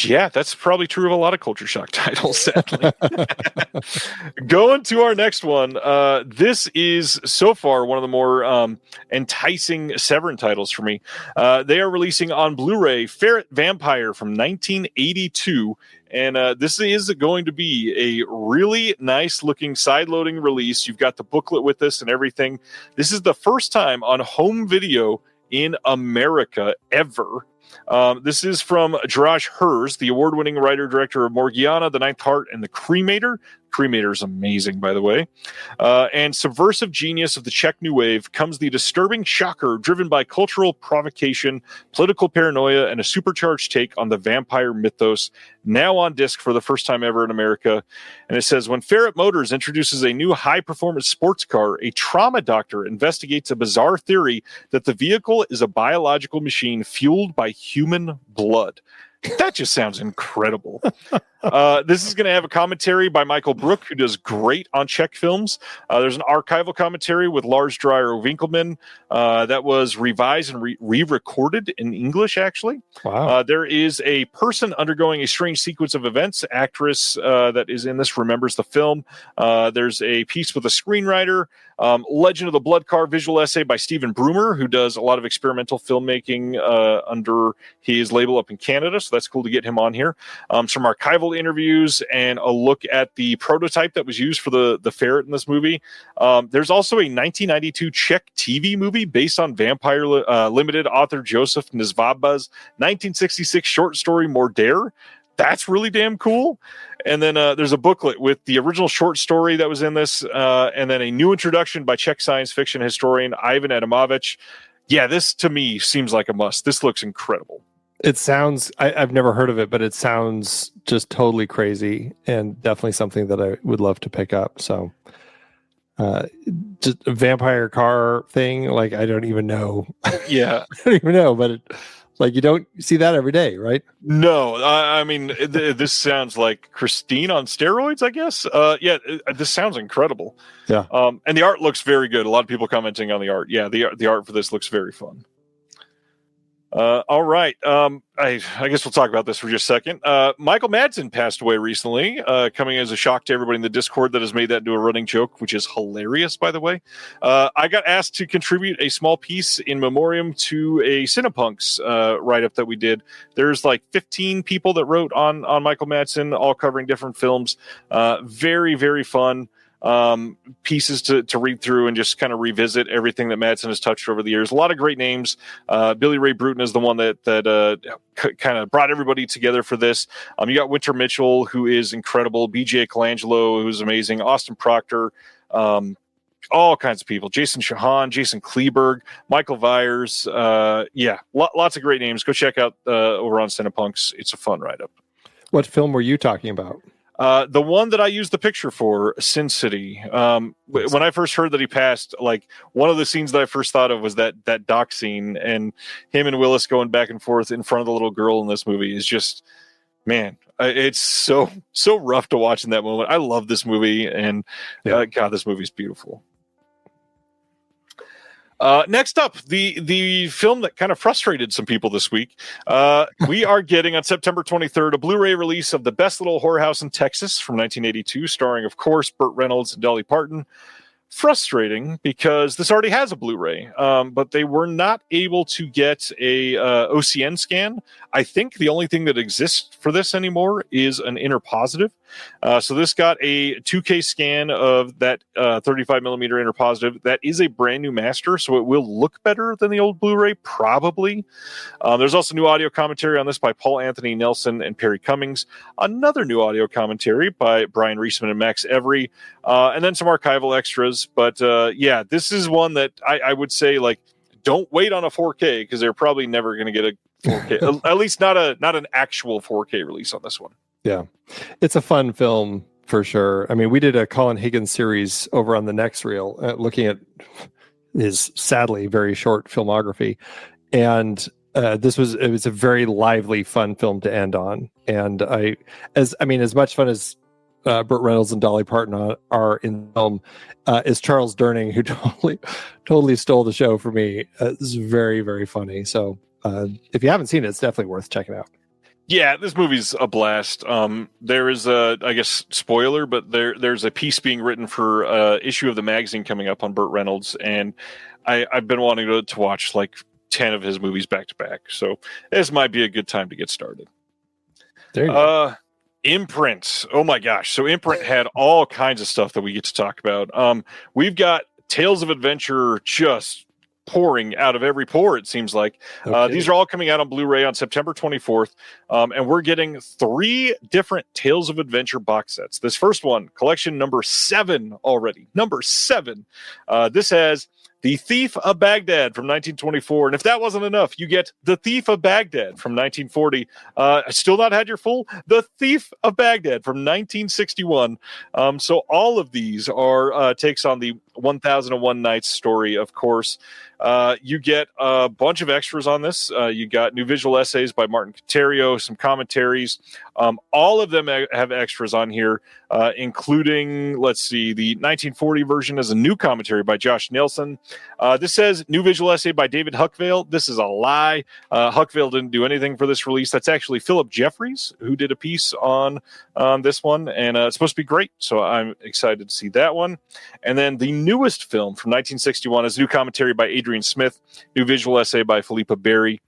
Yeah, that's probably true of a lot of Culture Shock titles, sadly. Going to our next one. This is so far one of the more enticing Severin titles for me. They are releasing on Blu-ray Ferret Vampire from 1982. And this is going to be a really nice looking side-loading release. You've got the booklet with this and everything. This is the first time on home video in America ever. This is from Josh Hers, the award-winning writer-director of Morgiana, The Ninth Heart, and The Cremator. Cremator is amazing, by the way. And subversive genius of the Czech New Wave comes the disturbing shocker driven by cultural provocation, political paranoia, and a supercharged take on the vampire mythos, now on disc for the first time ever in America. And it says, when Ferret Motors introduces a new high-performance sports car, a trauma doctor investigates a bizarre theory that the vehicle is a biological machine fueled by human blood. That just sounds incredible. This is going to have a commentary by Michael Brook, who does great on Czech films. There's an archival commentary with Lars Dreyer Winkelmann that was revised and re-recorded in English, actually. Wow. There is a person undergoing a strange sequence of events. Actress that is in this remembers the film. There's a piece with a screenwriter. Legend of the Blood Car visual essay by Stephen Broomer, who does a lot of experimental filmmaking under his label up in Canada. So that's cool to get him on here. Some archival interviews and a look at the prototype that was used for the ferret in this movie. There's also a 1992 Czech TV movie based on Vampire Limited author Josef Nizvaba's 1966 short story Morder. That's really damn cool. And then there's a booklet with the original short story that was in this, and then a new introduction by Czech science fiction historian Ivan Adamovich. Yeah, this to me seems like a must. This looks incredible. It sounds, I've never heard of it, but it sounds just totally crazy and definitely something that I would love to pick up. So just a vampire car thing, like I don't even know. Yeah. I don't even know, but it Like, you don't see that every day, right? No, I mean, this sounds like Christine on steroids, I guess. This sounds incredible. Yeah. And the art looks very good. A lot of people commenting on the art. Yeah, the art for this looks very fun. All right. I guess we'll talk about this for just a second. Michael Madsen passed away recently, coming as a shock to everybody in the Discord that has made that into a running joke, which is hilarious, by the way. I got asked to contribute a small piece in memoriam to a Cinepunks write-up that we did. There's like 15 people that wrote on Michael Madsen, all covering different films. Very, very fun. Pieces to read through and just kind of revisit everything that Madsen has touched over the years. A lot of great names. Billy Ray Bruton is the one that kind of brought everybody together for this. You got Winter Mitchell, who is incredible. BJ Colangelo, who's amazing. Austin Proctor, all kinds of people. Jason Shahan, Jason Kleberg, Michael Vyers. Lots of great names. Go check out over on Cinepunks. It's a fun write-up. What film were you talking about? The one that I used the picture for, Sin City. When I first heard that he passed, like one of the scenes that I first thought of was that dock scene, and him and Willis going back and forth in front of the little girl in this movie is just, man, it's so rough to watch in that moment. I love this movie, and God, this movie's beautiful. Next up, the film that kind of frustrated some people this week. We are getting on September 23rd a Blu-ray release of The Best Little Whorehouse in Texas from 1982, starring, of course, Burt Reynolds and Dolly Parton. Frustrating because this already has a Blu-ray, but they were not able to get a OCN scan. I think the only thing that exists for this anymore is an interpositive. So this got a 2K scan of that 35 millimeter interpositive. That is a brand new master, so it will look better than the old Blu-ray, probably. There's also new audio commentary on this by Paul Anthony Nelson and Perry Cummings. Another new audio commentary by Brian Reisman and Max Every. And then some archival extras. But this is one that I would say, like, don't wait on a 4K because they're probably never going to get a 4K. At least not an actual 4K release on this one. Yeah, it's a fun film for sure. I mean, we did a Colin Higgins series over on the next reel, looking at his sadly very short filmography, and it was a very lively, fun film to end on. And as much fun as Burt Reynolds and Dolly Parton are in the film, is Charles Durning, who totally stole the show for me. It's very, very funny. So if you haven't seen it, it's definitely worth checking out. Yeah, this movie's a blast. There is I guess, spoiler, but there's a piece being written for issue of the magazine coming up on Burt Reynolds, and I've been wanting to watch like 10 of his movies back to back. So this might be a good time to get started. There you go. Imprint. Oh my gosh. So Imprint had all kinds of stuff that we get to talk about. We've got Tales of Adventure just pouring out of every pore, it seems like. Okay. These are all coming out on Blu-ray on September 24th. And we're getting 3 different Tales of Adventure box sets. This first one, collection number 7 already. Number 7. This has The Thief of Baghdad from 1924. And if that wasn't enough, you get The Thief of Baghdad from 1940. Still not had your full? The Thief of Baghdad from 1961. So all of these are takes on the 1001 Nights story, of course. You get a bunch of extras on this. You got new visual essays by Martin Caterio, some commentaries. All of them have extras on here, including, let's see, the 1940 version is a new commentary by Josh Nelson. This says new visual essay by David Huckvale. This is a lie. Huckvale didn't do anything for this release. That's actually Philip Jeffries, who did a piece on this one, and it's supposed to be great. So I'm excited to see that one. And then the newest film from 1961 is new commentary by Adrian Smith, new visual essay by Philippa Berry.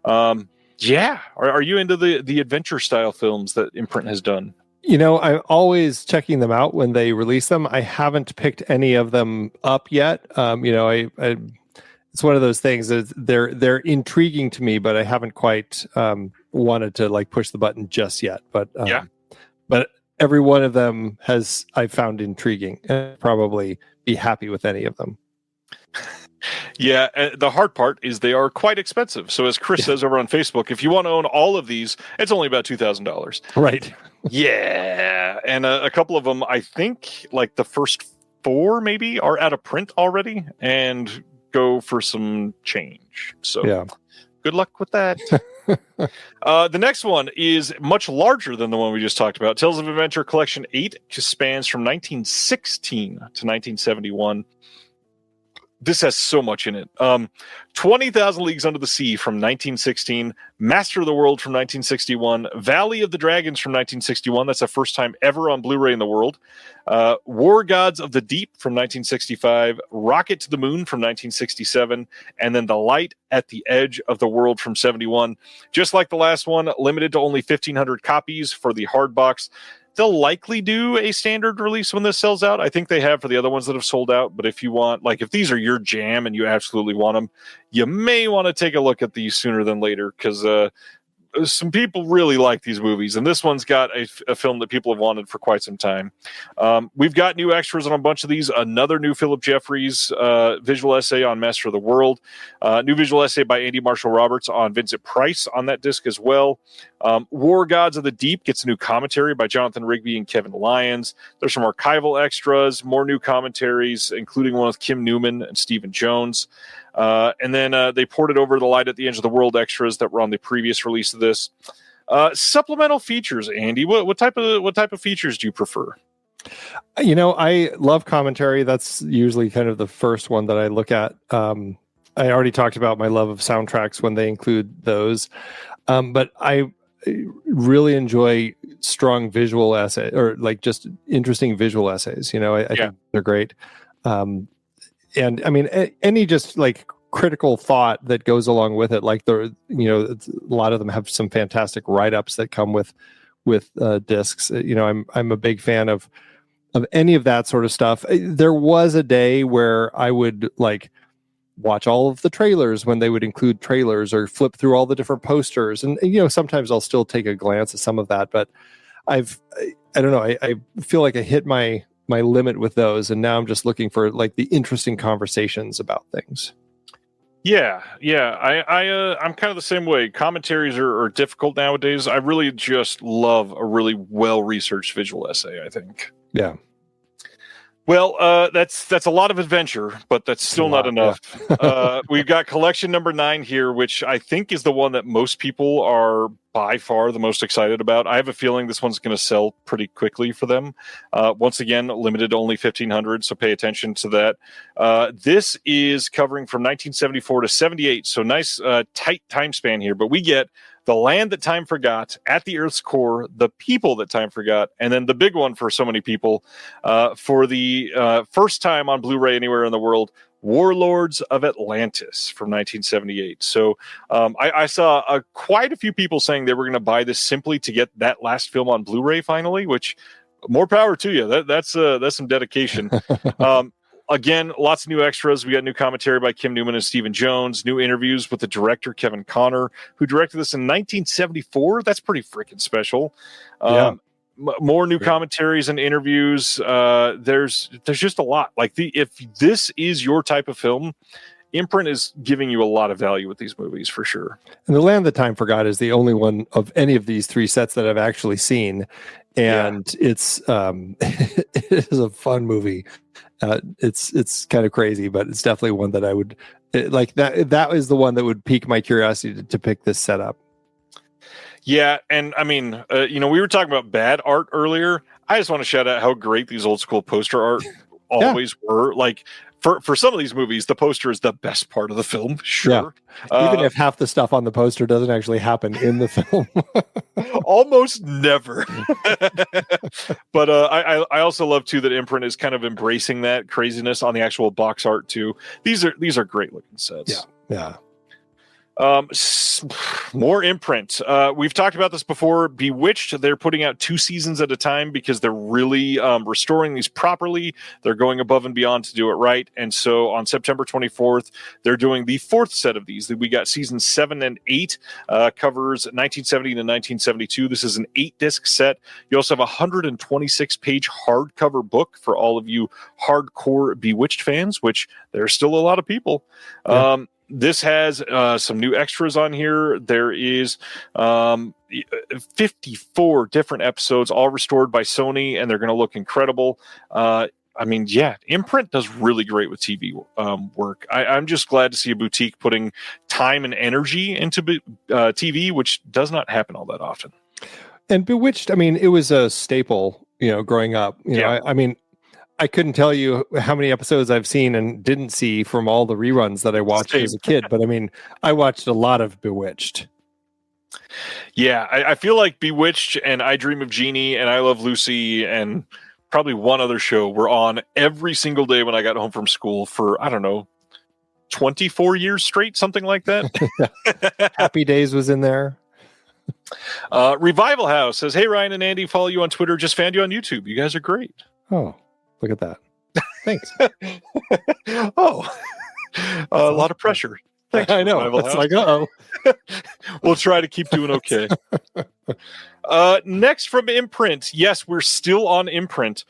Are you into the adventure style films that Imprint has done? I'm always checking them out when they release them. I haven't picked any of them up yet. It's one of those things that they're intriguing to me, but I haven't quite wanted to like push the button just yet. But every one of them I found intriguing, and I'd probably be happy with any of them. Yeah, the hard part is they are quite expensive. So as Chris says over on Facebook, if you want to own all of these, it's only about $2,000. Right. Yeah, and a couple of them, I think, like the first 4 maybe are out of print already and go for some change. So Good luck with that. The next one is much larger than the one we just talked about. Tales of Adventure Collection 8 spans from 1916 to 1971. This has so much in it. 20,000 Leagues Under the Sea from 1916, Master of the World from 1961, Valley of the Dragons from 1961. That's the first time ever on Blu-ray in the world. War Gods of the Deep from 1965, Rocket to the Moon from 1967, and then The Light at the Edge of the World from 71. Just like the last one, limited to only 1,500 copies for the hard box. They'll likely do a standard release when this sells out. I think they have for the other ones that have sold out. But if you want, like, if these are your jam and you absolutely want them, you may want to take a look at these sooner than later, because some people really like these movies, and this one's got a film that people have wanted for quite some time. We've got new extras on a bunch of these. Another new Philip Jeffries visual essay on Master of the World. New visual essay by Andy Marshall Roberts on Vincent Price on that disc as well. War Gods of the Deep gets a new commentary by Jonathan Rigby and Kevin Lyons. There's some archival extras, more new commentaries, including one with Kim Newman and Stephen Jones. And then they ported over The Light at the Edge of the World extras that were on the previous release of this. Supplemental features, Andy. What type of features do you prefer? You know, I love commentary. That's usually kind of the first one that I look at. I already talked about my love of soundtracks when they include those. But I really enjoy strong visual essay, or like just interesting visual essays. You know, I think they're great. And I mean, any just like critical thought that goes along with it, like a lot of them have some fantastic write-ups that come with discs. You know, I'm a big fan of any of that sort of stuff. There was a day where I would like watch all of the trailers when they would include trailers, or flip through all the different posters, and you know, sometimes I'll still take a glance at some of that, but I don't know, I feel like I hit my limit with those, and now I'm just looking for like the interesting conversations about things. Yeah. I'm kind of the same way. Commentaries are difficult nowadays. I really just love a really well-researched visual essay, I think. Yeah. Well, that's a lot of adventure, but that's still not enough. Yeah. We've got collection number 9 here, which I think is the one that most people are by far the most excited about. I have a feeling this one's going to sell pretty quickly for them. Once again, limited to only 1,500, so pay attention to that. This is covering from 1974 to 78, so nice tight time span here, but we get The Land That Time Forgot, At the Earth's Core, The People That Time Forgot, and then the big one for so many people, for the first time on Blu-ray anywhere in the world, Warlords of Atlantis from 1978. So I saw quite a few people saying they were going to buy this simply to get that last film on Blu-ray finally, which more power to you. That's some dedication. Again, lots of new extras. We got new commentary by Kim Newman and Stephen Jones, new interviews with the director, Kevin Connor, who directed this in 1974. That's pretty freaking special. More new commentaries and interviews. There's just a lot. Like if this is your type of film, Imprint is giving you a lot of value with these movies for sure. And The Land That Time Forgot is the only one of any of these 3 sets that I've actually seen, and it's it is a fun movie. It's kind of crazy, but it's definitely one that I would like. That is the one that would pique my curiosity to pick this set up. Yeah, and I mean, we were talking about bad art earlier. I just want to shout out how great these old school poster art always were. Like for some of these movies, the poster is the best part of the film. Sure, even if half the stuff on the poster doesn't actually happen in the film. Almost never. But I also love too that Imprint is kind of embracing that craziness on the actual box art too. These are great looking sets. Yeah. More Imprint. We've talked about this before. Bewitched, they're putting out 2 seasons at a time because they're really restoring these properly. They're going above and beyond to do it right. And so on September 24th, they're doing the 4th set of these. We got seasons 7 and 8, covers 1970 to 1972. This is an 8-disc set. You also have a 126-page hardcover book for all of you hardcore Bewitched fans, which there's still a lot of people. Yeah. This has some new extras on here. There is 54 different episodes, all restored by Sony, and they're going to look incredible. I mean, yeah, Imprint does really great with TV work. I'm just glad to see a boutique putting time and energy into TV, which does not happen all that often. And Bewitched, I mean, it was a staple, growing up. I mean, I couldn't tell you how many episodes I've seen and didn't see from all the reruns that I watched as a kid. But I mean, I watched a lot of Bewitched. Yeah, I feel like Bewitched and I Dream of Jeannie and I Love Lucy and probably one other show were on every single day when I got home from school for, I don't know, 24 years straight, something like that. Happy Days was in there. Revival House says, hey, Ryan and Andy, follow you on Twitter. Just found you on YouTube. You guys are great. Oh, look at that. Thanks. A lot of pressure. Thanks, I know. It's like, We'll try to keep doing okay. Next from Imprint. Yes, we're still on Imprint.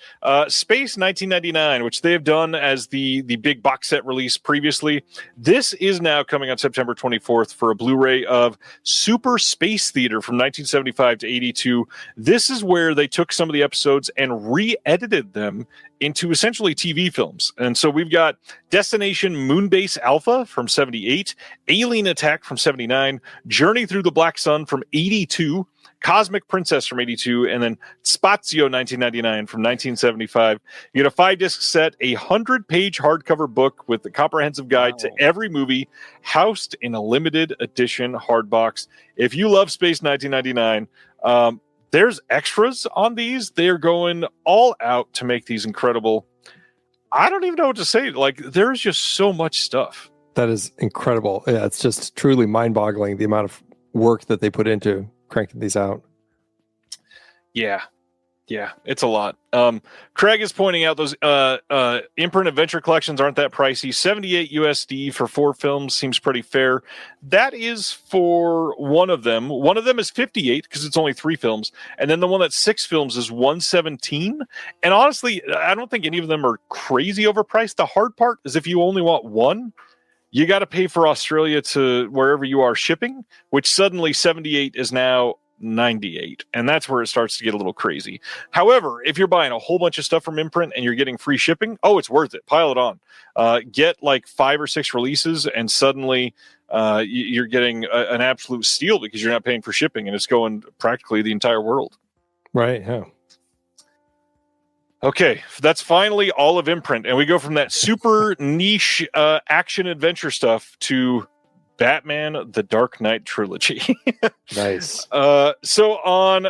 Space 1999, which they have done as the big box set release previously. This is now coming on September 24th for a Blu-ray of Super Space Theater from 1975 to 82. This is where they took some of the episodes and re-edited them into essentially TV films. And so we've got Destination Moonbase Alpha from 78, Alien Attack from 79, Journey Through the Black Sun from 82, Cosmic Princess from 82, and then Spazio 1999 from 1975. You get a 5-disc set, a 100-page hardcover book with the comprehensive guide to every movie, housed in a limited edition hardbox. If you love Space 1999, there's extras on these. They're going all out to make these incredible. I don't even know what to say. Like, there's just so much stuff. That is incredible. Yeah, it's just truly mind-boggling the amount of work that they put into cranking these out. Yeah, it's a lot. Craig is pointing out those Imprint Adventure collections aren't that pricey. $78 USD for 4 films seems pretty fair. That is for one of them. One of them is $58 because it's only 3 films, and then the one that's 6 films is $117. And honestly, I don't think any of them are crazy overpriced. The hard part is if you only want one, you got to pay for Australia to wherever you are shipping, which suddenly 78 is now 98, and that's where it starts to get a little crazy. However, if you're buying a whole bunch of stuff from Imprint and you're getting free shipping, it's worth it. Pile it on. Get like 5 or 6 releases, and suddenly you're getting an absolute steal because you're not paying for shipping, and it's going practically the entire world. Right. Yeah. Okay, that's finally all of Imprint, and we go from that super niche action adventure stuff to Batman: The Dark Knight trilogy. Nice. So on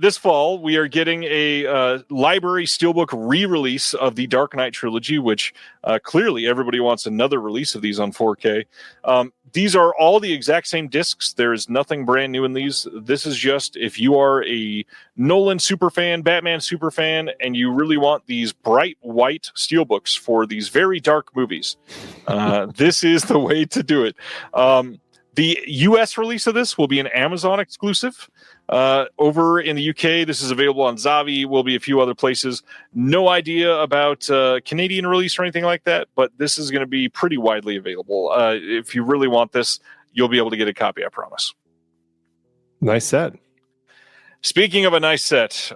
this fall, we are getting a library steelbook re-release of the Dark Knight trilogy, which clearly everybody wants another release of these on 4K. These are all the exact same discs. There is nothing brand new in these. This is just if you are a Nolan superfan, Batman superfan, and you really want these bright white steelbooks for these very dark movies, this is the way to do it. The US release of this will be an Amazon exclusive. Over in the UK, this is available on Zavi, will be a few other places. No idea about Canadian release or anything like that, but this is going to be pretty widely available. If you really want this, you'll be able to get a copy, I promise. Nice set. Speaking of a nice set,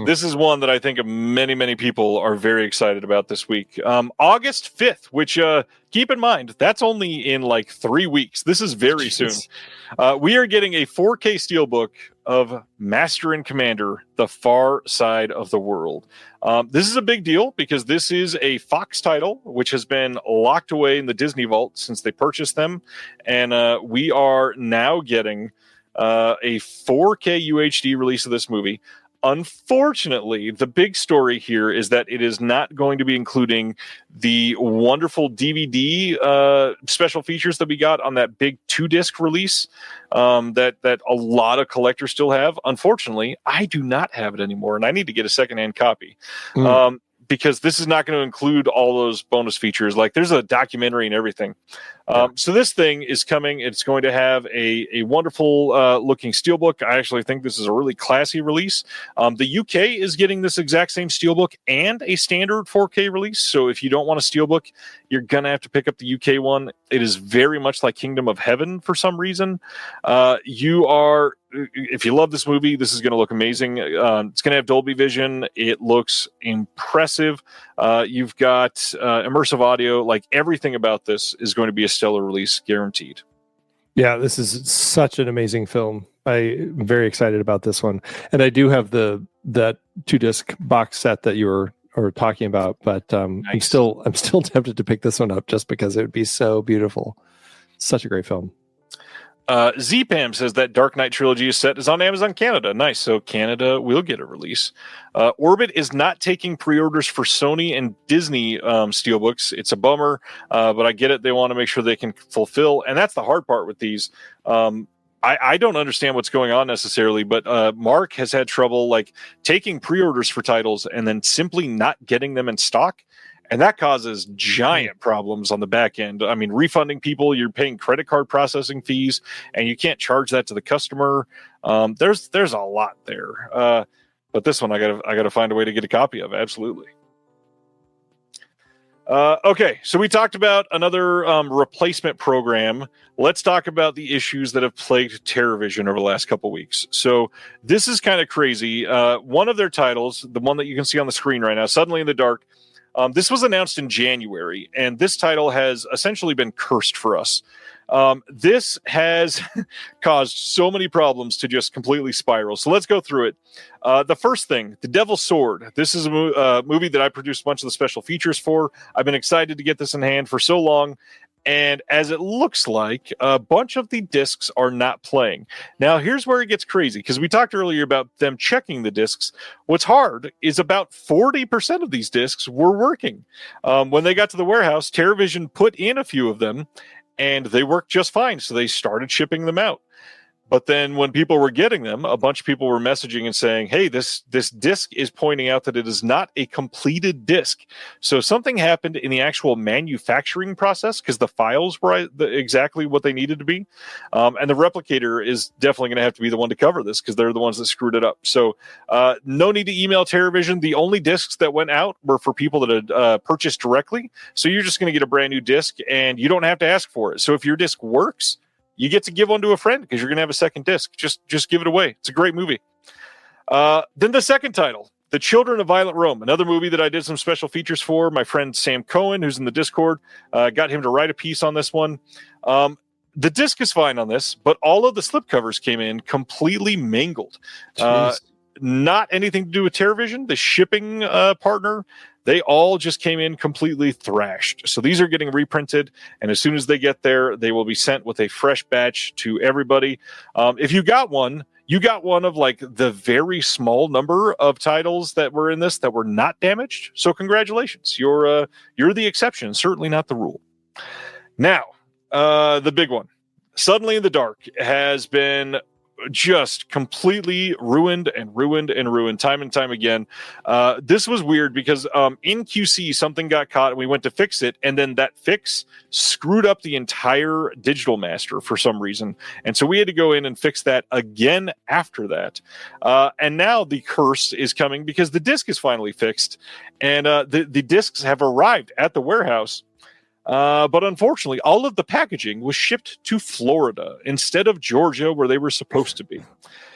this is one that I think many, many people are very excited about this week. August 5th, which keep in mind, that's only in like 3 weeks. This is very soon. We are getting a 4K steelbook of Master and Commander, The Far Side of the World. This is a big deal because this is a Fox title, which has been locked away in the Disney vault since they purchased them. And we are now getting a 4K UHD release of this movie. Unfortunately, the big story here is that it is not going to be including the wonderful DVD special features that we got on that big 2-disc release that a lot of collectors still have. Unfortunately, I do not have it anymore, and I need to get a secondhand copy. Because this is not going to include all those bonus features. Like, there's a documentary and everything. So this thing is coming. It's going to have a wonderful looking steelbook. I actually think this is a really classy release. The UK is getting this exact same steelbook and a standard 4K release. So if you don't want a steelbook, you're going to have to pick up the UK one. It is very much like Kingdom of Heaven for some reason. If you love this movie, this is going to look amazing. It's going to have Dolby Vision. It looks impressive. You've got immersive audio. Like, everything about this is going to be a stellar release, guaranteed. Yeah, this is such an amazing film. I'm very excited about this one, and I do have that 2-disc box set that you were talking about. But Nice. I'm still tempted to pick this one up just because it would be so beautiful. Such a great film. ZPAM says that Dark Knight trilogy set is on Amazon Canada. Nice. So Canada will get a release. Orbit is not taking pre-orders for Sony and Disney steelbooks. It's a bummer, but I get it. They want to make sure they can fulfill. And that's the hard part with these. I don't understand what's going on necessarily, but Mark has had trouble like taking pre-orders for titles and then simply not getting them in stock. And that causes giant problems on the back end. I mean, refunding people, you're paying credit card processing fees, and you can't charge that to the customer. There's a lot there. But this one, I gotta find a way to get a copy of. Absolutely. Okay, so we talked about another replacement program. Let's talk about the issues that have plagued TerraVision over the last couple weeks. So this is kind of crazy. One of their titles, the one that you can see on the screen right now, Suddenly in the Dark. This was announced in January, and this title has essentially been cursed for us. This has caused so many problems to just completely spiral. So let's go through it. The first thing, The Devil's Sword. This is a movie that I produced a bunch of the special features for. I've been excited to get this in hand for so long. And as it looks like, a bunch of the discs are not playing. Now, here's where it gets crazy, because we talked earlier about them checking the discs. What's hard is about 40% of these discs were working. When they got to the warehouse, TerraVision put in a few of them, and they worked just fine. So they started shipping them out. But then when people were getting them, a bunch of people were messaging and saying, hey, this disc is pointing out that it is not a completed disc. So something happened in the actual manufacturing process, because the files were exactly what they needed to be. And the replicator is definitely going to have to be the one to cover this, because they're the ones that screwed it up. So no need to email TerraVision. The only discs that went out were for people that had purchased directly. So you're just going to get a brand new disc, and you don't have to ask for it. So if your disc works, you get to give one to a friend, because you're going to have a second disc. Just give it away. It's a great movie. Then the second title, The Children of Violent Rome, another movie that I did some special features for. My friend Sam Cohen, who's in the Discord, got him to write a piece on this one. The disc is fine on this, but all of the slipcovers came in completely mangled. Not anything to do with TerraVision. The shipping partner, they all just came in completely thrashed. So these are getting reprinted, and as soon as they get there, they will be sent with a fresh batch to everybody. If you got one of like the very small number of titles that were in this that were not damaged. So congratulations. You're the exception, certainly not the rule. Now, the big one. Suddenly in the Dark has been just completely ruined time and time again. This was weird because in QC something got caught and we went to fix it, and then that fix screwed up the entire digital master for some reason, and so we had to go in and fix that again after that. And now the curse is coming because the disc is finally fixed, and the discs have arrived at the warehouse. But unfortunately, all of the packaging was shipped to Florida instead of Georgia, where they were supposed to be.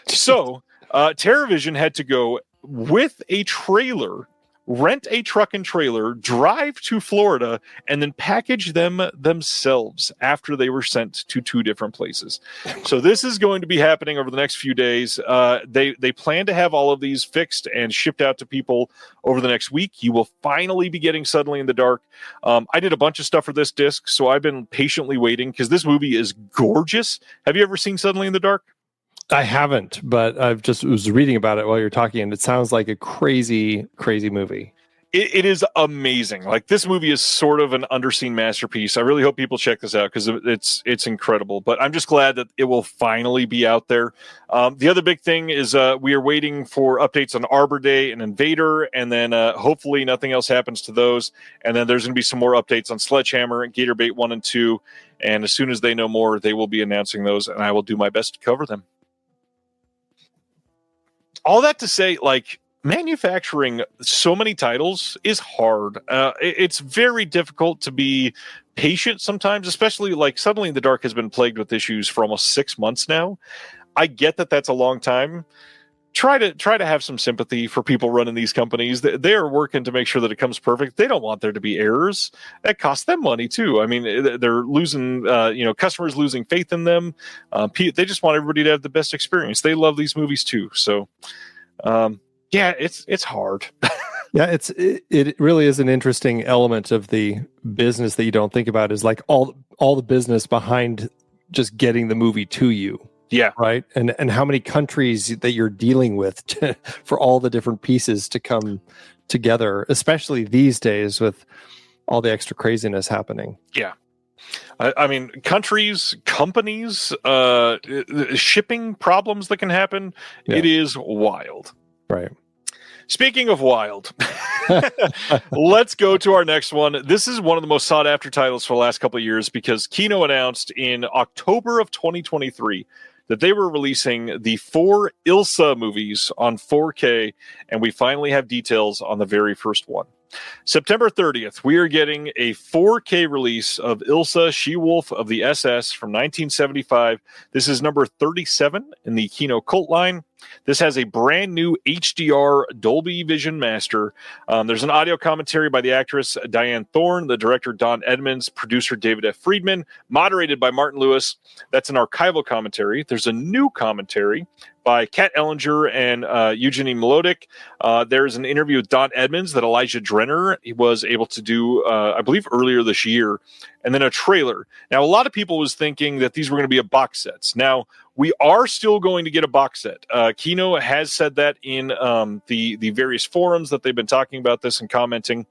So TerraVision had to go with a trailer, rent a truck and trailer, drive to Florida, and then package them themselves after they were sent to two different places. So this is going to be happening over the next few days. They plan to have all of these fixed and shipped out to people over the next week. You will finally be getting Suddenly in the Dark. I did a bunch of stuff for this disc, so I've been patiently waiting because this movie is gorgeous. Have you ever seen Suddenly in the Dark? I haven't, but I've just was reading about it while you're talking, and it sounds like a crazy, crazy movie. It is amazing. Like, this movie is sort of an underseen masterpiece. I really hope people check this out because it's incredible. But I'm just glad that it will finally be out there. The other big thing is we are waiting for updates on Arbor Day and Invader, and then hopefully nothing else happens to those. And then there's going to be some more updates on Sledgehammer and Gator Bait 1 and 2. And as soon as they know more, they will be announcing those, and I will do my best to cover them. All that to say, like, manufacturing so many titles is hard. It's very difficult to be patient sometimes, especially like Suddenly in the Dark has been plagued with issues for almost 6 months now. I get that that's a long time. Try to have some sympathy for people running these companies. They are working to make sure that it comes perfect. They don't want there to be errors. That costs them money too. I mean, they're losing, customers losing faith in them. They just want everybody to have the best experience. They love these movies too. So, yeah, it's hard. Yeah, it really is an interesting element of the business that you don't think about, is like all the business behind just getting the movie to you. Yeah. Right. And how many countries that you're dealing with for all the different pieces to come together, especially these days with all the extra craziness happening. Yeah. I mean, countries, companies, shipping problems that can happen. Yeah. It is wild. Right. Speaking of wild, let's go to our next one. This is one of the most sought after titles for the last couple of years because Kino announced in October of 2023 that they were releasing the 4 Ilsa movies on 4K, and we finally have details on the very first one. September 30th, we are getting a 4K release of Ilsa, She-Wolf of the SS from 1975. This is number 37 in the Kino cult line. This has a brand new HDR Dolby Vision master. There's an audio commentary by the actress Diane Thorne, the director Don Edmonds, producer David F. Friedman, moderated by Martin Lewis. That's an archival commentary. There's a new commentary by Kat Ellinger and Eugenie Melodic. There's an interview with Don Edmonds that Elijah Drenner was able to do, I believe, earlier this year. And then a trailer. Now, a lot of people was thinking that these were going to be a box sets. Now, we are still going to get a box set. Kino has said that in the various forums that they've been talking about this and commenting.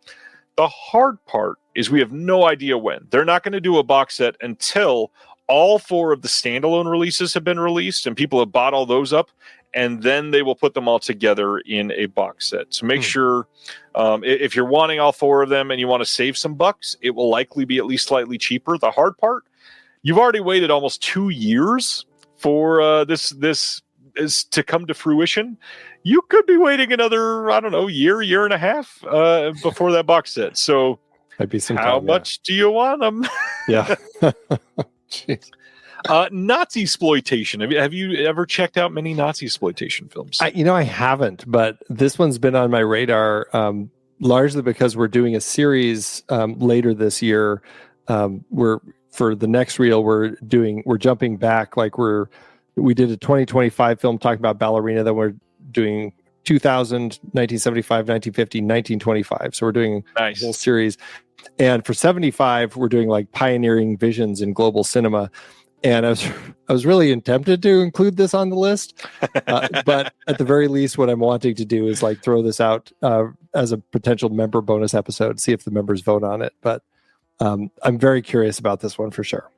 The hard part is we have no idea when. They're not going to do a box set until all 4 of the standalone releases have been released and people have bought all those up, and then they will put them all together in a box set. So make sure if you're wanting all 4 of them and you want to save some bucks, it will likely be at least slightly cheaper. The hard part, you've already waited almost 2 years for this is to come to fruition. You could be waiting another, I don't know, year and a half before that box set. So that'd be some how time, much do you want them? Yeah. Nazi exploitation. Have you ever checked out many Nazi exploitation films? I haven't, but this one's been on my radar largely because we're doing a series later this year. For the next reel, we're jumping back. Like we did a 2025 film talking about ballerina, then we're doing 2000, 1975, 1950, 1925. So we're doing a whole series. And for 75, we're doing like pioneering visions in global cinema. And I was really tempted to include this on the list. But at the very least, what I'm wanting to do is like throw this out as a potential member bonus episode, see if the members vote on it. But I'm very curious about this one for sure.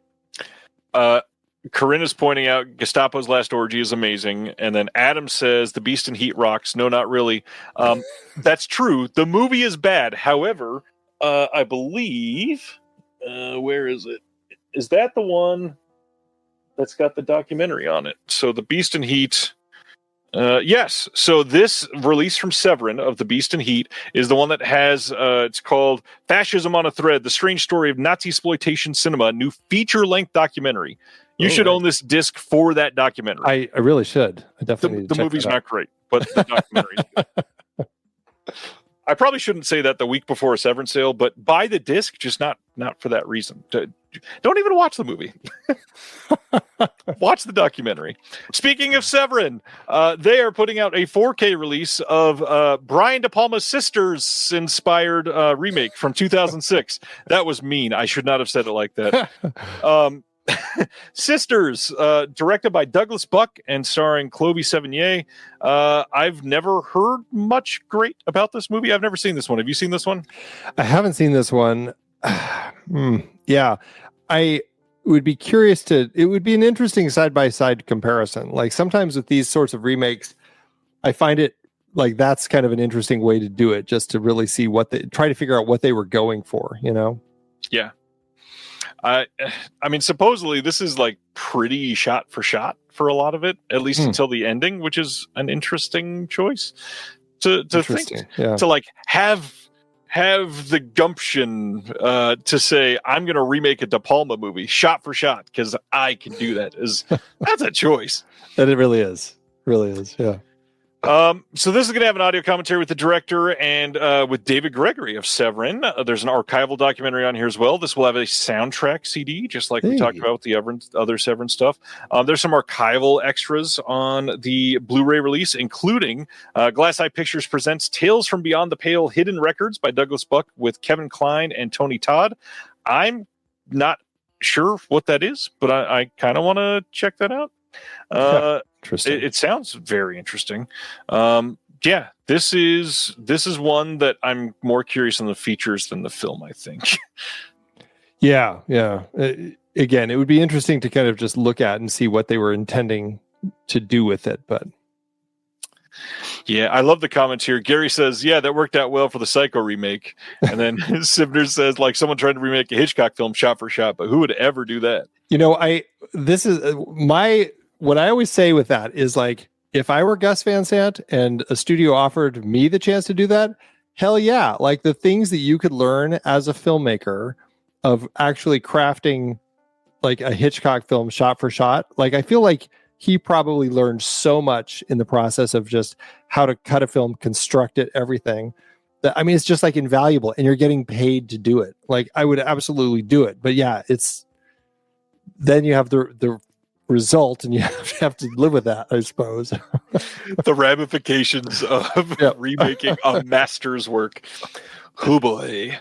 Corinne is pointing out Gestapo's Last Orgy is amazing. And then Adam says The Beast in Heat rocks. No, not really. That's true. The movie is bad. However, I believe, where is it? Is that the one that's got the documentary on it? So The Beast in Heat. Yes. So this release from Severin of The Beast in Heat is the one that has, it's called Fascism on a Thread, The Strange Story of Nazi Exploitation Cinema, new feature-length documentary. You should own this disc for that documentary. I really should. I definitely need to the movie's not great, but the documentary is good. I probably shouldn't say that the week before a Severin sale, but buy the disc, just not for that reason. Don't even watch the movie. Watch the documentary. Speaking of Severin, they are putting out a 4K release of Brian De Palma's Sisters inspired remake from 2006. That was mean. I should not have said it like that. Sisters, directed by Douglas Buck and starring Chloe Sevigny. I've never heard much great about this movie. I've never seen this one. Have you seen this one? I haven't seen this one. Yeah, I would be curious it would be an interesting side-by-side comparison. Like sometimes with these sorts of remakes, I find it like that's kind of an interesting way to do it, just to really see try to figure out what they were going for, Yeah. I mean, supposedly this is like pretty shot for shot for a lot of it, at least until the ending, which is an interesting choice to think, to like have the gumption to say, I'm going to remake a De Palma movie shot for shot because I can do that. That's a choice. That it really is. Really is. Yeah. So this is going to have an audio commentary with the director and with David Gregory of Severin. There's an archival documentary on here as well. This will have a soundtrack CD, just like we talked about with the other Severin stuff. There's some archival extras on the Blu-ray release, including Glass Eye Pictures presents Tales from Beyond the Pale: Hidden Records by Douglas Buck with Kevin Kline and Tony Todd. I'm not sure what that is, but I kind of want to check that out. Interesting. It sounds very interesting. Yeah, this is one that I'm more curious on the features than the film, I think. Yeah. Again, it would be interesting to kind of just look at and see what they were intending to do with it. But yeah, I love the comments here. Gary says, yeah, that worked out well for the Psycho remake. And then Sibner says, like someone tried to remake a Hitchcock film shot for shot, but who would ever do that? What I always say with that is, like, if I were Gus Van Sant and a studio offered me the chance to do that, hell yeah. Like the things that you could learn as a filmmaker of actually crafting like a Hitchcock film shot for shot. Like, I feel like he probably learned so much in the process of just how to cut a film, construct it, everything. That, I mean, it's just like invaluable, and you're getting paid to do it. Like, I would absolutely do it. But yeah, then you have the result, and you have to live with that, I suppose. The ramifications of remaking a master's work. Oh boy.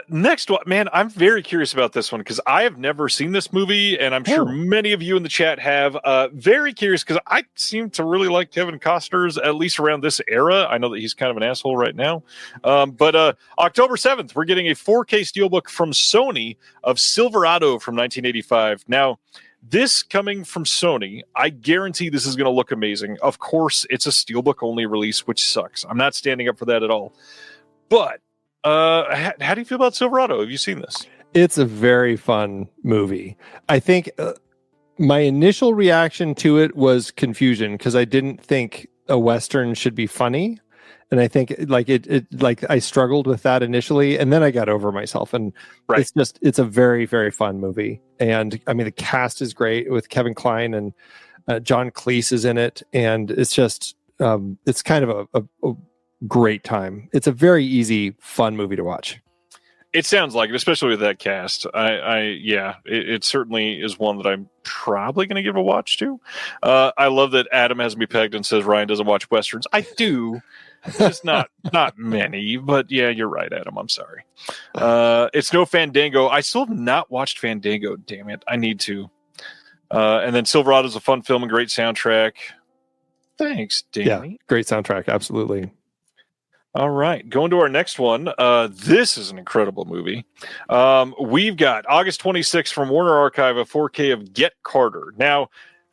Next one, man, I'm very curious about this one because I have never seen this movie, and I'm sure many of you in the chat have. Very curious because I seem to really like Kevin Costner's, at least around this era. I know that he's kind of an asshole right now. But October 7th, we're getting a 4K steelbook from Sony of Silverado from 1985. Now, this coming from Sony, I guarantee this is going to look amazing. Of course, it's a steelbook only release, which sucks. I'm not standing up for that at all. But how do you feel about Silverado? Have you seen this? It's a very fun movie. I think my initial reaction to it was confusion because I didn't think a Western should be funny. And I think like I struggled with that initially, and then I got over myself. And it's a very, very fun movie. And I mean, the cast is great with Kevin Kline and John Cleese is in it. And it's just, it's kind of a great time. It's a very easy, fun movie to watch. It sounds like it, especially with that cast. It certainly is one that I'm probably going to give a watch to. I love that Adam has me pegged and says Ryan doesn't watch Westerns. I do. Just not many, but yeah, you're right, Adam. I'm sorry. It's no Fandango. I still have not watched Fandango. Damn it, I need to. And then Silverado is a fun film and great soundtrack. Thanks, Danny. Yeah, great soundtrack, absolutely. All right, going to our next one. This is an incredible movie. We've got August 26th from Warner Archive, a 4K of Get Carter. Now,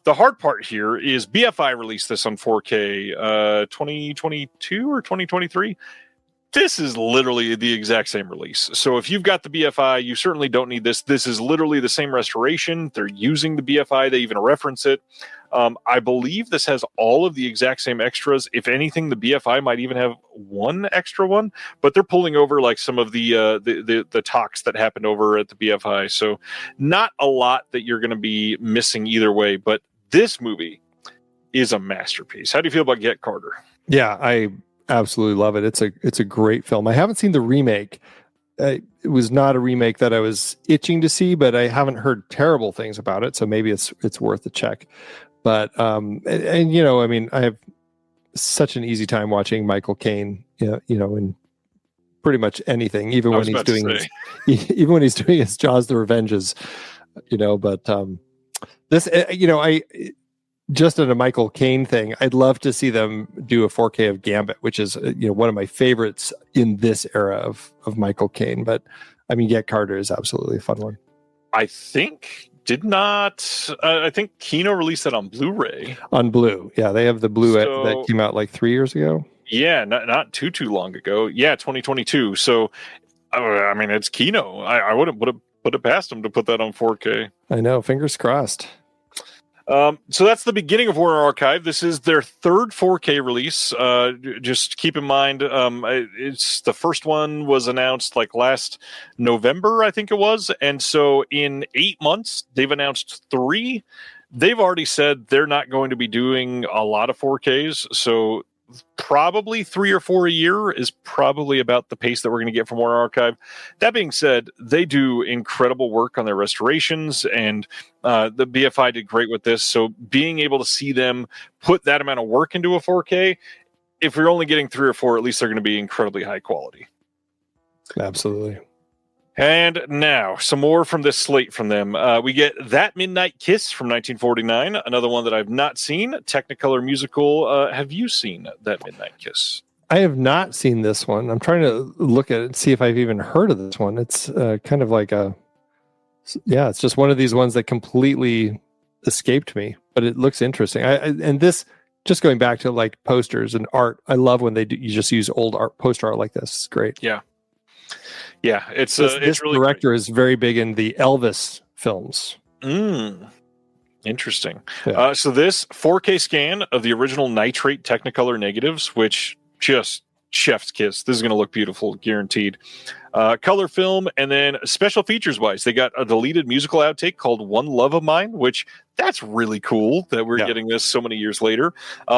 the hard part here is BFI released this on 4K 2022 or 2023. This is literally the exact same release. So if you've got the BFI, you certainly don't need this. This is literally the same restoration. They're using the BFI. They even reference it. I believe this has all of the exact same extras. If anything, the BFI might even have one extra one, but they're pulling over like some of the talks that happened over at the BFI. So not a lot that you're going to be missing either way, but this movie is a masterpiece. How do you feel about Get Carter? Yeah, I absolutely love it. It's a great film. I haven't seen the remake. It was not a remake that I was itching to see, but I haven't heard terrible things about it. So maybe it's worth a check. But and you know, I mean, I have such an easy time watching Michael Caine, you know, in pretty much anything, even when he's doing his Jaws the Revenges. But this, I just in a Michael Caine thing, I'd love to see them do a 4K of Gambit, which is one of my favorites in this era of Michael Caine. But I mean, Get Carter is absolutely a fun one. I think Kino released that on Blu-ray. On Blue, yeah, they have the Blue that came out like 3 years ago. Yeah, not too long ago. Yeah, 2022. So, I mean, it's Kino. I wouldn't put it past them to put that on 4K. I know. Fingers crossed. So that's the beginning of Warner Archive. This is their third 4K release. Just keep in mind, it's the first one was announced like last November, I think it was. And so in 8 months, they've announced 3. They've already said they're not going to be doing a lot of 4Ks. So probably 3 or 4 a year is probably about the pace that we're going to get from Warner Archive. That being said, they do incredible work on their restorations, and the BFI did great with this. So being able to see them put that amount of work into a 4K, if you're only getting 3 or 4, at least they're going to be incredibly high quality. Absolutely. And now, some more from this slate from them. We get That Midnight Kiss from 1949, another one that I've not seen, Technicolor musical. Have you seen That Midnight Kiss? I have not seen this one. I'm trying to look at it and see if I've even heard of this one. It's kind of like it's just one of these ones that completely escaped me, but it looks interesting. And this, just going back to like posters and art, I love when you just use old poster art like this. It's great. Yeah, it's this really director is very big in the Elvis films. Interesting. Yeah. So this 4K scan of the original nitrate Technicolor negatives, which just chef's kiss. This is going to look beautiful, guaranteed. Color film, and then special features wise, they got a deleted musical outtake called One Love of Mine, which that's really cool that we're getting this so many years later.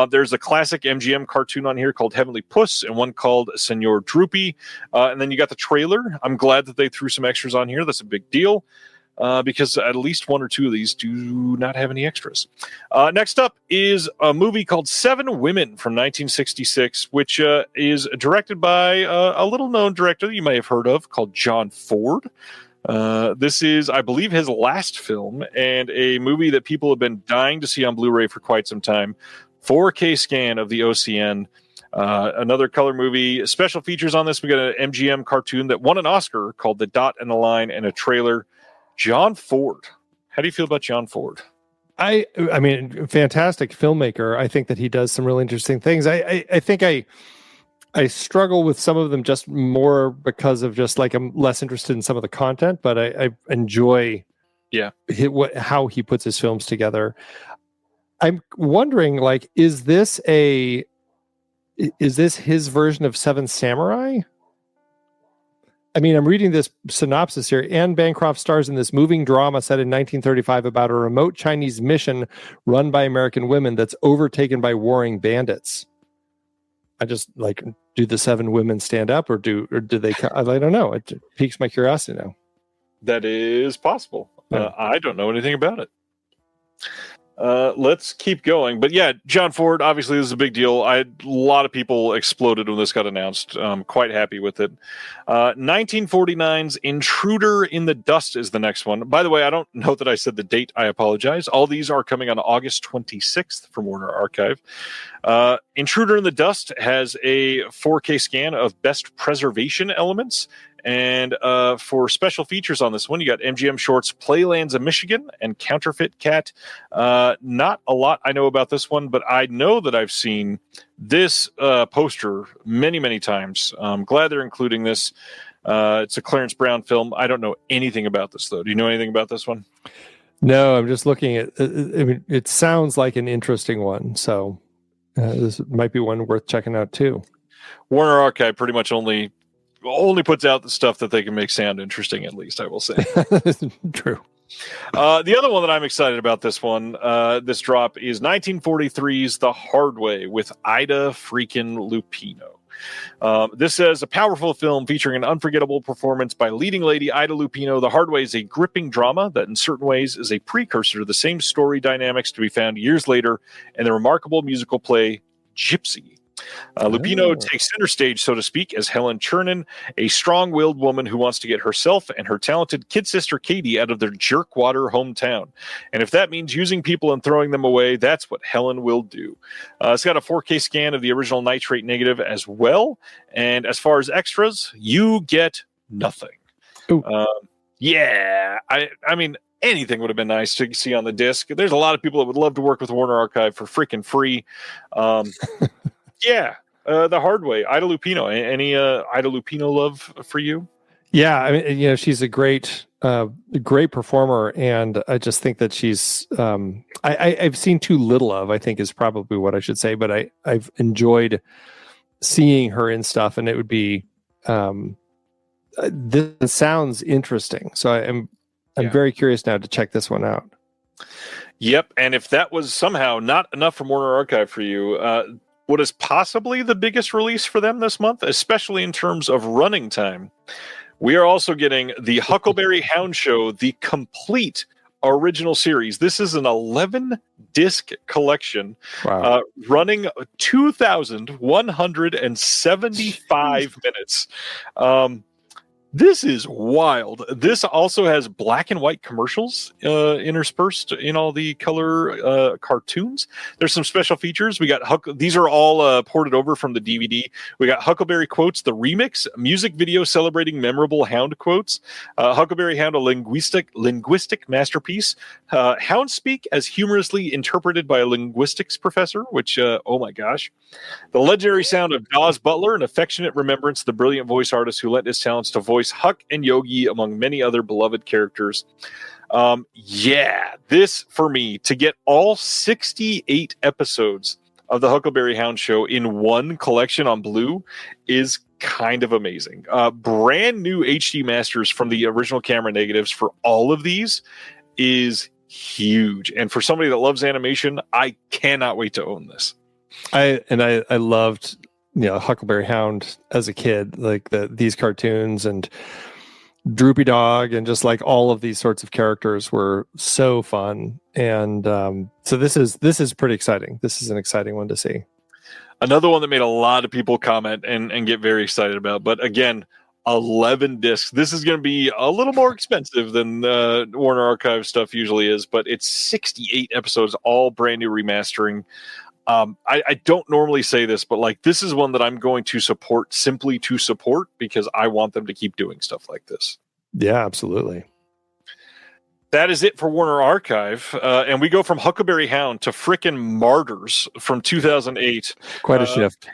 There's a classic MGM cartoon on here called Heavenly Puss, and one called Senor Droopy. And then you got the trailer. I'm glad that they threw some extras on here. That's a big deal. Because at least 1 or 2 of these do not have any extras. Next up is a movie called Seven Women from 1966, which is directed by a little-known director that you may have heard of called John Ford. This is, I believe, his last film, and a movie that people have been dying to see on Blu-ray for quite some time. 4K scan of the OCN. Another color movie. Special features on this, we got an MGM cartoon that won an Oscar called The Dot and the Line, and a trailer. John Ford. How do you feel about John Ford? I mean, fantastic filmmaker. I think that he does some really interesting things. I think I struggle with some of them just more because of just like I'm less interested in some of the content, but I enjoy how he puts his films together. I'm wondering, like, is this his version of Seven Samurai? I mean, I'm reading this synopsis here. Anne Bancroft stars in this moving drama set in 1935 about a remote Chinese mission run by American women that's overtaken by warring bandits. I just like, do the 7 women stand up or do they? I don't know. It piques my curiosity now. That is possible. Yeah. I don't know anything about it. Let's keep going. But yeah, John Ford, obviously this is a big deal. A lot of people exploded when this got announced. I'm quite happy with it. 1949's Intruder in the Dust is the next one. By the way, I don't know that I said the date. I apologize. All these are coming on August 26th from Warner Archive. Intruder in the Dust has a 4K scan of best preservation elements. And for special features on this one, you got MGM Shorts Playlands of Michigan and Counterfeit Cat. Not a lot I know about this one, but I know that I've seen this poster many, many times. I'm glad they're including this. It's a Clarence Brown film. I don't know anything about this, though. Do you know anything about this one? No, I'm just looking at I mean, it sounds like an interesting one. So this might be one worth checking out, too. Warner Archive pretty much only puts out the stuff that they can make sound interesting, at least, I will say. True. The other one that I'm excited about this drop is 1943's The Hard Way with Ida freaking Lupino. This is a powerful film featuring an unforgettable performance by leading lady Ida Lupino. The Hard Way is a gripping drama that in certain ways is a precursor to the same story dynamics to be found years later in the remarkable musical play Gypsy. Lupino takes center stage, so to speak, as Helen Chernin, a strong-willed woman who wants to get herself and her talented kid sister Katie out of their jerkwater hometown. And if that means using people and throwing them away, that's what Helen will do. It's got a 4K scan of the original nitrate negative as well. And as far as extras, you get nothing. Yeah, I mean, anything would have been nice to see on the disc. There's a lot of people that would love to work with Warner Archive for freaking free. Yeah, the hard way. Ida Lupino. Any Ida Lupino love for you? Yeah, I mean, she's a great performer, and I just think that she's. I've seen too little of, I think, is probably what I should say. But I've enjoyed seeing her in stuff, and it would be. This sounds interesting, so I'm very curious now to check this one out. Yep, and if that was somehow not enough from Warner Archive for you. What is possibly the biggest release for them this month, especially in terms of running time. We are also getting the Huckleberry Hound Show, the complete original series. This is an 11-disc collection running 2,175 minutes. This is wild. This also has black and white commercials interspersed in all the color cartoons. There's some special features. We got these are all ported over from the DVD. We got Huckleberry Quotes, the remix, music video celebrating memorable hound quotes. Huckleberry Hound, a linguistic masterpiece. Hound speak as humorously interpreted by a linguistics professor, which, oh my gosh. The legendary sound of Dawes Butler, an affectionate remembrance of the brilliant voice artist who lent his talents to voice Huck and Yogi, among many other beloved characters. This, for me, to get all 68 episodes of the Huckleberry Hound Show in one collection on Blue is kind of amazing. Brand new HD masters from the original camera negatives for all of these is huge. And for somebody that loves animation, I cannot wait to own this. I loved Huckleberry Hound as a kid, like these cartoons and Droopy Dog and just like all of these sorts of characters were so fun. And so this is pretty exciting. This is an exciting one to see. Another one that made a lot of people comment and get very excited about. But again, 11 discs. This is going to be a little more expensive than Warner Archive stuff usually is, but it's 68 episodes, all brand new remastering. I don't normally say this, but like this is one that I'm going to support simply to support because I want them to keep doing stuff like this. Yeah, absolutely. That is it for Warner Archive. And we go from Huckleberry Hound to frickin' Martyrs from 2008. Quite a shift.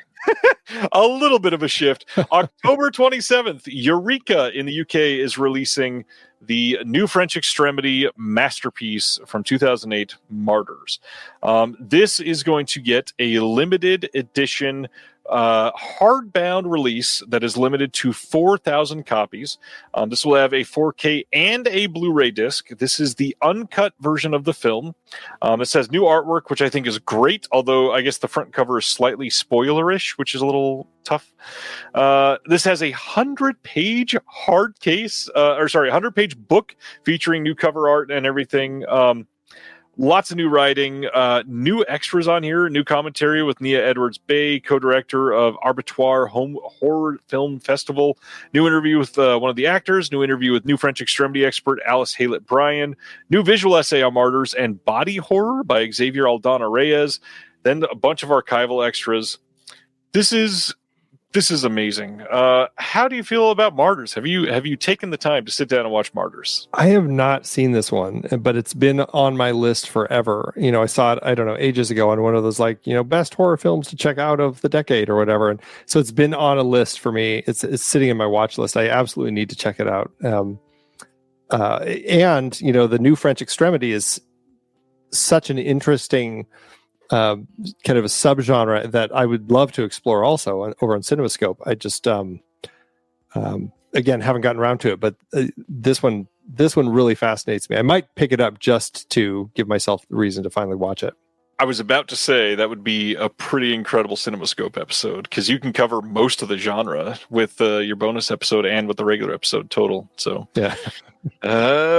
A little bit of a shift. October 27th, Eureka in the UK is releasing the new French Extremity masterpiece from 2008, Martyrs. This is going to get a limited edition hardbound release that is limited to 4,000 copies. This will have a 4K and a Blu-ray disc. This is the uncut version of the film. It says new artwork, which I think is great, although I guess the front cover is slightly spoilerish, which is a little tough. This has a 100-page hard case, 100-page book featuring new cover art and everything. Lots of new writing, new extras on here, new commentary with Nia Edwards-Bay, co-director of Arbitoire Home Horror Film Festival, new interview with one of the actors, new interview with new French extremity expert Alice Haylett-Bryan, new visual essay on Martyrs and Body Horror by Xavier Aldana Reyes, then a bunch of archival extras. This is amazing. How do you feel about Martyrs? Have you taken the time to sit down and watch Martyrs? I have not seen this one, but it's been on my list forever. I saw it, I don't know, ages ago on one of those best horror films to check out of the decade or whatever. And so it's been on a list for me. It's sitting in my watch list. I absolutely need to check it out. And the new French Extremity is such an interesting kind of a subgenre that I would love to explore also over on CinemaScope. I just again haven't gotten around to it, but this one really fascinates me. I might pick it up just to give myself the reason to finally watch it. I was about to say that would be a pretty incredible CinemaScope episode because you can cover most of the genre with your bonus episode and with the regular episode total. So yeah,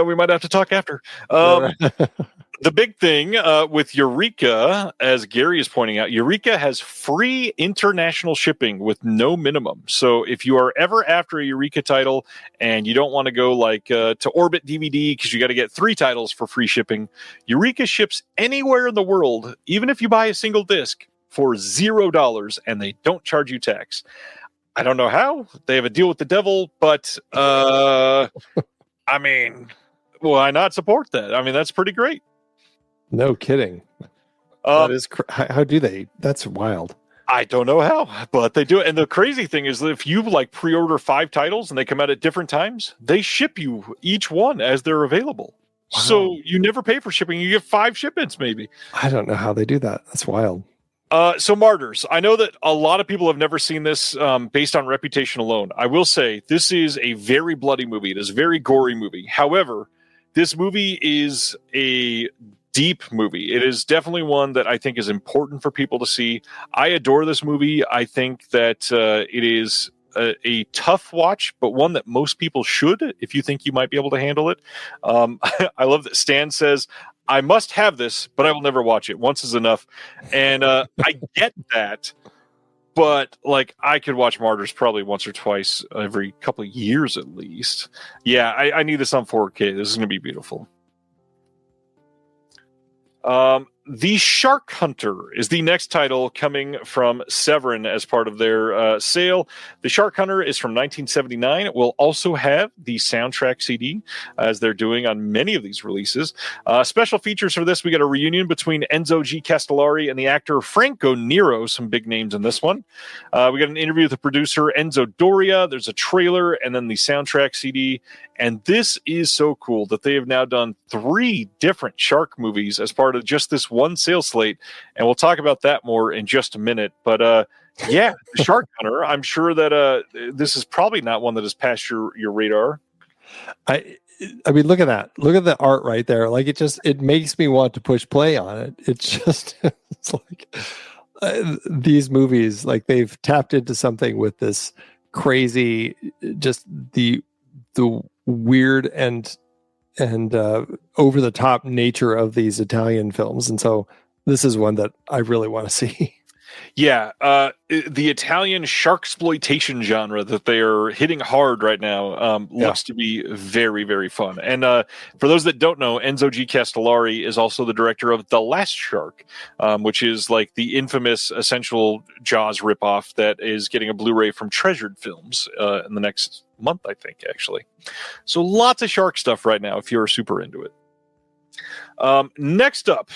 we might have to talk after. the big thing with Eureka, as Gary is pointing out, Eureka has free international shipping with no minimum. So if you are ever after a Eureka title and you don't want to go like to Orbit DVD because you got to get 3 titles for free shipping, Eureka ships anywhere in the world, even if you buy a single disc, for $0, and they don't charge you tax. I don't know how. They have a deal with the devil, but I mean, why not support that? I mean, that's pretty great. No kidding. That is how do they? That's wild. I don't know how, but they do it. And the crazy thing is that if you like pre-order 5 titles and they come out at different times, they ship you each one as they're available. Wow. So you never pay for shipping. You get 5 shipments maybe. I don't know how they do that. That's wild. So Martyrs, I know that a lot of people have never seen this based on reputation alone. I will say this is a very bloody movie. It is a very gory movie. However, this movie is a deep movie. It is definitely one that I think is important for people to see. I adore this movie. I think that it is a tough watch, but one that most people should, if you think you might be able to handle it. I love that Stan says, I must have this, but I will never watch it. Once is enough. And I get that, but like I could watch Martyrs probably once or twice every couple of years at least. Yeah, I need this on 4K. This is going to be beautiful. The Shark Hunter is the next title coming from Severin as part of their sale. The Shark Hunter is from 1979. It will also have the soundtrack CD, as they're doing on many of these releases. Special features for this, we got a reunion between Enzo G. Castellari and the actor Franco Nero, some big names in this one. We got an interview with the producer Enzo Doria. There's a trailer and then the soundtrack CD. And this is so cool that they have now done 3 different shark movies as part of just this one sales slate. And we'll talk about that more in just a minute. But yeah, the Shark Hunter, I'm sure that this is probably not one that has passed your radar. I mean, look at that. Look at the art right there. Like it makes me want to push play on it. It's just, it's like these movies, like they've tapped into something with this crazy, just the weird and over the top nature of these Italian films. And so this is one that I really want to see. Yeah, the Italian sharksploitation genre that they are hitting hard right now looks to be very, very fun. And for those that don't know, Enzo G. Castellari is also the director of The Last Shark, which is like the infamous Essential Jaws ripoff that is getting a Blu-ray from Treasured Films in the next month, I think, actually. So lots of shark stuff right now if you're super into it. Next up,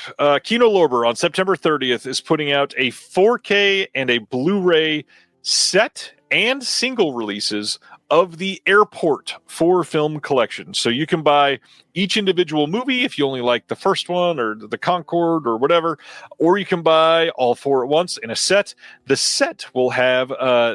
Kino Lorber on September 30th is putting out a 4K and a Blu-ray set and single releases of the Airport 4-film collection. So you can buy each individual movie if you only like the first one or the Concorde or whatever, or you can buy all 4 at once in a set. The set will have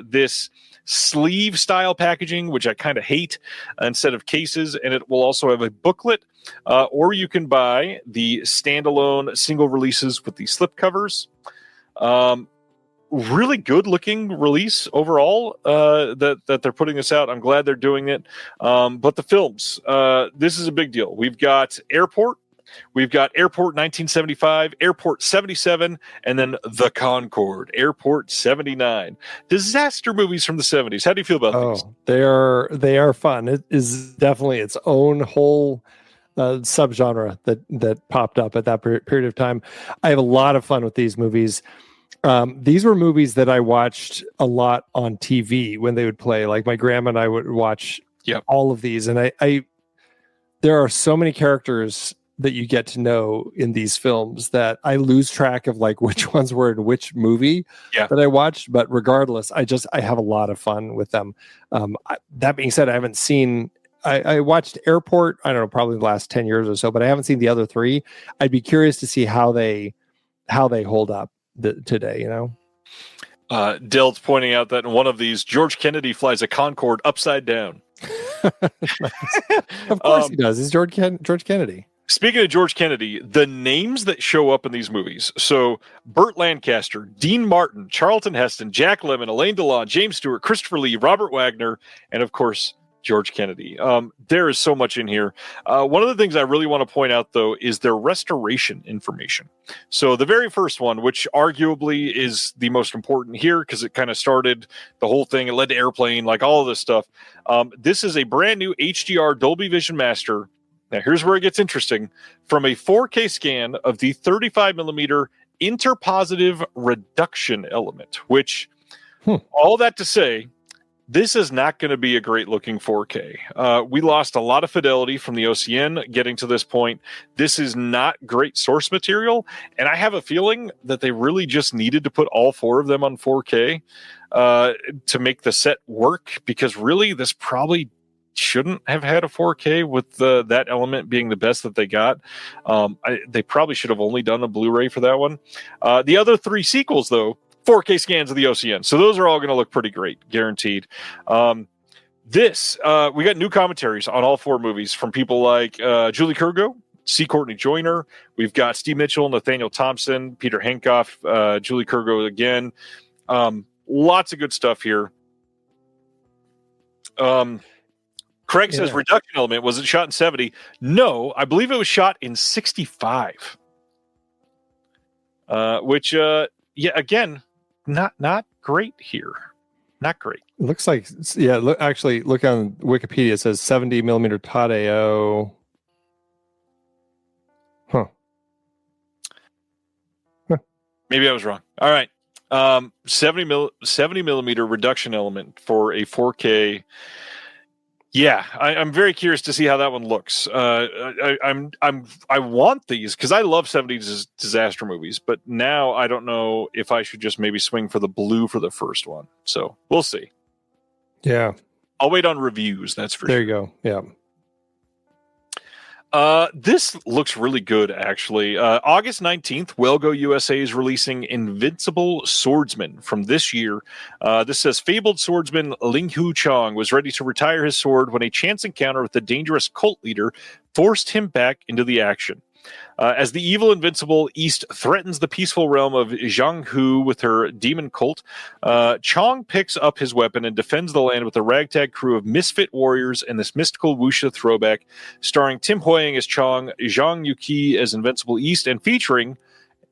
this sleeve style packaging, which I kind of hate, instead of cases, and it will also have a booklet, or you can buy the standalone single releases with the slip covers. Really good looking release overall that they're putting this out. I'm glad they're doing it. But the films, this is a big deal. We've got Airport. We've got Airport 1975, Airport 77, and then The Concorde, Airport 79. Disaster movies from the 70s. How do you feel about these? They are fun. It is definitely its own whole subgenre that popped up at that period of time. I have a lot of fun with these movies. These were movies that I watched a lot on TV when they would play. Like my grandma and I would watch all of these, and I there are so many characters that you get to know in these films that I lose track of like which ones were in which movie that I watched. But regardless, I have a lot of fun with them. That being said, I haven't seen, I watched Airport, I don't know, probably the last 10 years or so, but I haven't seen the other 3. I'd be curious to see how they hold up today, you know? Dell's pointing out that in one of these, George Kennedy flies a Concorde upside down. Of course he does. It's George Kennedy. Speaking of George Kennedy, the names that show up in these movies. So Burt Lancaster, Dean Martin, Charlton Heston, Jack Lemmon, Alain Delon, James Stewart, Christopher Lee, Robert Wagner, and of course, George Kennedy. There is so much in here. One of the things I really want to point out, though, is their restoration information. So the very first one, which arguably is the most important here because it kind of started the whole thing. It led to Airplane, like all of this stuff. This is a brand new HDR Dolby Vision Master. Now, here's where it gets interesting. From a 4K scan of the 35 millimeter interpositive reduction element, which all that to say, this is not going to be a great looking 4K. We lost a lot of fidelity from the OCN getting to this point. This is not great source material. And I have a feeling that they really just needed to put all 4 of them on 4K to make the set work, because really this probably shouldn't have had a 4K with that element being the best that they got. They probably should have only done a Blu-ray for that one. The other 3 sequels, though, 4K scans of the OCN. So those are all going to look pretty great, guaranteed. We got new commentaries on all 4 movies from people like Julie Kurgo, C. Courtney Joyner. We've got Steve Mitchell, Nathaniel Thompson, Peter Henkoff, Julie Kurgo again. Lots of good stuff here. Craig says reduction element, was it shot in 70? No, I believe it was shot in 65. Which, again, not great here. Not great. It looks like, look on Wikipedia. It says 70 millimeter Todd AO. Maybe I was wrong. All right. 70 millimeter reduction element for a 4K. Yeah, I'm very curious to see how that one looks. I want these because I love 70s disaster movies, but now I don't know if I should just maybe swing for the blue for the first one. So we'll see. Yeah, I'll wait on reviews. That's for there sure. You go. Yeah. This looks really good, actually. August 19th, Wellgo USA is releasing Invincible Swordsman from this year. This says, fabled swordsman Ling Hu Chong was ready to retire his sword when a chance encounter with the dangerous cult leader forced him back into the action. As the evil Invincible East threatens the peaceful realm of Jianghu with her demon cult, Chong picks up his weapon and defends the land with a ragtag crew of misfit warriors and this mystical wuxia throwback, starring Tim Hoying as Chong, Zhang Yuqi as Invincible East, and featuring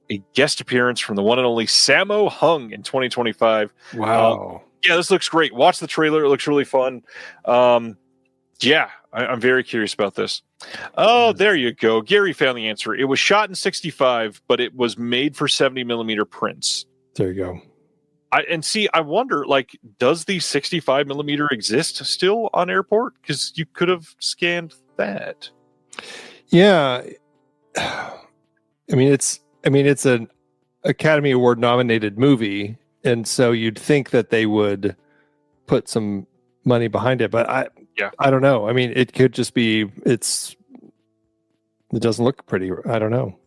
a guest appearance from the one and only Sammo Hung in 2025. Wow. This looks great. Watch the trailer. It looks really fun. I'm very curious about this. Oh, there you go. Gary found the answer. It was shot in 65, but it was made for 70 millimeter prints. There you go. I wonder, does the 65 millimeter exist still on Airport? Because you could have scanned that. Yeah. It's an Academy Award nominated movie, and so you'd think that they would put some money behind it, but I don't know. It could just be it doesn't look pretty. I don't know.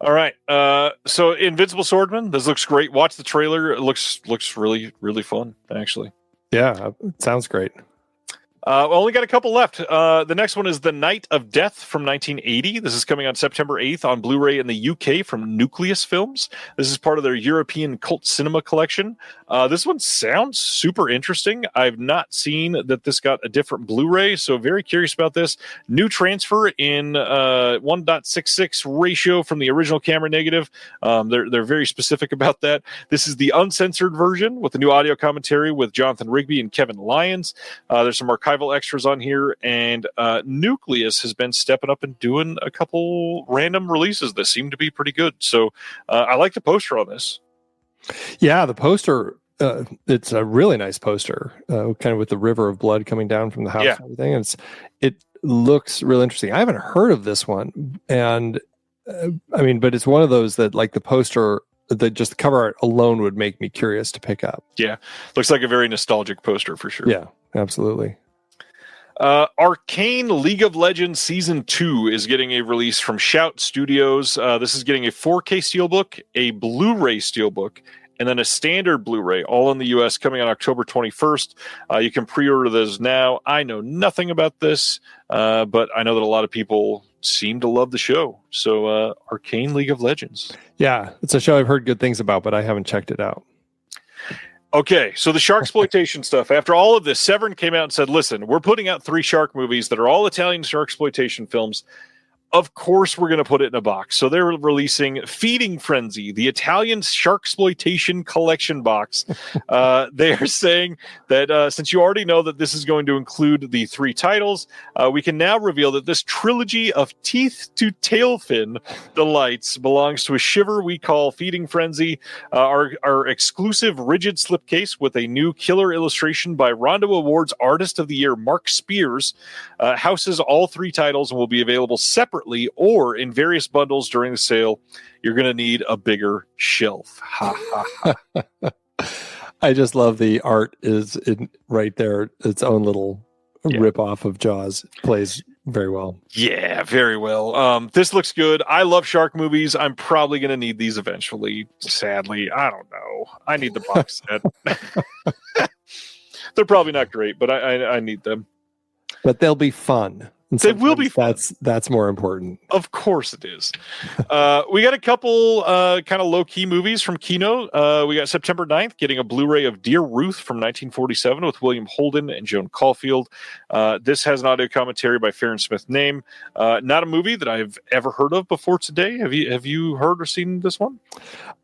All right. So Invincible Swordman, this looks great. Watch the trailer. It looks really, really fun, actually. Yeah, it sounds great. We only got a couple left. The next one is The Night of Death from 1980. This is coming on September 8th on Blu-ray in the UK from Nucleus Films. This is part of their European cult cinema collection. This one sounds super interesting. I've not seen that this got a different Blu-ray, so very curious about this. New transfer in 1.66 ratio from the original camera negative. They're very specific about that. This is the uncensored version with the new audio commentary with Jonathan Rigby and Kevin Lyons. There's some archival extras on here, and Nucleus has been stepping up and doing a couple random releases that seem to be pretty good. So I like the poster on this. Yeah, the poster, it's a really nice poster, kind of with the river of blood coming down from the house and everything. And it looks really interesting. I haven't heard of this one, and but it's one of those that, like, the poster, just the cover art alone would make me curious to pick up. Yeah, looks like a very nostalgic poster for sure. Yeah, absolutely. Arcane League of Legends Season 2 is getting a release from Shout Studios. This is getting a 4K Steelbook, a Blu-ray Steelbook, and then a standard Blu-ray, all in the U.S., coming on October 21st. You can pre-order those now. I know nothing about this, but I know that a lot of people seem to love the show. So Arcane League of Legends. Yeah, it's a show I've heard good things about, but I haven't checked it out. Okay, so the shark exploitation stuff. After all of this, Severin came out and said, "Listen, we're putting out 3 shark movies that are all Italian shark exploitation films. Of course, we're going to put it in a box." So they're releasing Feeding Frenzy, the Italian shark exploitation collection box. They are saying that since you already know that this is going to include the 3 titles, we can now reveal that this trilogy of teeth to tail fin delights belongs to a shiver we call Feeding Frenzy, our exclusive rigid slipcase with a new killer illustration by Rondo Awards Artist of the Year Mark Spears. Houses all 3 titles and will be available separately or in various bundles during the sale. You're going to need a bigger shelf. Ha, ha, ha. I just love the art is right there. Its own little rip off of Jaws. Plays very well. Yeah, very well. This looks good. I love shark movies. I'm probably going to need these eventually. Sadly, I don't know. I need the box set. They're probably not great, but I need them. But they'll be fun. And they will be fun. That's more important. Of course it is. We got a couple kind of low-key movies from Kino. We got September 9th getting a Blu-ray of Dear Ruth from 1947 with William Holden and Joan Caulfield. This has an audio commentary by Farron Smith Name. Not a movie that I've ever heard of before today. Have you heard or seen this one?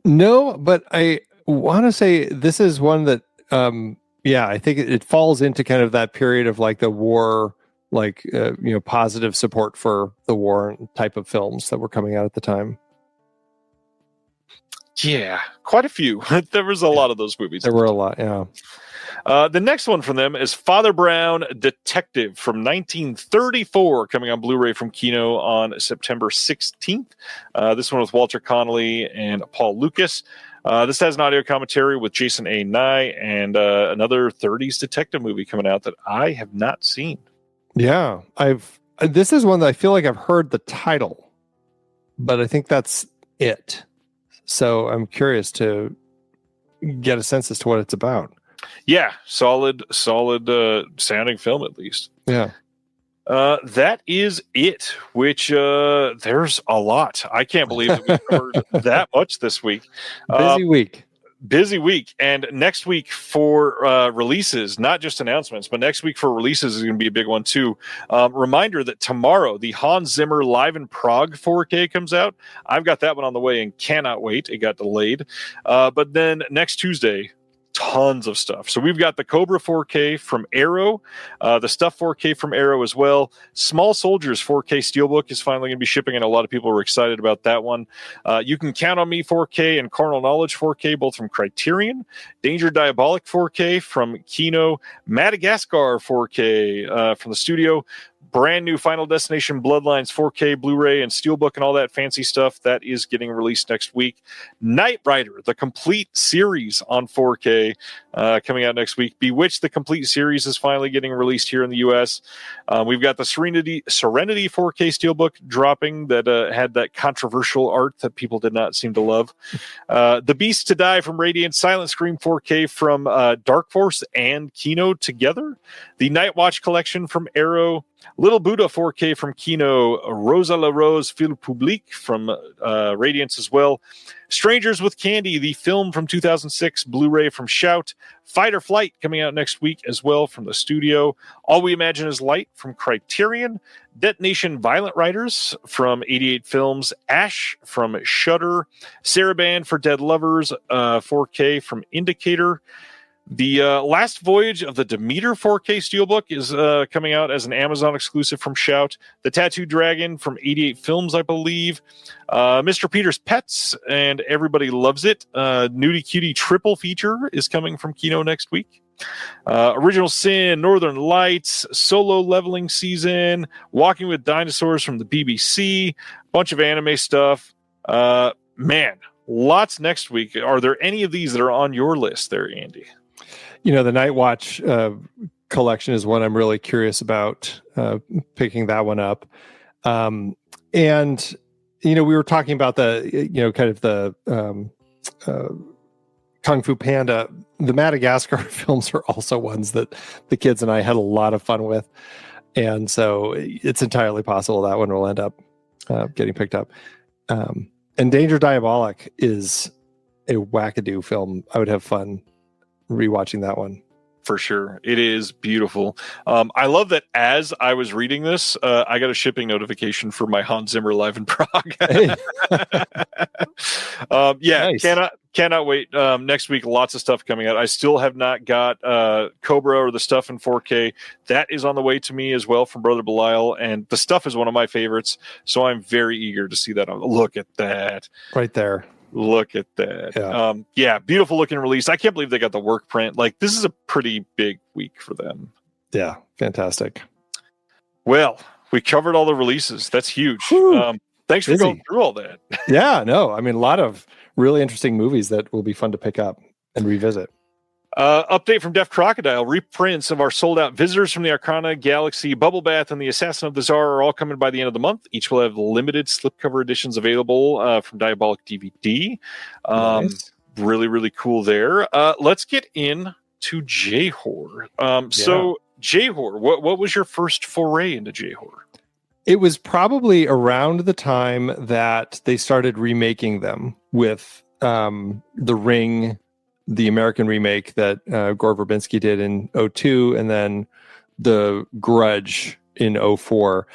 No, but I want to say this is one that I think it falls into kind of that period of like the war, like positive support for the war type of films that were coming out at the time. Yeah, quite a few. There was a lot of those movies. There were a lot, yeah. The next one from them is Father Brown Detective from 1934, coming on Blu-ray from Kino on September 16th. This one with Walter Connolly and Paul Lucas. This has an audio commentary with Jason A. Nye and another 30s detective movie coming out that I have not seen. Yeah, this is one that I feel like I've heard the title, but I think that's it. So I'm curious to get a sense as to what it's about. Yeah, solid sounding film at least. Yeah. That is it, which there's a lot. I can't believe that we covered that much this week. Busy week. And next week for releases, not just announcements, but next week for releases is going to be a big one too. Reminder that tomorrow, the Hans Zimmer Live in Prague 4K comes out. I've got that one on the way and cannot wait. It got delayed. But then next Tuesday, tons of stuff. So we've got the Cobra 4K from Arrow, the Stuff 4K from Arrow as well. Small Soldiers 4K Steelbook is finally going to be shipping, and a lot of people are excited about that one. You Can Count on Me 4K and Carnal Knowledge 4K, both from Criterion. Danger Diabolic 4K from Kino. Madagascar 4K from the studio. Brand new Final Destination Bloodlines 4K Blu-ray and Steelbook and all that fancy stuff that is getting released next week. Knight Rider, the complete series on 4K, coming out next week. Bewitched, the complete series is finally getting released here in the U.S. We've got the Serenity 4K Steelbook dropping that had that controversial art that people did not seem to love. The Beast to Die from Radiant, Silent Scream 4K from Dark Force and Kino together. The Night Watch collection from Arrow. Little Buddha 4K from Kino, Rosa LeRose Film Public from Radiance as well. Strangers with Candy, the film from 2006, Blu-ray from Shout. Fight or Flight coming out next week as well from the studio. All We Imagine Is Light from Criterion. Detonation Violent Riders from 88 Films. Ash from Shudder. Saraband for Dead Lovers 4K from Indicator. The Last Voyage of the Demeter 4K Steelbook is coming out as an Amazon exclusive from Shout. The Tattooed Dragon from 88 Films, I believe. Mr. Peter's Pets and Everybody Loves It. Nudie Cutie triple feature is coming from Kino next week. Original Sin, Northern Lights, Solo Leveling Season, Walking with Dinosaurs from the BBC, bunch of anime stuff. Man, lots next week. Are there any of these that are on your list there, Andy? The Night Watch collection is one I'm really curious about picking that one up. And, we were talking about the, kind of the Kung Fu Panda. The Madagascar films are also ones that the kids and I had a lot of fun with. And so it's entirely possible that one will end up getting picked up. And Danger Diabolic is a wackadoo film I would have fun rewatching that one. For sure. It is beautiful. I love that as I was reading this, I got a shipping notification for my Hans Zimmer Live in Prague. Hey. Nice. Cannot wait. Next week, lots of stuff coming out. I still have not got Cobra or the stuff in 4K. That is on the way to me as well from Brother Belial, and the stuff is one of my favorites, so I'm very eager to see that. Look at that. Right there. Look at that. Yeah. Beautiful looking release. I can't believe they got the work print. Like, this is a pretty big week for them. Yeah. Fantastic. Well, we covered all the releases. That's huge. Thanks for going through all that. Yeah, no, I mean, a lot of really interesting movies that will be fun to pick up and revisit. Update from Deaf Crocodile. Reprints of our sold-out Visitors from the Arcana Galaxy, Bubble Bath, and The Assassin of the Tsar are all coming by the end of the month. Each will have limited slipcover editions available from Diabolic DVD. Nice. Really, really cool there. Let's get in to J-Horror. So, J-Horror, what was your first foray into J-Horror? It was probably around the time that they started remaking them with The Ring, the American remake that Gore Verbinski did in 2002, and then The Grudge in 2004.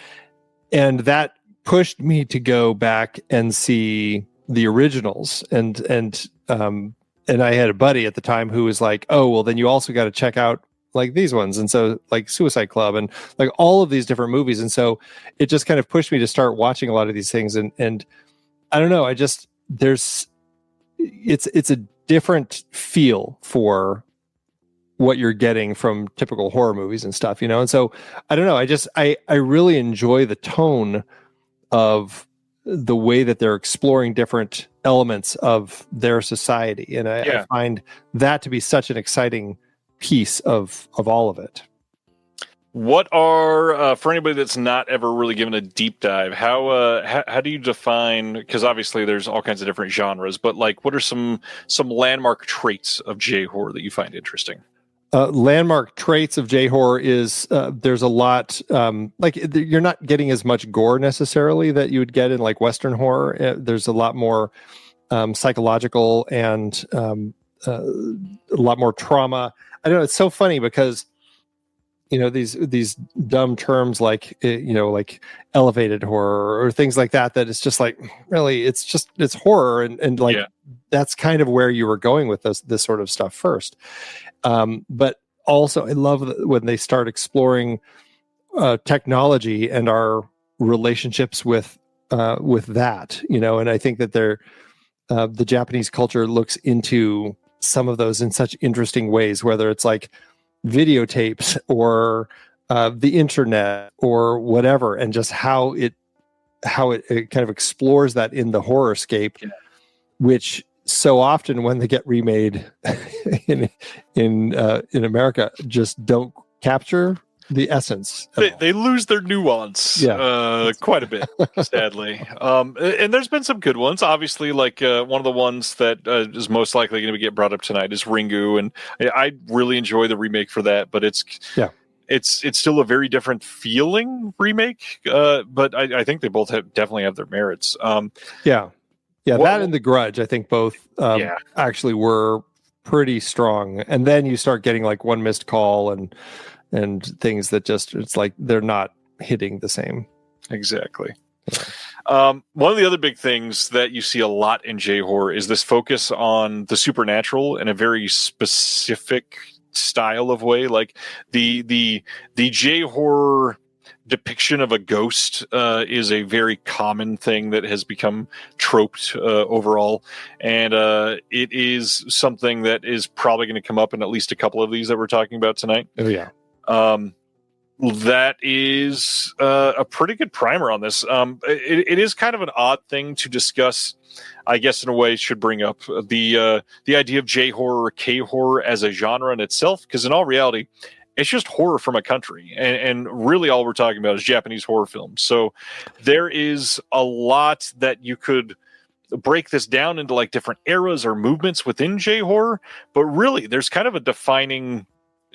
And that pushed me to go back and see the originals. And I had a buddy at the time who was like, oh, well, then you also got to check out like these ones. And so like Suicide Club and like all of these different movies. And so it just kind of pushed me to start watching a lot of these things. And I don't know, it's a different feel for what you're getting from typical horror movies and stuff, you know? And so I don't know, I really enjoy the tone of the way that they're exploring different elements of their society. And I find that to be such an exciting piece of all of it. What are, for anybody that's not ever really given a deep dive, how do you define, because obviously there's all kinds of different genres, but like what are some landmark traits of J-horror that you find interesting? Landmark traits of J-horror is there's a lot, like you're not getting as much gore necessarily that you would get in like Western horror. There's a lot more psychological and a lot more trauma. I don't know, it's so funny because you know, these dumb terms like, you know, like elevated horror or things like that it's just like, really, it's horror. And like, that's kind of where you were going with this sort of stuff first. But also I love when they start exploring technology and our relationships with that, you know, and I think that the Japanese culture looks into some of those in such interesting ways, whether it's like videotapes or the internet or whatever, and just how it kind of explores that in the horrorscape, which so often when they get remade in America just don't capture the essence. They lose their nuance quite a bit, sadly. And there's been some good ones. Obviously, like one of the ones that is most likely going to get brought up tonight is Ringu, and I really enjoy the remake for that. But it's still a very different feeling remake. But I think they both definitely have their merits. That and The Grudge, I think both actually were pretty strong. And then you start getting like One Missed Call and things that just, it's like they're not hitting the same. Exactly. One of the other big things that you see a lot in J-horror is this focus on the supernatural in a very specific style of way. Like the J-horror depiction of a ghost is a very common thing that has become troped overall, and it is something that is probably going to come up in at least a couple of these that we're talking about tonight. Oh yeah. That is a pretty good primer on this. It is kind of an odd thing to discuss, I guess, in a way. Should bring up the idea of J-horror or K-horror as a genre in itself, because in all reality, it's just horror from a country, and really all we're talking about is Japanese horror films. So there is a lot that you could break this down into, like different eras or movements within J-horror, but really there's kind of a defining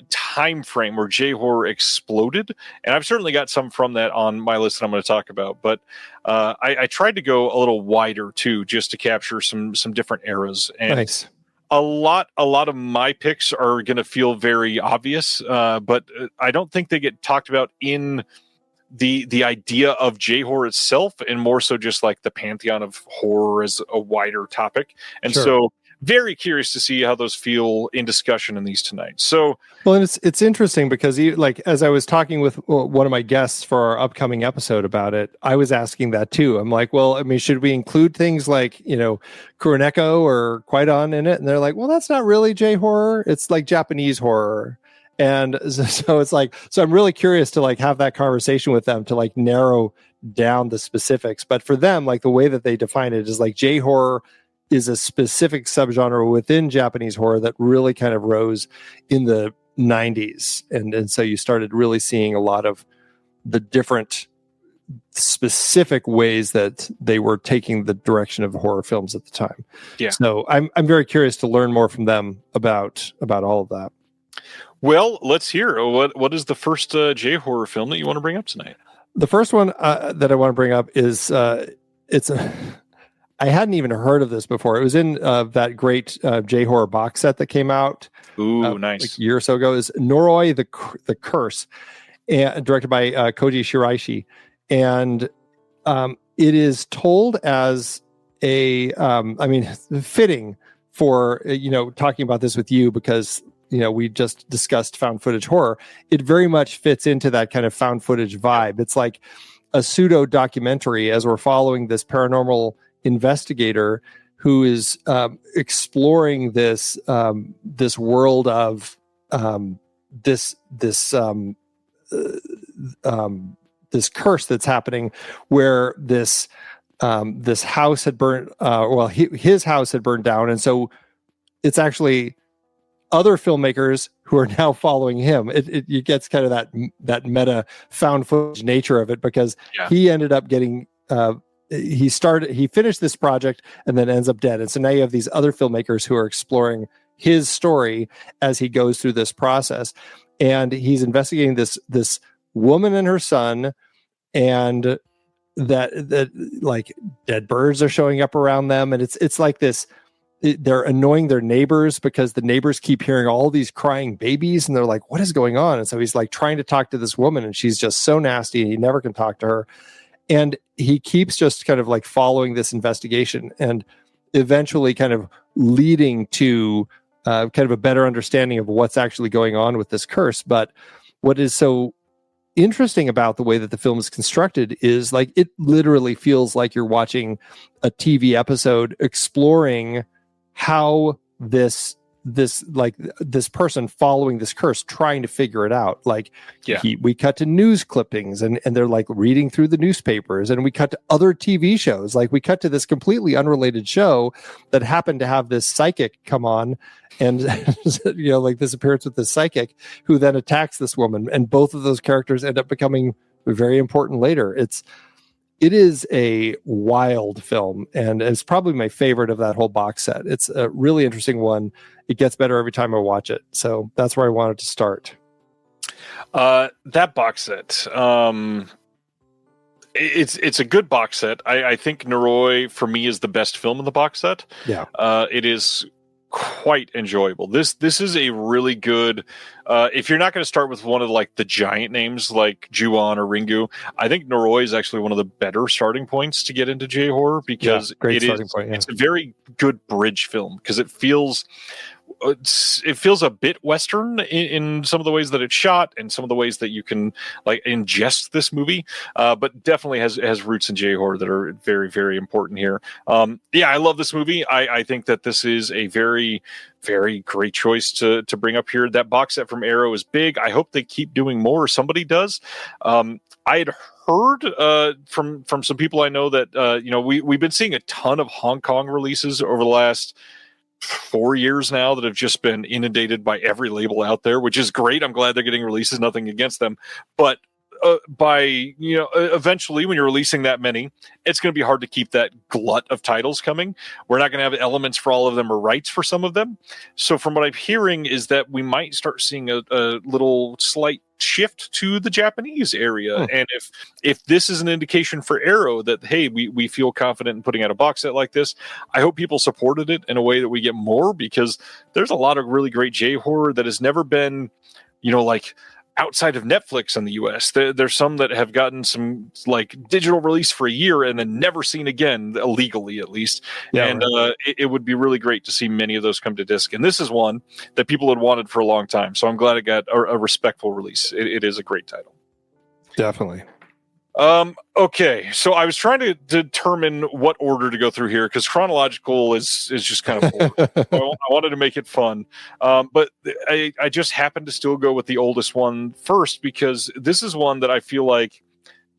time frame where J-horror exploded, and I've certainly got some from that on my list that I'm going to talk about, but I tried to go a little wider too, just to capture some different eras. And nice. a lot of my picks are going to feel very obvious, but I don't think they get talked about in the idea of J-horror itself, and more so just like the pantheon of horror as a wider topic. And Sure. so very curious to see how those feel in discussion in these tonight. So, well, and it's interesting because like as I was talking with one of my guests for our upcoming episode about it, I was asking that too. I'm like, well, I mean, should we include things like, Kuroneko or Kwaidan in it? And they're like, well, that's not really J-horror. It's like Japanese horror. And so it's like, so I'm really curious to like have that conversation with them to like narrow down the specifics. But for them, like the way that they define it is like J-horror is a specific subgenre within Japanese horror that really kind of rose in the 90s. And so you started really seeing a lot of the different specific ways that they were taking the direction of horror films at the time. Yeah. So I'm very curious to learn more from them about all of that. Well, let's hear what is the first J-horror film that you want to bring up tonight? The first one that I want to bring up is I hadn't even heard of this before. It was in that great J-horror box set that came out. Ooh, nice. Like a year or so ago. Is Noroi the Curse, and directed by Koji Shiraishi, and it is told as a fitting for talking about this with you because we just discussed found footage horror. It very much fits into that kind of found footage vibe. It's like a pseudo documentary as we're following this paranormal investigator who is exploring this world of this curse that's happening, where this house had burned. His house had burned down, and so it's actually other filmmakers who are now following him. It gets kind of that meta found footage nature of it because he ended up getting. He finished this project and then ends up dead. And so now you have these other filmmakers who are exploring his story as he goes through this process. And he's investigating this woman and her son, and that like dead birds are showing up around them. And it's like this, they're annoying their neighbors because the neighbors keep hearing all these crying babies and they're like, what is going on? And so he's like trying to talk to this woman and she's just so nasty and he never can talk to her. And he keeps just kind of like following this investigation and eventually kind of leading to kind of a better understanding of what's actually going on with this curse. But what is so interesting about the way that the film is constructed is like it literally feels like you're watching a TV episode exploring how this person following this curse trying to figure it out. Like we cut to news clippings and they're like reading through the newspapers, and we cut to other TV shows. Like we cut to this completely unrelated show that happened to have this psychic come on and like this appearance with this psychic who then attacks this woman, and both of those characters end up becoming very important later. It is a wild film, and it's probably my favorite of that whole box set. It's a really interesting one. It gets better every time I watch it. So that's where I wanted to start. That box set, it's a good box set. I think Noroi, for me, is the best film in the box set. Yeah. It is quite enjoyable. This is a really good, if you're not going to start with one of like the giant names like Ju-on or Ringu, I think Noroi is actually one of the better starting points to get into J-horror because it's a very good bridge film because it feels a bit Western in some of the ways that it's shot and some of the ways that you can like ingest this movie, but definitely has roots in J-horror that are very, very important here. I love this movie. I think that this is a very, very great choice to bring up here. That box set from Arrow is big. I hope they keep doing more, or somebody does. I had heard from some people I know that we've been seeing a ton of Hong Kong releases over the last 4 years now that have just been inundated by every label out there, which is great. I'm glad they're getting releases, nothing against them. But eventually when you're releasing that many, it's going to be hard to keep that glut of titles coming. We're not going to have elements for all of them or rights for some of them. So from what I'm hearing is that we might start seeing a little slight shift to the Japanese area. And if this is an indication for Arrow that, hey, we feel confident in putting out a box set like this, I hope people supported it in a way that we get more, because there's a lot of really great J-horror that has never been, like outside of Netflix in the US. There's some that have gotten some like digital release for a year and then never seen again, illegally at least. Yeah, and right. It would be really great to see many of those come to disc. And this is one that people had wanted for a long time. So I'm glad it got a respectful release. It is a great title. Definitely. Okay, so I was trying to determine what order to go through here, because chronological is just kind of boring. So I wanted to make it fun, but I just happened to still go with the oldest one first, because this is one that I feel like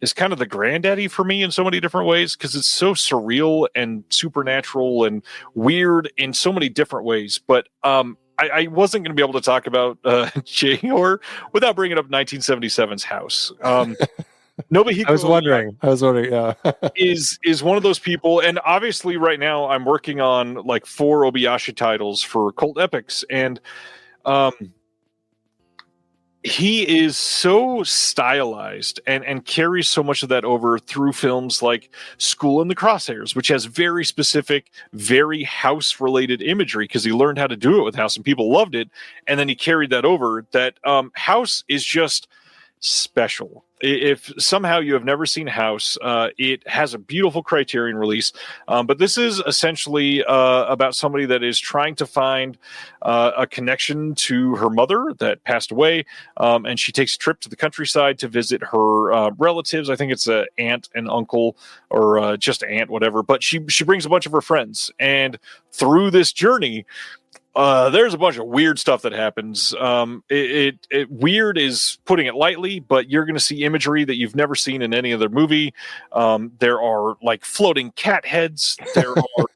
is kind of the granddaddy for me in so many different ways, because it's so surreal and supernatural and weird in so many different ways. But I wasn't going to be able to talk about J-horror without bringing up 1977's House. Nobuhiko I was wondering, yeah. is one of those people, and obviously right now I'm working on like 4 Obayashi titles for Cult Epics, and he is so stylized and carries so much of that over through films like School in the Crosshairs, which has very specific, very House-related imagery, because he learned how to do it with House and people loved it, and then he carried that over. That House is just special. If somehow you have never seen House, it has a beautiful Criterion release, but this is essentially about somebody that is trying to find a connection to her mother that passed away, and she takes a trip to the countryside to visit her relatives. I think it's an aunt and uncle, or just aunt, whatever, but she brings a bunch of her friends, and through this journey, there's a bunch of weird stuff that happens. Weird is putting it lightly, but you're going to see imagery that you've never seen in any other movie. There are like floating cat heads. There are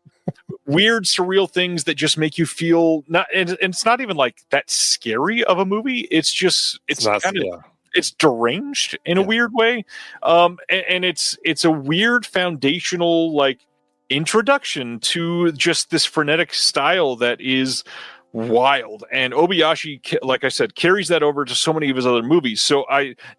weird, surreal things that just make you feel not. And it's not even like that scary of a movie. It's just it's deranged in a weird way. And it's a weird foundational like introduction to just this frenetic style that is wild, and Obayashi, like I said, carries that over to so many of his other movies. So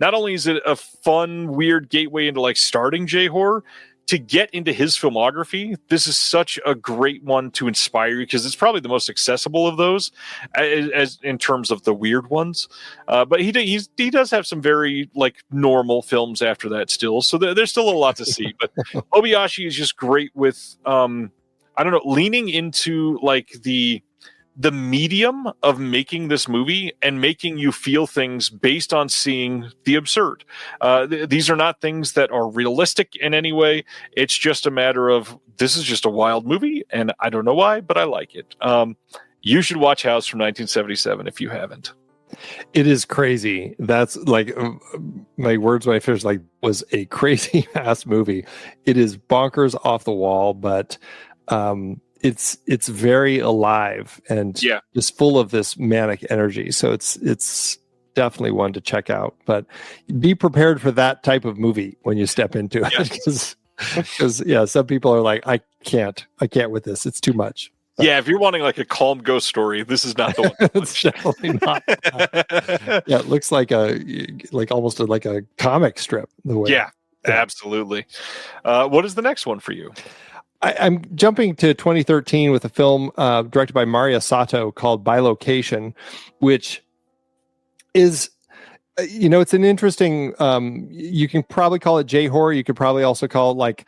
not only is it a fun, weird gateway into like starting J-horror, to get into his filmography, this is such a great one to inspire you, because it's probably the most accessible of those, as in terms of the weird ones. But he does have some very like normal films after that still, so there's still a lot to see. But Obayashi is just great with leaning into like the medium of making this movie and making you feel things based on seeing the absurd. These are not things that are realistic in any way. It's just a matter of, this is just a wild movie, and I don't know why, but I like it. You should watch House from 1977 if you haven't. It is crazy. That's like my words when I finished, like, was a crazy ass movie. It is bonkers off the wall, but it's very alive and just full of this manic energy. So it's definitely one to check out, but be prepared for that type of movie when you step into it. Because some people are like, I can't with this. It's too much. Yeah, if you're wanting like a calm ghost story, this is not the one. It's definitely not. It looks like almost like a comic strip. The way. Yeah, absolutely. What is the next one for you? I'm jumping to 2013 with a film directed by Maria Sato called Bilocation, which is, it's an interesting, you can probably call it J-horror. You could probably also call it like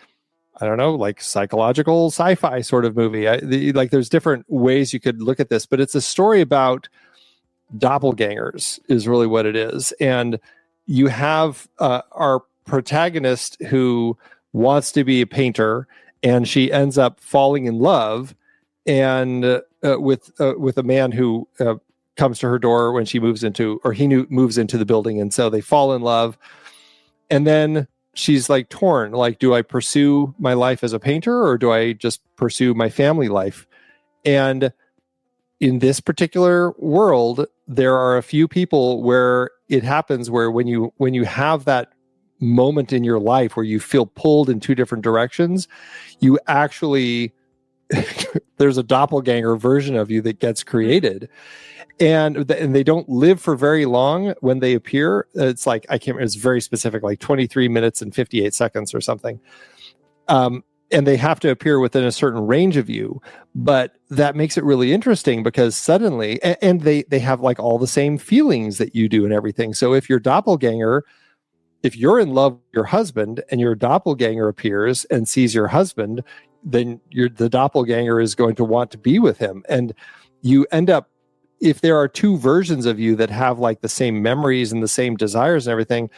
psychological sci-fi sort of movie. There's different ways you could look at this, but it's a story about doppelgangers is really what it is. And you have our protagonist who wants to be a painter, and she ends up falling in love and with a man who comes to her door when she moves into the building, and so they fall in love. And then she's like torn, like, do I pursue my life as a painter or do I just pursue my family life? And in this particular world, there are a few people where it happens where when you have that moment in your life where you feel pulled in two different directions, you actually there's a doppelganger version of you that gets created, and they don't live for very long when they appear. It's like, I can't remember, it's very specific, like 23 minutes and 58 seconds or something. And they have to appear within a certain range of you, but that makes it really interesting because suddenly, and they have like all the same feelings that you do and everything. So if your doppelganger, if you're in love with your husband and your doppelganger appears and sees your husband, then the doppelganger is going to want to be with him. And you end up, if there are two versions of you that have like the same memories and the same desires and everything,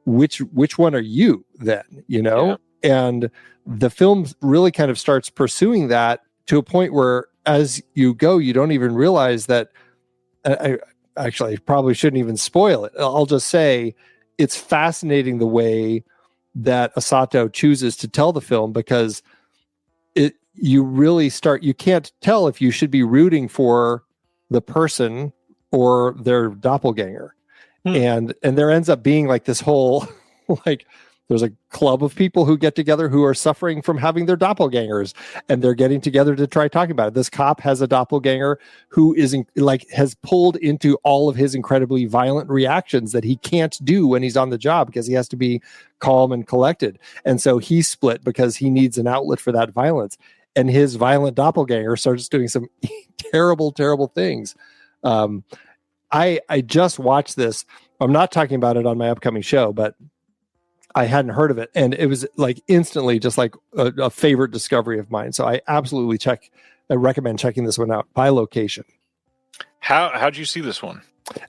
which one are you then, you know? Yeah. And the film really kind of starts pursuing that to a point where as you go, you don't even realize that. I probably shouldn't even spoil it. I'll just say it's fascinating the way that Asato chooses to tell the film, because you really start, you can't tell if you should be rooting for the person or their doppelganger. And there ends up being like this whole, like, there's a club of people who get together who are suffering from having their doppelgangers, and they're getting together to try talking about it. This cop has a doppelganger who has pulled into all of his incredibly violent reactions that he can't do when he's on the job because he has to be calm and collected. And so he's split because he needs an outlet for that violence. And his violent doppelganger starts doing some terrible, terrible things. I just watched this. I'm not talking about it on my upcoming show, but I hadn't heard of it, and it was like instantly just like a favorite discovery of mine. So I absolutely recommend checking this one out by location. How'd you see this one?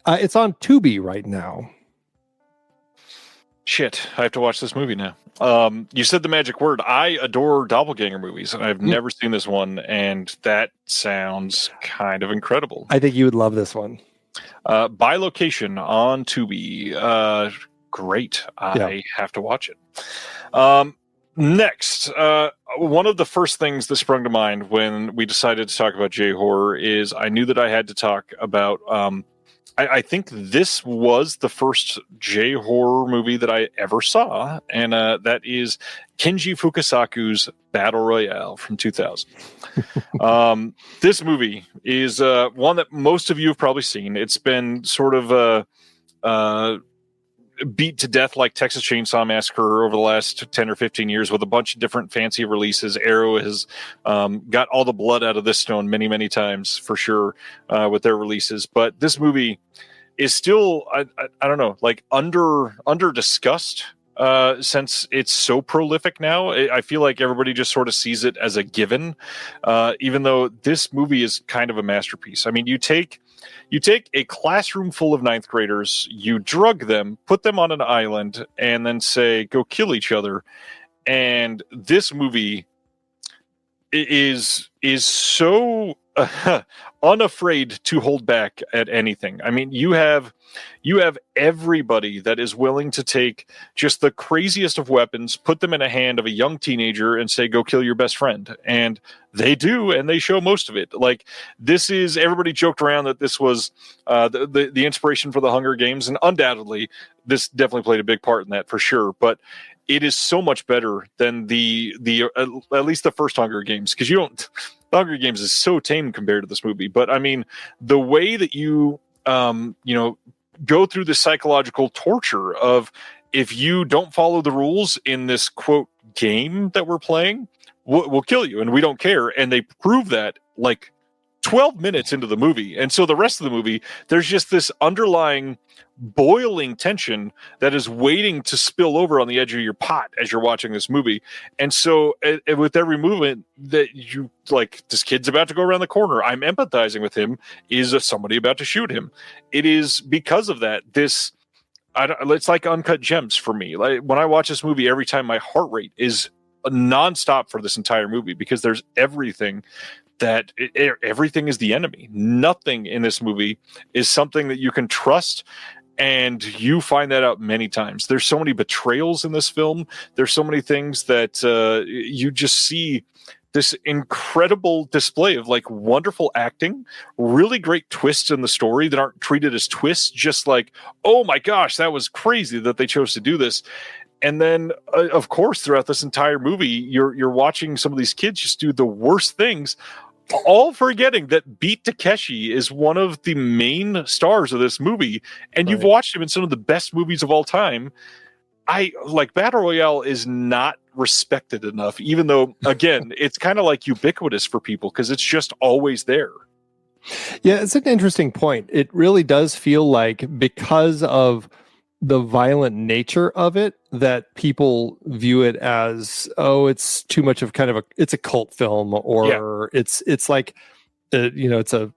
It's on Tubi right now. Shit, I have to watch this movie now. You said the magic word. I adore doppelganger movies, and I've never seen this one, and that sounds kind of incredible. I think you would love this one. By location on Tubi. Great. I have to watch it. Next, one of the first things that sprung to mind when we decided to talk about J-horror is I knew that I had to talk about I think this was the first J-horror movie that I ever saw, and that is Kenji Fukasaku's Battle Royale from 2000. This movie is one that most of you have probably seen. It's been sort of beat to death like Texas Chainsaw Massacre over the last 10 or 15 years with a bunch of different fancy releases. Arrow has got all the blood out of this stone many, many times for sure with their releases. But this movie is still, I don't know, like under discussed since it's so prolific now. I feel like everybody just sort of sees it as a given, even though this movie is kind of a masterpiece. I mean, you take a classroom full of ninth graders, you drug them, put them on an island, and then say, go kill each other. And this movie is so unafraid to hold back at anything. I mean, you have everybody that is willing to take just the craziest of weapons, put them in a hand of a young teenager and say, go kill your best friend. And they do, and they show most of it. Like, this is, everybody joked around that this was the inspiration for the Hunger Games, and undoubtedly this definitely played a big part in that for sure. But it is so much better than the at least the first Hunger Games, because the Hunger Games is so tame compared to this movie. But I mean, the way that you go through the psychological torture of, if you don't follow the rules in this quote game that we're playing, we'll kill you, and we don't care. And they prove that like 12 minutes into the movie. And so the rest of the movie, there's just this underlying boiling tension that is waiting to spill over on the edge of your pot as you're watching this movie. And so with every movement that you like, this kid's about to go around the corner, I'm empathizing with him. Is somebody about to shoot him? It is because of that. It's like uncut gems for me. Like, when I watch this movie, every time my heart rate is nonstop for this entire movie, because there's everything that everything is the enemy. Nothing in this movie is something that you can trust. And you find that out many times. There's so many betrayals in this film. There's so many things that you just see this incredible display of like wonderful acting, really great twists in the story that aren't treated as twists, just like, oh my gosh, that was crazy that they chose to do this. And then, of course, throughout this entire movie, you're watching some of these kids just do the worst things, all forgetting that Beat Takeshi is one of the main stars of this movie, and you've watched him in some of the best movies of all time. Battle Royale is not respected enough, even though, again, it's kind of like ubiquitous for people because it's just always there. Yeah, it's an interesting point. It really does feel like, because of the violent nature of it, that people view it as, oh, it's too much of kind of it's a cult film, or it's like, it's a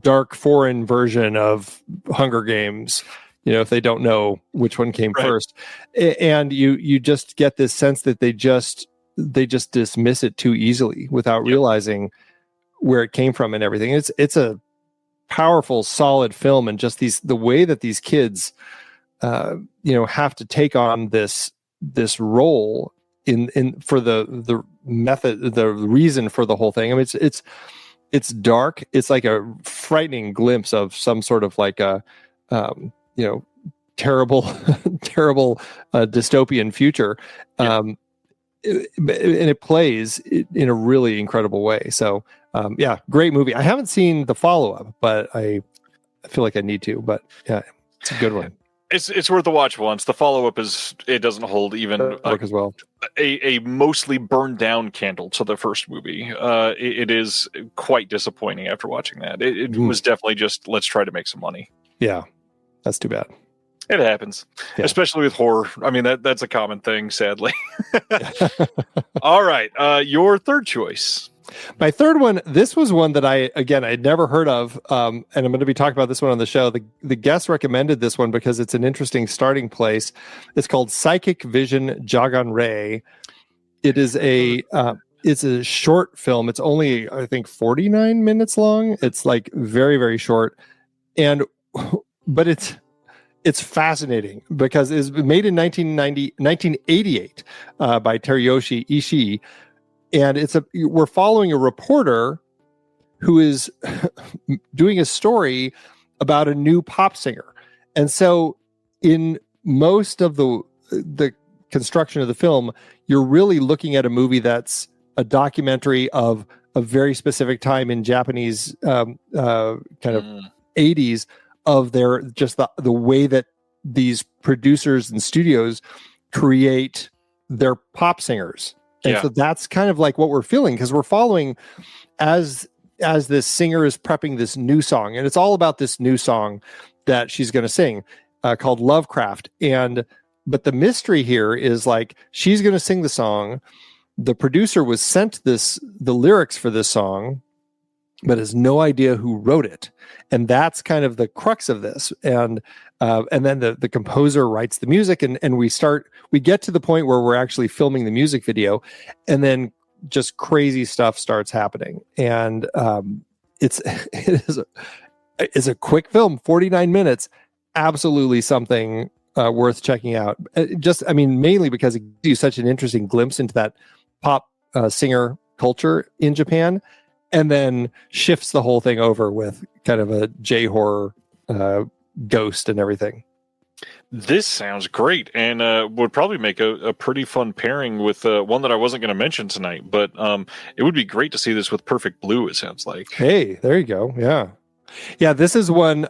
dark foreign version of Hunger Games, if they don't know which one came first. And you just get this sense that they just dismiss it too easily without realizing where it came from and everything. It's a powerful, solid film, and just the way that these kids have to take on this role in for the method, the reason for the whole thing. I mean, it's dark. It's like a frightening glimpse of some sort of like a terrible dystopian future. And it plays in a really incredible way. So great movie. I haven't seen the follow-up, but I feel like I need to. But yeah, it's a good one. It's worth a watch once. The follow-up it doesn't hold even as well. A mostly burned down candle to the first movie. It is quite disappointing after watching that. It was definitely just, let's try to make some money. Yeah, that's too bad. It happens, especially with horror. I mean, that's a common thing, sadly. All right, your third choice. My third one, this was one that I'd never heard of, and I'm going to be talking about this one on the show. The guest recommended this one because it's an interesting starting place. It's called Psychic Vision Jagan Ray. It is it's a short film. It's only, I think, 49 minutes long. It's like very, very short, but it's fascinating because it's made in 1988 by Teruyoshi Ishii. And we're following a reporter who is doing a story about a new pop singer. And so in most of the construction of the film, you're really looking at a movie that's a documentary of a very specific time in Japanese kind of 80s of the way that these producers and studios create their pop singers. And so that's kind of like what we're feeling, because we're following as this singer is prepping this new song, and it's all about this new song that she's going to sing called Lovecraft. But the mystery here is, like, she's going to sing the song. The producer was sent the lyrics for this song, but has no idea who wrote it. And that's kind of the crux of this. And then the composer writes the music, and we get to the point where we're actually filming the music video, and then just crazy stuff starts happening. And it is a quick film, 49 minutes, absolutely something worth checking out. Mainly because it gives you such an interesting glimpse into that pop singer culture in Japan, and then shifts the whole thing over with kind of a J-horror ghost and everything. This sounds great, and would probably make a pretty fun pairing with one that I wasn't going to mention tonight, but it would be great to see this with Perfect Blue, it sounds like. Hey, there you go. Yeah, this is one,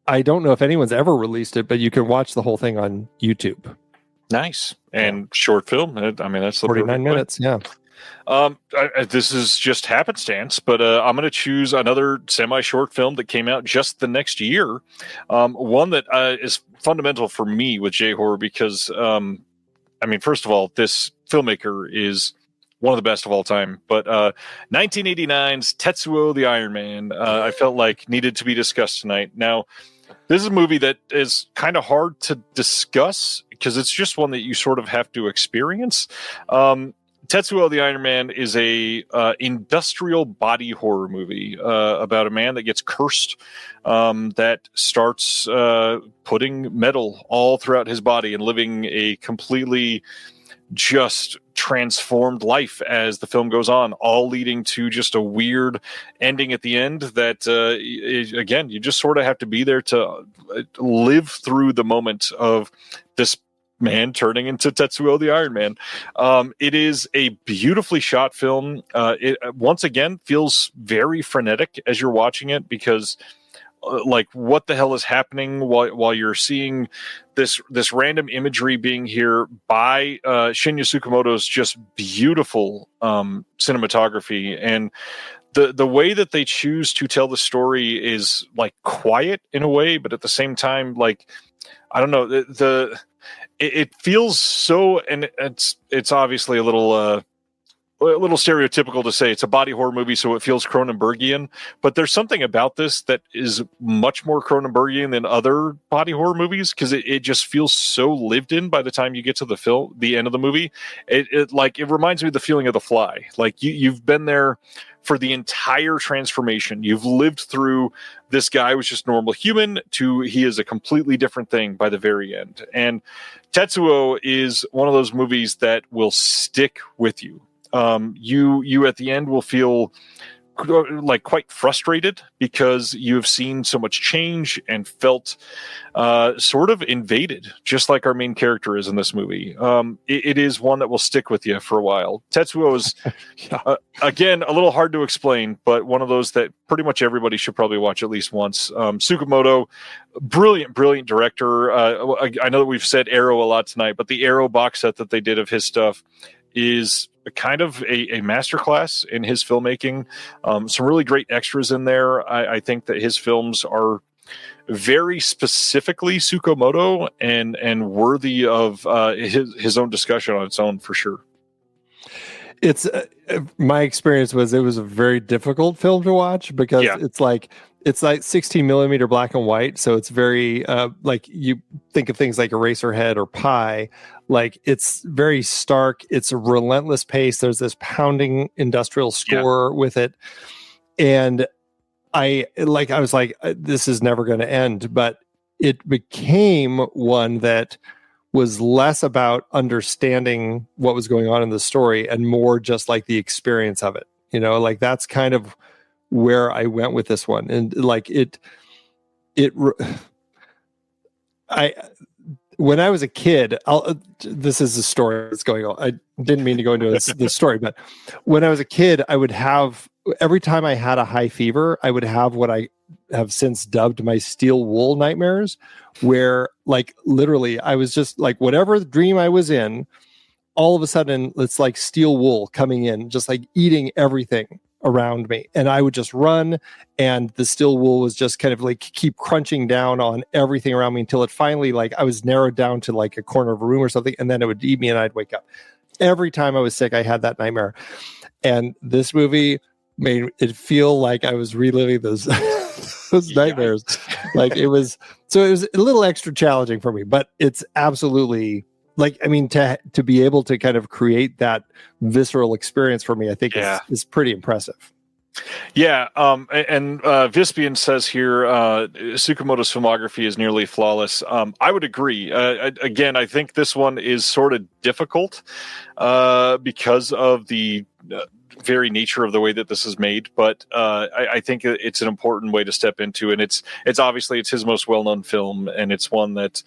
I don't know if anyone's ever released it, but you can watch the whole thing on YouTube. Nice. And short film. I mean, that's the 49 minutes, yeah. This is just happenstance, but I'm going to choose another semi-short film that came out just the next year. One that is fundamental for me with J-horror because, first of all, this filmmaker is one of the best of all time. But 1989's Tetsuo the Iron Man, I felt like needed to be discussed tonight. Now, this is a movie that is kind of hard to discuss because it's just one that you sort of have to experience. Tetsuo the Iron Man is a industrial body horror movie about a man that gets cursed that starts putting metal all throughout his body and living a completely just transformed life as the film goes on, all leading to just a weird ending at the end that, again, you just sort of have to be there to live through the moment of this man turning into Tetsuo the Iron Man. It is a beautifully shot film. It once again feels very frenetic as you're watching it, because like, what the hell is happening while you're seeing this random imagery being here by Shinya Tsukamoto's just beautiful cinematography, and the way that they choose to tell the story is like quiet in a way, but at the same time, like, I don't know, it feels so, and it's obviously a little stereotypical to say it's a body horror movie, so it feels Cronenbergian, but there's something about this that is much more Cronenbergian than other body horror movies, because it just feels so lived in by the time you get to the end of the movie. It reminds me of the feeling of The Fly. Like, you've been there for the entire transformation. You've lived through this guy was just normal human to he is a completely different thing by the very end. And Tetsuo is one of those movies that will stick with you. You at the end will feel like quite frustrated because you've seen so much change and felt sort of invaded, just like our main character is in this movie. It is one that will stick with you for a while. Tetsuo is, again, a little hard to explain, but one of those that pretty much everybody should probably watch at least once. Tsukamoto, brilliant director. I know that we've said Arrow a lot tonight, but the Arrow box set that they did of his stuff is kind of a masterclass in his filmmaking. Some really great extras in there. I think that his films are very specifically Tsukamoto and worthy of his own discussion on its own, for sure. It's my experience was it was a very difficult film to watch because it's like 16 millimeter black and white, so it's very like you think of things like Eraserhead or Pi. Like, it's very stark. It's a relentless pace. There's this pounding industrial score with it, and I was like, this is never going to end. But it became one that was less about understanding what was going on in the story and more just like the experience of it. You know, like, that's kind of where I went with this one. And like when I was a kid, this is a story that's going on. I didn't mean to go into this story, but when I was a kid, I would have, every time I had a high fever, I would have what I have since dubbed my steel wool nightmares, where like literally I was just like, whatever dream I was in, all of a sudden it's like steel wool coming in, just like eating everything around me, and I would just run, and the steel wool was just kind of like keep crunching down on everything around me until it finally, like, I was narrowed down to like a corner of a room or something, and then it would eat me and I'd wake up. Every time I was sick, I had that nightmare, and this movie made it feel like I was reliving those those nightmares. Like, it was a little extra challenging for me, but it's absolutely, like, I mean, to be able to kind of create that visceral experience for me, I think is pretty impressive. Yeah, and Vispian says here, Tsukamoto's filmography is nearly flawless. I would agree. Again, I think this one is sort of difficult because of the very nature of the way that this is made, but I think it's an important way to step into, and it's obviously it's his most well-known film, and it's one that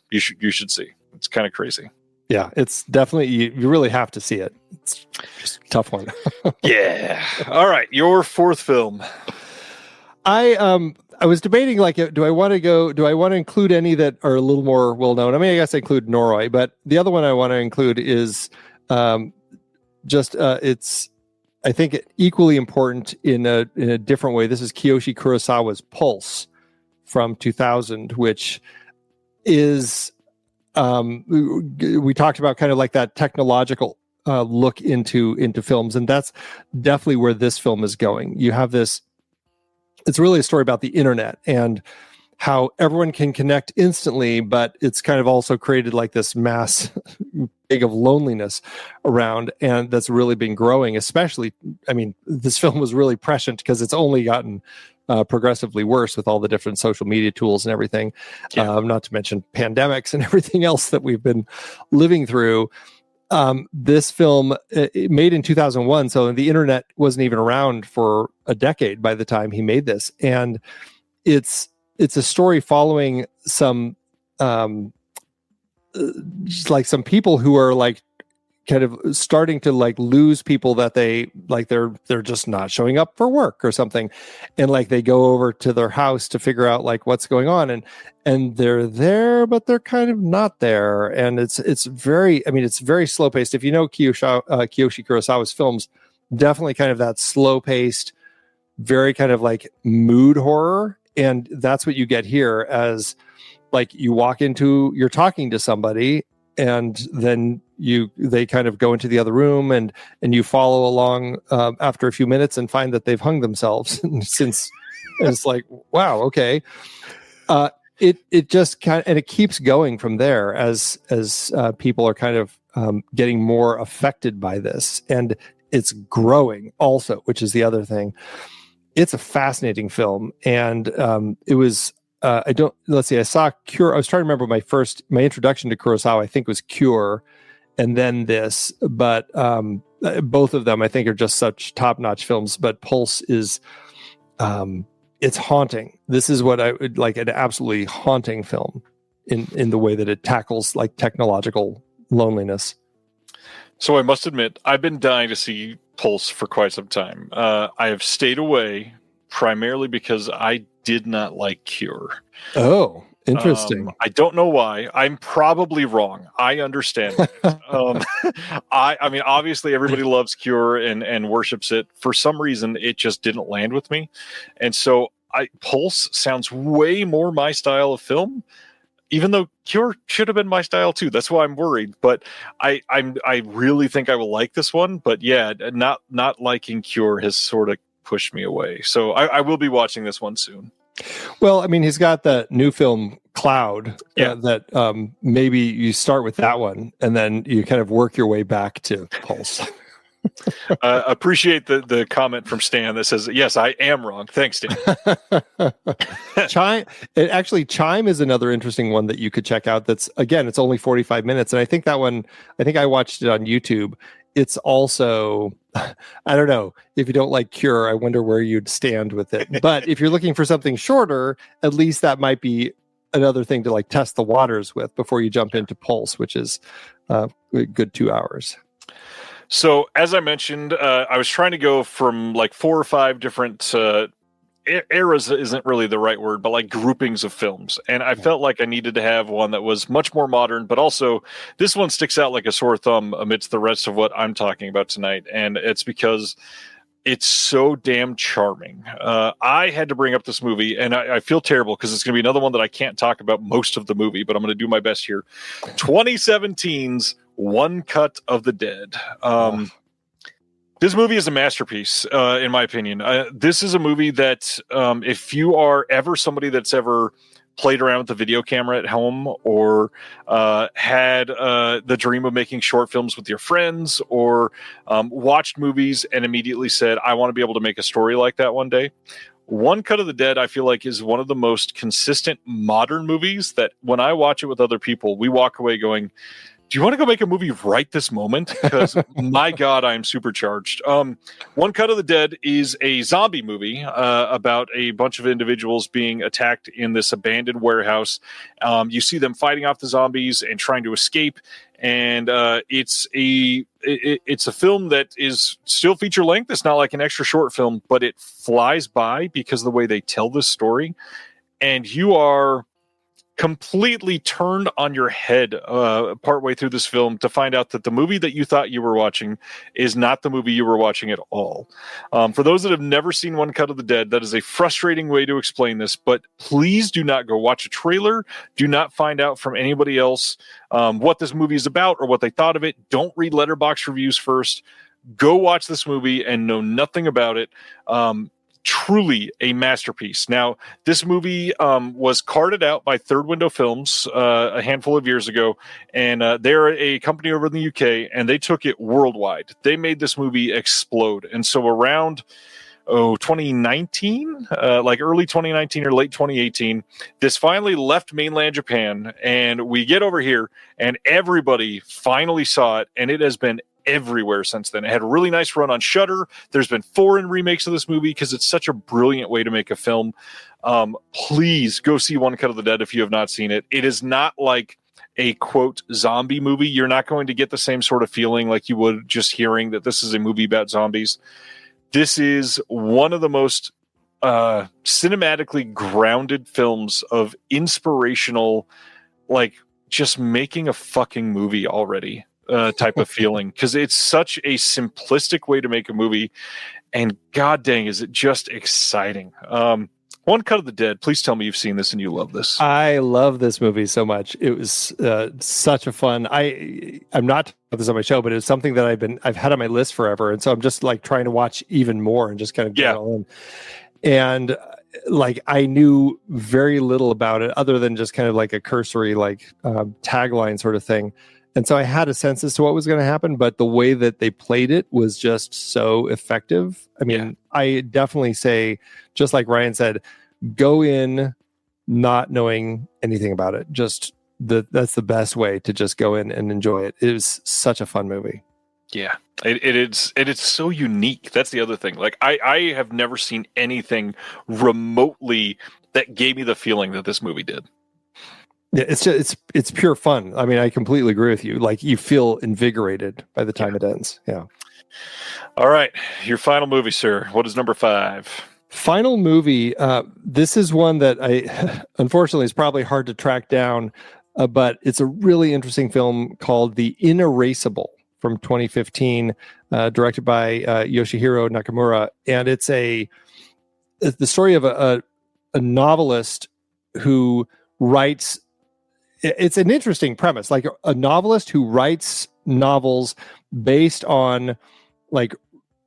you should see. It's kind of crazy. Yeah, it's definitely, you really have to see it. It's just a tough one. Yeah. All right, your fourth film. I was debating, like, do I want to include any that are a little more well known? I mean, I guess I include Noroi, but the other one I want to include is it's, I think, equally important in a different way. This is Kiyoshi Kurosawa's Pulse from 2000, which is we talked about kind of like that technological look into films, and that's definitely where this film is going. You have this, it's really a story about the internet and how everyone can connect instantly, but it's kind of also created like this mass big of loneliness around, and that's really been growing. Especially, I mean, this film was really prescient because it's only gotten progressively worse with all the different social media tools and everything, not to mention pandemics and everything else that we've been living through. This film made in 2001, so the internet wasn't even around for a decade by the time he made this, and it's a story following some like some people who are like kind of starting to like lose people that they like they're just not showing up for work or something, and like they go over to their house to figure out like what's going on, and they're there but they're kind of not there, and it's very slow paced. If you know Kiyoshi Kurosawa's films, definitely kind of that slow paced, very kind of like mood horror, and that's what you get here. As like you're talking to somebody, and then they kind of go into the other room, and you follow along after a few minutes and find that they've hung themselves. Since it's like, wow, okay. It just kind of, and it keeps going from there as people are kind of getting more affected by this, and it's growing also, which is the other thing. It's a fascinating film, and it was. I saw Cure. I was trying to remember my introduction to Kurosawa, I think, was Cure, and then this. But both of them, I think, are just such top-notch films. But Pulse is, it's haunting. This is what I would like, an absolutely haunting film in the way that it tackles like technological loneliness. So I must admit, I've been dying to see Pulse for quite some time. I have stayed away primarily because I did not like Cure. Oh, interesting. I don't know why. I'm probably wrong. I understand. I mean, obviously everybody loves Cure and worships it. For some reason, it just didn't land with me. And so Pulse sounds way more my style of film, even though Cure should have been my style too. That's why I'm worried. But I really think I will like this one. But yeah, not liking Cure has sort of pushed me away. So I will be watching this one soon. Well, I mean, he's got that new film Cloud that maybe you start with that one and then you kind of work your way back to Pulse. Appreciate the comment from Stan that says, yes, I am wrong. Thanks, Stan. Chime is another interesting one that you could check out. That's, again, it's only 45 minutes. And I think that one, I think I watched it on YouTube. It's also, I don't know, if you don't like Cure, I wonder where you'd stand with it. But if you're looking for something shorter, at least that might be another thing to like test the waters with before you jump into Pulse, which is a good 2 hours. So as I mentioned, I was trying to go from like 4 or 5 different eras isn't really the right word, but like groupings of films. And I felt like I needed to have one that was much more modern, but also this one sticks out like a sore thumb amidst the rest of what I'm talking about tonight. And it's because it's so damn charming. I had to bring up this movie, and I feel terrible because it's going to be another one that I can't talk about most of the movie, but I'm going to do my best here. 2017's One Cut of the Dead. This movie is a masterpiece, in my opinion. This is a movie that if you are ever somebody that's ever played around with the video camera at home or had the dream of making short films with your friends or watched movies and immediately said, I want to be able to make a story like that one day. One Cut of the Dead, I feel like, is one of the most consistent modern movies that when I watch it with other people, we walk away going, do you want to go make a movie right this moment? Because my God, I am supercharged. One Cut of the Dead is a zombie movie about a bunch of individuals being attacked in this abandoned warehouse. You see them fighting off the zombies and trying to escape. And it's a film that is still feature length. It's not like an extra short film, but it flies by because of the way they tell this story. And you are completely turned on your head partway through this film to find out that the movie that you thought you were watching is not the movie you were watching at all. For those that have never seen One Cut of the Dead, that is a frustrating way to explain this, but please do not go watch a trailer. Do not find out from anybody else what this movie is about or what they thought of it. Don't read Letterboxd reviews first. Go watch this movie and know nothing about it. Truly a masterpiece. Now, this movie was carted out by Third Window Films a handful of years ago, and they're a company over in the UK, and they took it worldwide. They made this movie explode. And so around 2019, like early 2019 or late 2018. This finally left mainland Japan, and we get over here, and everybody finally saw it, and it has been everywhere since then. It had a really nice run on Shudder. There's been foreign remakes of this movie because it's such a brilliant way to make a film. Please go see One Cut of the Dead if you have not seen it. It is not like a quote zombie movie. You're not going to get the same sort of feeling like you would just hearing that this is a movie about zombies. This is one of the most cinematically grounded films of inspirational, like just making a fucking movie already type of feeling, because it's such a simplistic way to make a movie, and god dang is it just exciting. One Cut of the Dead, please tell me you've seen this and you love this. I love this movie so much. It was such a fun. I'm not talking about this on my show, but it's something that I've had on my list forever, and so I'm just like trying to watch even more and just kind of get it all in. And like I knew very little about it other than just kind of like a cursory like tagline sort of thing. And so I had a sense as to what was going to happen, but the way that they played it was just so effective. I mean, I definitely say, just like Ryan said, go in not knowing anything about it. Just that's the best way to just go in and enjoy it. It was such a fun movie. Yeah, it's so unique. That's the other thing. Like I have never seen anything remotely that gave me the feeling that this movie did. Yeah, it's pure fun. I mean, I completely agree with you. Like you feel invigorated by the time it ends. Yeah. All right, your final movie, sir. What is number 5? Final movie. This is one that I unfortunately is probably hard to track down, but it's a really interesting film called The Inerasable from 2015, directed by Yoshihiro Nakamura, and it's the story of a novelist who writes. It's an interesting premise, like a novelist who writes novels based on like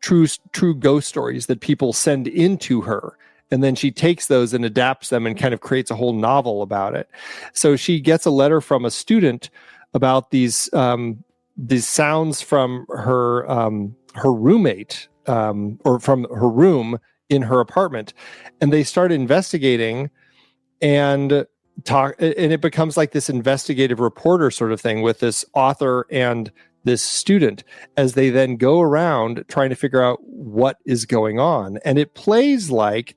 true ghost stories that people send into her. And then she takes those and adapts them and kind of creates a whole novel about it. So she gets a letter from a student about these sounds from her roommate or from her room in her apartment. And they start investigating and it becomes like this investigative reporter sort of thing with this author and this student as they then go around trying to figure out what is going on. And it plays like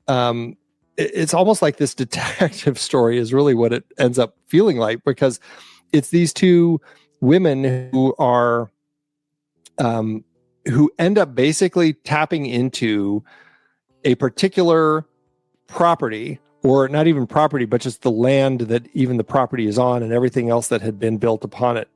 it's almost like this detective story is really what it ends up feeling like, because it's these two women who are who end up basically tapping into a particular property, or not even property, but just the land that even the property is on and everything else that had been built upon it.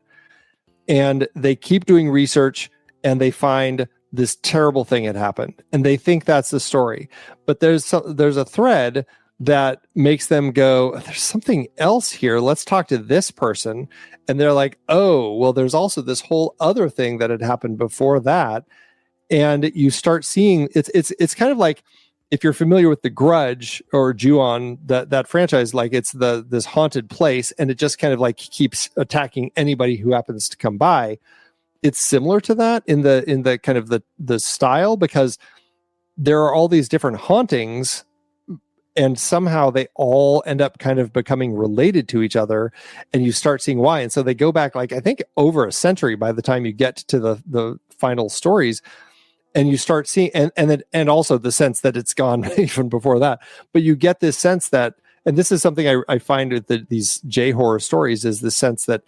And they keep doing research and they find this terrible thing had happened. And they think that's the story. But there's a thread that makes them go, there's something else here. Let's talk to this person. And they're like, oh, well, there's also this whole other thing that had happened before that. And you start seeing it's kind of like, if you're familiar with The Grudge or Ju-on, that franchise, like it's this haunted place, and it just kind of like keeps attacking anybody who happens to come by. It's similar to that in the kind of the style, because there are all these different hauntings, and somehow they all end up kind of becoming related to each other, and you start seeing why. And so they go back, like I think over a century by the time you get to the final stories. And you start seeing, and also the sense that it's gone even before that. But you get this sense that, and this is something I find with these J-horror stories, is the sense that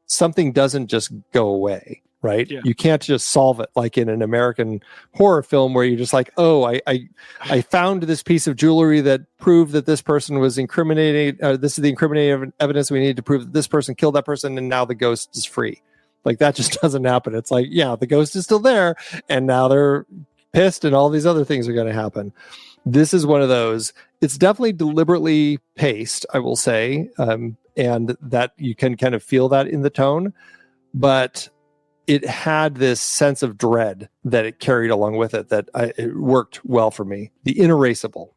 something doesn't just go away, right? Yeah. You can't just solve it like in an American horror film where you're just like, oh, I found this piece of jewelry that proved that this person was incriminated. This is the incriminating evidence we need to prove that this person killed that person, and now the ghost is free. Like that just doesn't happen. It's like, yeah, the ghost is still there and now they're pissed and all these other things are going to happen. This is one of those. It's definitely deliberately paced, I will say. And that you can kind of feel that in the tone, but it had this sense of dread that it carried along with it it worked well for me. The Inerasable.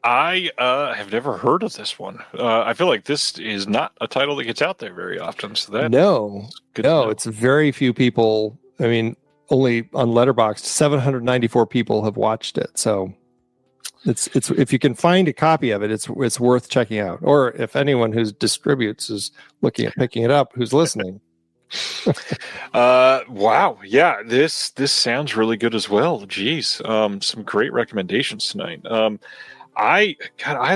I have never heard of this one. I feel like this is not a title that gets out there very often. So that it's very few people. I mean, only on Letterboxd, 794 people have watched it. So it's if you can find a copy of it, it's worth checking out. Or if anyone who distributes is looking at picking it up, who's listening. Wow. Yeah, this sounds really good as well. Jeez. Some great recommendations tonight. I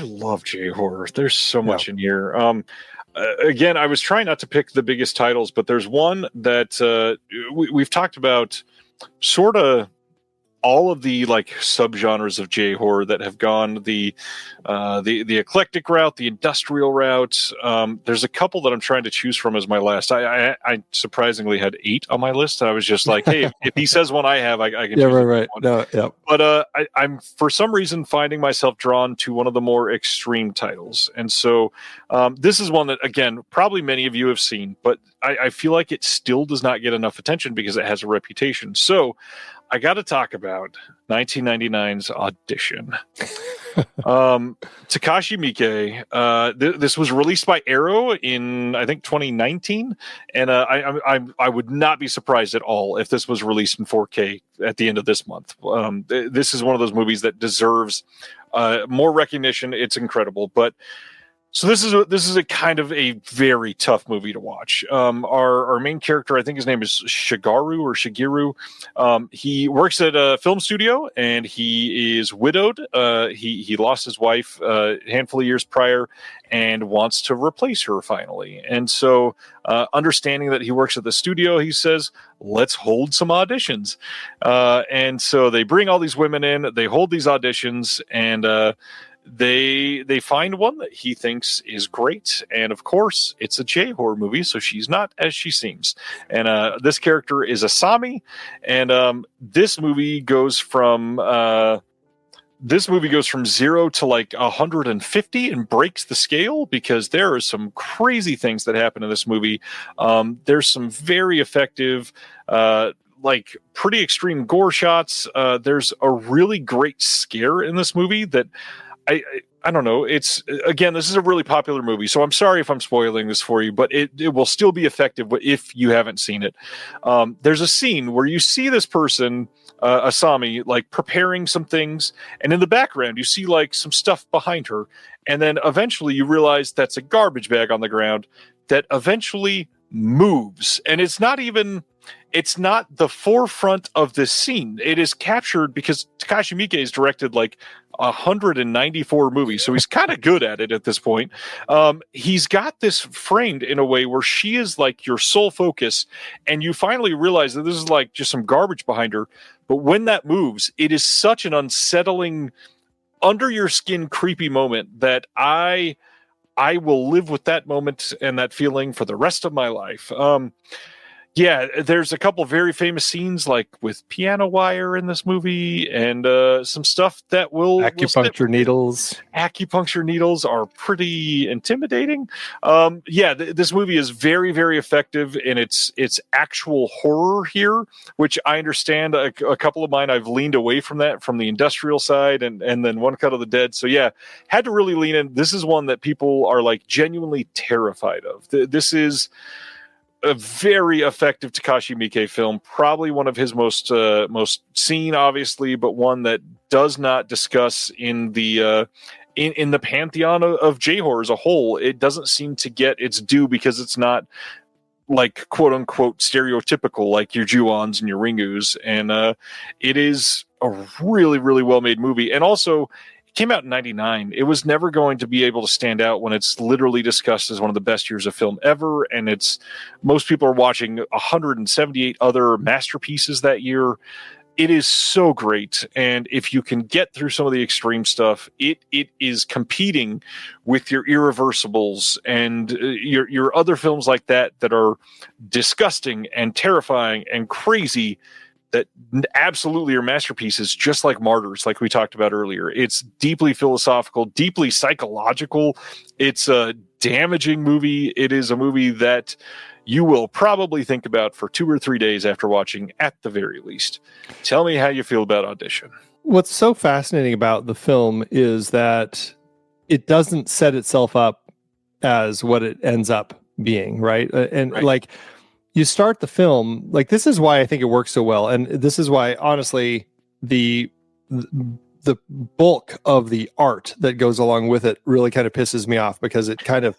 love J-horror. There's so much in here. Again, I was trying not to pick the biggest titles, but there's one that we've talked about, sort of all of the like subgenres of J-horror that have gone the eclectic route, the industrial route. There's a couple that I'm trying to choose from as my last. I surprisingly had 8 on my list. I was just like, hey, if he says one I have, I can choose right. one. No, yeah. But I'm for some reason finding myself drawn to one of the more extreme titles. And so this is one that, again, probably many of you have seen, but I feel like it still does not get enough attention because it has a reputation. So I got to talk about 1999's Audition. Takashi Miike. This was released by Arrow in, I think, 2019, and I would not be surprised at all if this was released in 4K at the end of this month. This is one of those movies that deserves more recognition. It's incredible, but. So this is a kind of a very tough movie to watch. Our main character, I think his name is Shigeru. He works at a film studio and he is widowed. He lost his wife a handful of years prior and wants to replace her finally. And so, understanding that he works at the studio, he says, let's hold some auditions. And so they bring all these women in, they hold these auditions, and they find one that he thinks is great, and of course it's a J-horror movie, so she's not as she seems. And this character is Asami, and this movie goes from 0 to like 150 and breaks the scale because there are some crazy things that happen in this movie. There's some very effective like pretty extreme gore shots. There's a really great scare in this movie that I don't know. It's, again, this is a really popular movie, so I'm sorry if I'm spoiling this for you, but it will still be effective if you haven't seen it. There's a scene where you see this person, Asami, like preparing some things, and in the background you see like some stuff behind her, and then eventually you realize that's a garbage bag on the ground that eventually moves, and it's not the forefront of this scene. It is captured because Takashi Miike has directed like 194 movies, so he's kind of good at it at this point. He's got this framed in a way where she is like your sole focus, and you finally realize that this is like just some garbage behind her. But when that moves, it is such an unsettling, under your skin, creepy moment that I will live with that moment and that feeling for the rest of my life. Yeah, there's a couple very famous scenes like with piano wire in this movie, and some stuff that will acupuncture needles. Acupuncture needles are pretty intimidating. This movie is very, very effective in its actual horror here, which I understand. A couple of mine, I've leaned away from that, from the industrial side, and then One Cut of the Dead. So yeah, had to really lean in. This is one that people are like genuinely terrified of. This is a very effective Takashi Miike film, probably one of his most seen, obviously, but one that does not discuss in the in the pantheon of J-horror as a whole. It doesn't seem to get its due because it's not like quote unquote stereotypical like your Ju-ons and your Ringus, and it is a really, really well made movie. And also, came out in 99. It was never going to be able to stand out when it's literally discussed as one of the best years of film ever. And most people are watching 178 other masterpieces that year. It is so great. And if you can get through some of the extreme stuff, it is competing with your Irreversibles and your other films like that are disgusting and terrifying and crazy, that absolutely are masterpieces, just like Martyrs, like we talked about earlier. It's deeply philosophical, deeply psychological. It's a damaging movie. It is a movie that you will probably think about for 2 or 3 days after watching, at the very least. Tell me how you feel about Audition. What's so fascinating about the film is that it doesn't set itself up as what it ends up being, right? And right. Like, you start the film, like, this is why I think it works so well. And this is why, honestly, the bulk of the art that goes along with it really kind of pisses me off, because it kind of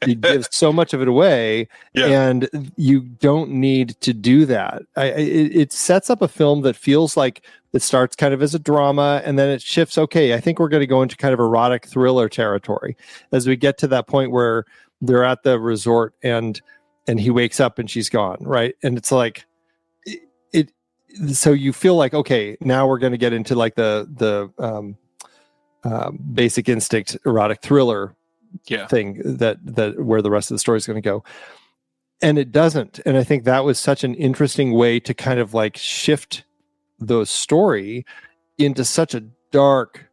it gives so much of it away, and you don't need to do that. It sets up a film that feels like it starts kind of as a drama, and then it shifts. Okay, I think we're going to go into kind of erotic thriller territory as we get to that point where they're at the resort and he wakes up and she's gone, right? And it's like so you feel like, okay, now we're going to get into like the Basic Instinct erotic thriller thing that where the rest of the story is going to go, and it doesn't. And I think that was such an interesting way to kind of like shift the story into such a dark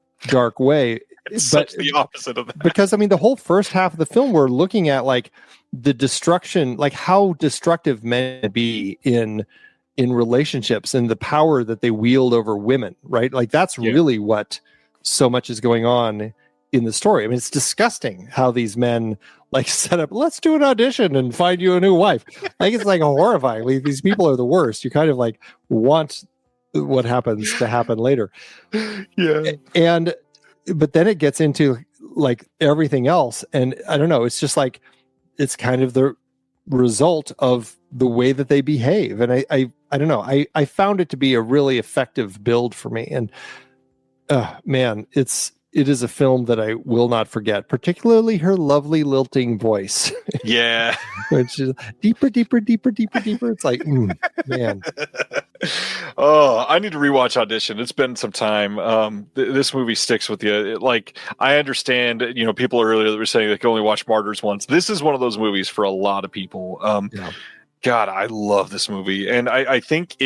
way. It's such the opposite of that, because I mean, the whole first half of the film, we're looking at like the destruction, like how destructive men be in relationships and the power that they wield over women, right? Like that's really what so much is going on in the story. I mean, it's disgusting how these men like set up, let's do an audition and find you a new wife. Like, it's like horrifying. Like, these people are the worst. You kind of like want what happens to happen later. But then it gets into like everything else. And I don't know, it's just like, it's kind of the result of the way that they behave. And I don't know. I found it to be a really effective build for me. And man, it is a film that I will not forget, particularly her lovely lilting voice. Yeah. Which is deeper, deeper, deeper, deeper, deeper. It's like, man. Oh, I need to rewatch Audition. It's been some time. This movie sticks with you. Like, I understand, people earlier that were saying they can only watch Martyrs once. This is one of those movies for a lot of people. God, I love this movie. And I think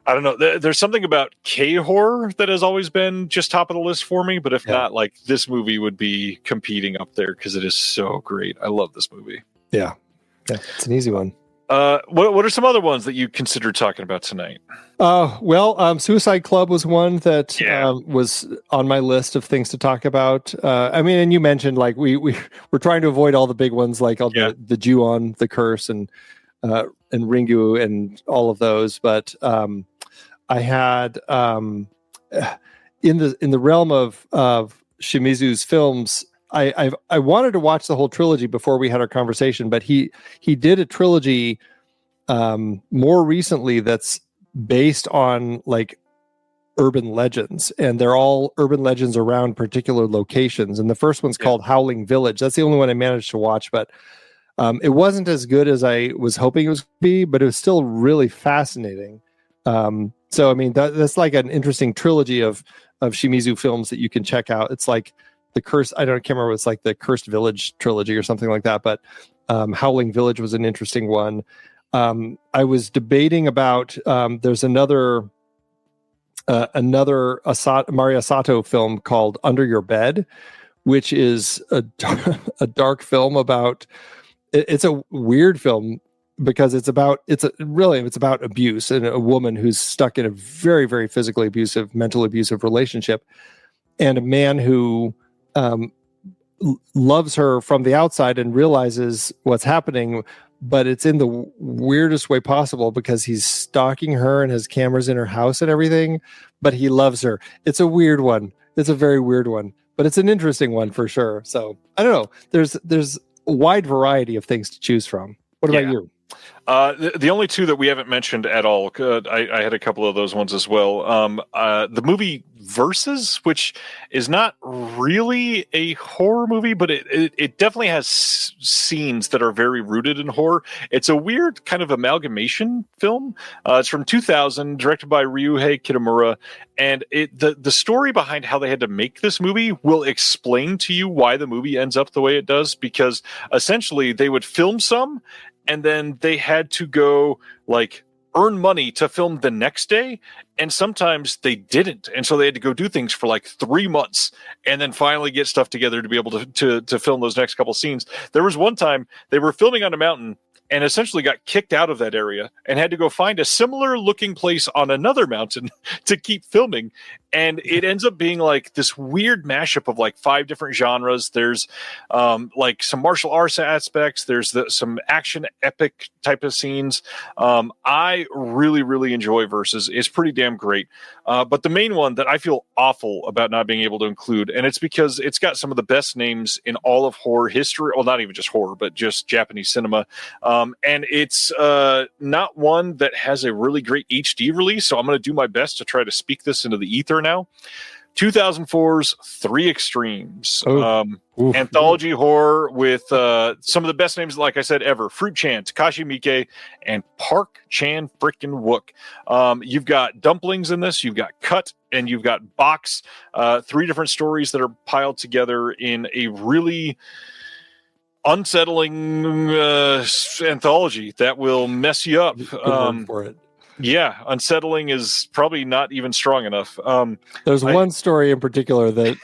I don't know, there's something about K-horror that has always been just top of the list for me. But if not, like, this movie would be competing up there because it is so great. I love this movie. Yeah, it's an easy one. What are some other ones that you consider talking about tonight? Suicide Club was one that was on my list of things to talk about. I mean, and you mentioned like we're trying to avoid all the big ones, like all the Ju-on, The Curse, and Ringu, and all of those. But I had in the realm of Shimizu's films, I wanted to watch the whole trilogy before we had our conversation, but he did a trilogy more recently that's based on like urban legends, and they're all urban legends around particular locations. And the first one's called Howling Village. That's the only one I managed to watch, but it wasn't as good as I was hoping it was going to be, but it was still really fascinating. So I mean, that's like an interesting trilogy of Shimizu films that you can check out. It's like the Curse, can't remember, it's like the Cursed Village trilogy or something like that, but Howling Village was an interesting one. I was debating about there's another Mari Asato film called Under Your Bed, which is a dark film about, it's a weird film because it's about abuse, and a woman who's stuck in a very, very physically abusive, mentally abusive relationship, and a man who loves her from the outside and realizes what's happening, but it's in the weirdest way possible because he's stalking her and has cameras in her house and everything, but he loves her. It's a weird one. It's a very weird one, but it's an interesting one for sure. So I don't know. Therethere's a wide variety of things to choose from. What about you? The only two that we haven't mentioned at all, I had a couple of those ones as well. The movie Versus, which is not really a horror movie, but it definitely has scenes that are very rooted in horror. It's a weird kind of amalgamation film. It's from 2000, directed by Ryuhei Kitamura, and the story behind how they had to make this movie will explain to you why the movie ends up the way it does, because essentially they would film some, and then they had to go like earn money to film the next day, and sometimes they didn't, and so they had to go do things for like 3 months and then finally get stuff together to be able to film those next couple scenes. There was one time they were filming on a mountain and essentially got kicked out of that area and had to go find a similar looking place on another mountain to keep filming. And it ends up being like this weird mashup of like 5 different genres. There's like some martial arts aspects. There's some action epic type of scenes. I really, really enjoy Versus. It's pretty damn great. But the main one that I feel awful about not being able to include, and it's because it's got some of the best names in all of horror history. Well, not even just horror, but just Japanese cinema. And it's not one that has a really great HD release. So I'm going to do my best to try to speak this into the ether now. 2004's Three Extremes. Anthology horror with some of the best names, like I said, ever. Fruit Chan, Takashi Miike, and Park Chan frickin' Wook. You've got dumplings in this, you've got cut, and you've got box. 3 different stories that are piled together in a really unsettling anthology that will mess you up. Good word for it. Yeah, unsettling is probably not even strong enough. There's one story in particular that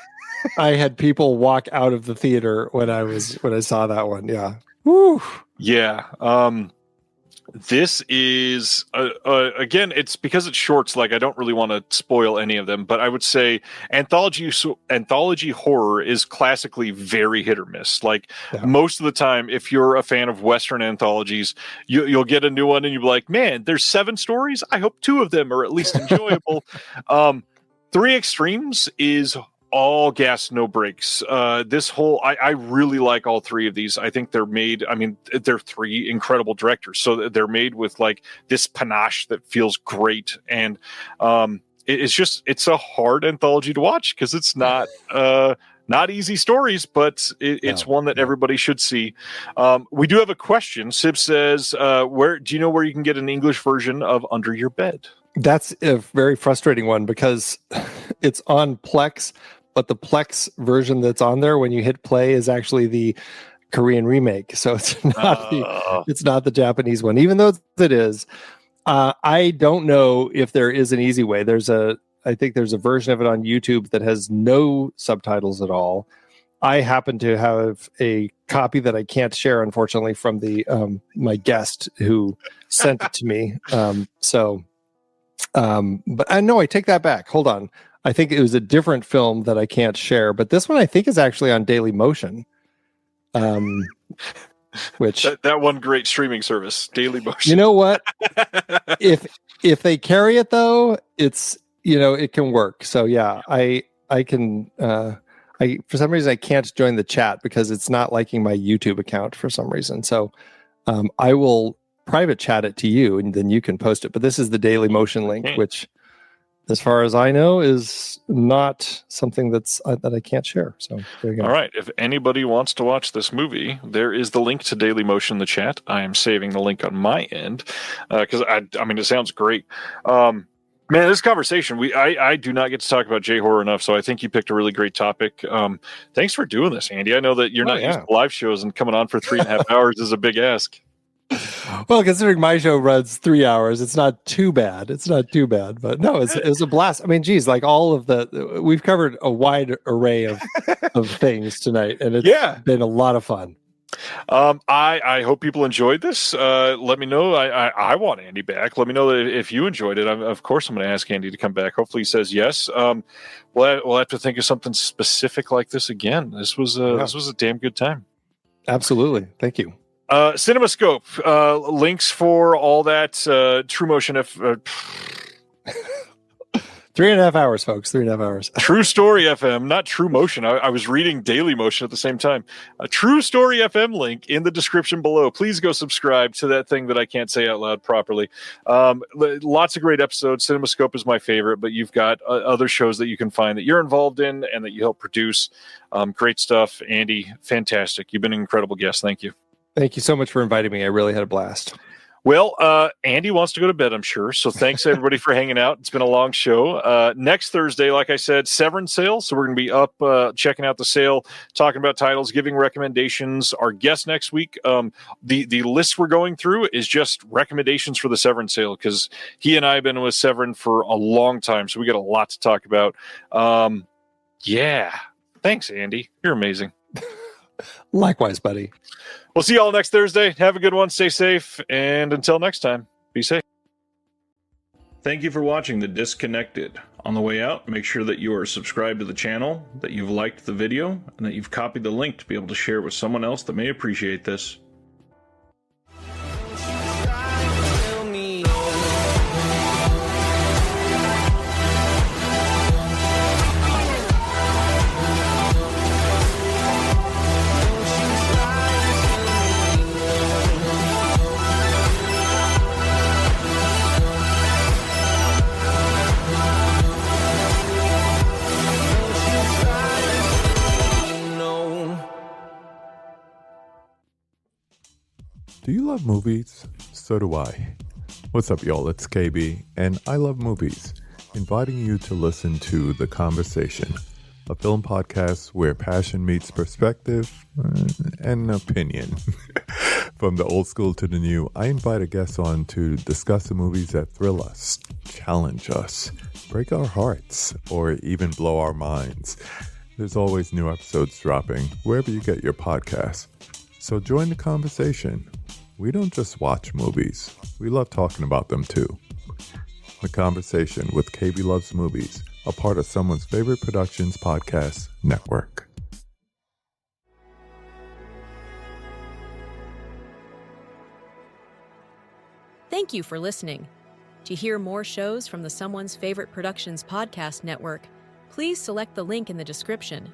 I had people walk out of the theater when I saw that one. Yeah. Woo. Yeah. This is again, it's because it's shorts. Like, I don't really want to spoil any of them, but I would say anthology horror is classically very hit or miss. Like, most of the time, if you're a fan of Western anthologies, you'll get a new one and you'll be like, man, there's 7 stories. I hope 2 of them are at least enjoyable. Three Extremes is all gas, no brakes. This whole, I really like all 3 of these. I think they're made, I mean, they're 3 incredible directors. So they're made with like this panache that feels great. And it's a hard anthology to watch because it's not easy stories, but it's one that everybody should see. We do have a question. Sib says, where do you know where you can get an English version of Under Your Bed? That's a very frustrating one because it's on Plex, but the Plex version that's on there when you hit play is actually the Korean remake. So it's not the Japanese one, even though it is. I don't know if there is an easy way. I think there's a version of it on YouTube that has no subtitles at all. I happen to have a copy that I can't share, unfortunately, from the my guest who sent it to me. But I know I take that back. Hold on. I think it was a different film that I can't share, but this one I think is actually on Daily Motion. Which that one great streaming service, Daily Motion. You know what? if they carry it though, it's, it can work. So yeah, I can for some reason I can't join the chat because it's not liking my YouTube account for some reason. So I will private chat it to you and then you can post it. But this is the Daily Motion link, which, as far as I know, is not something that I can't share. So there you go. All right. If anybody wants to watch this movie, there is the link to Daily Motion in the chat. I am saving the link on my end because I mean, it sounds great. Man, this conversation, I do not get to talk about J-horror enough, so I think you picked a really great topic. Thanks for doing this, Andy. I know that you're not used to live shows, and coming on for 3.5 hours is a big ask. Well, considering my show runs 3 hours, it's not too bad. But no, it was a blast. I mean, geez, like we've covered a wide array of things tonight, and it's been a lot of fun. I hope people enjoyed this. Let me know. I want Andy back. Let me know that if you enjoyed it. Of course, I'm going to ask Andy to come back. Hopefully he says yes. We'll have to think of something specific like this again. This was a damn good time. Absolutely. Thank you. CinemaScope, links for all that, True Motion. 3.5 hours, folks. 3.5 hours. True Story FM, not True Motion. I was reading Daily Motion at the same time. A True Story FM link in the description below. Please go subscribe to that thing that I can't say out loud properly. Lots of great episodes. CinemaScope is my favorite, but you've got other shows that you can find that you're involved in and that you help produce. Great stuff. Andy, fantastic. You've been an incredible guest. Thank you. Thank you so much for inviting me. I really had a blast. Well, Andy wants to go to bed, I'm sure. So thanks, everybody, for hanging out. It's been a long show. Next Thursday, like I said, Severance sale. So we're going to be up checking out the sale, talking about titles, giving recommendations. Our guest next week, the list we're going through is just recommendations for the Severance sale because he and I have been with Severin for a long time. So we got a lot to talk about. Yeah. Thanks, Andy. You're amazing. Likewise, buddy. We'll see you all next Thursday. Have a good one. Stay safe. And until next time, be safe. Thank you for watching The Disconnected. On the way out, make sure that you are subscribed to the channel, that you've liked the video, and that you've copied the link to be able to share with someone else that may appreciate this. Do you love movies? So do I. What's up, y'all? It's KB, and I love movies. Inviting you to listen to The Conversation, a film podcast where passion meets perspective and opinion. From the old school to the new, I invite a guest on to discuss the movies that thrill us, challenge us, break our hearts, or even blow our minds. There's always new episodes dropping wherever you get your podcasts. So join the conversation. We don't just watch movies. We love talking about them too. The Conversation with KB Loves Movies, a part of Someone's Favorite Productions podcast network. Thank you for listening. To hear more shows from the Someone's Favorite Productions podcast network, please select the link in the description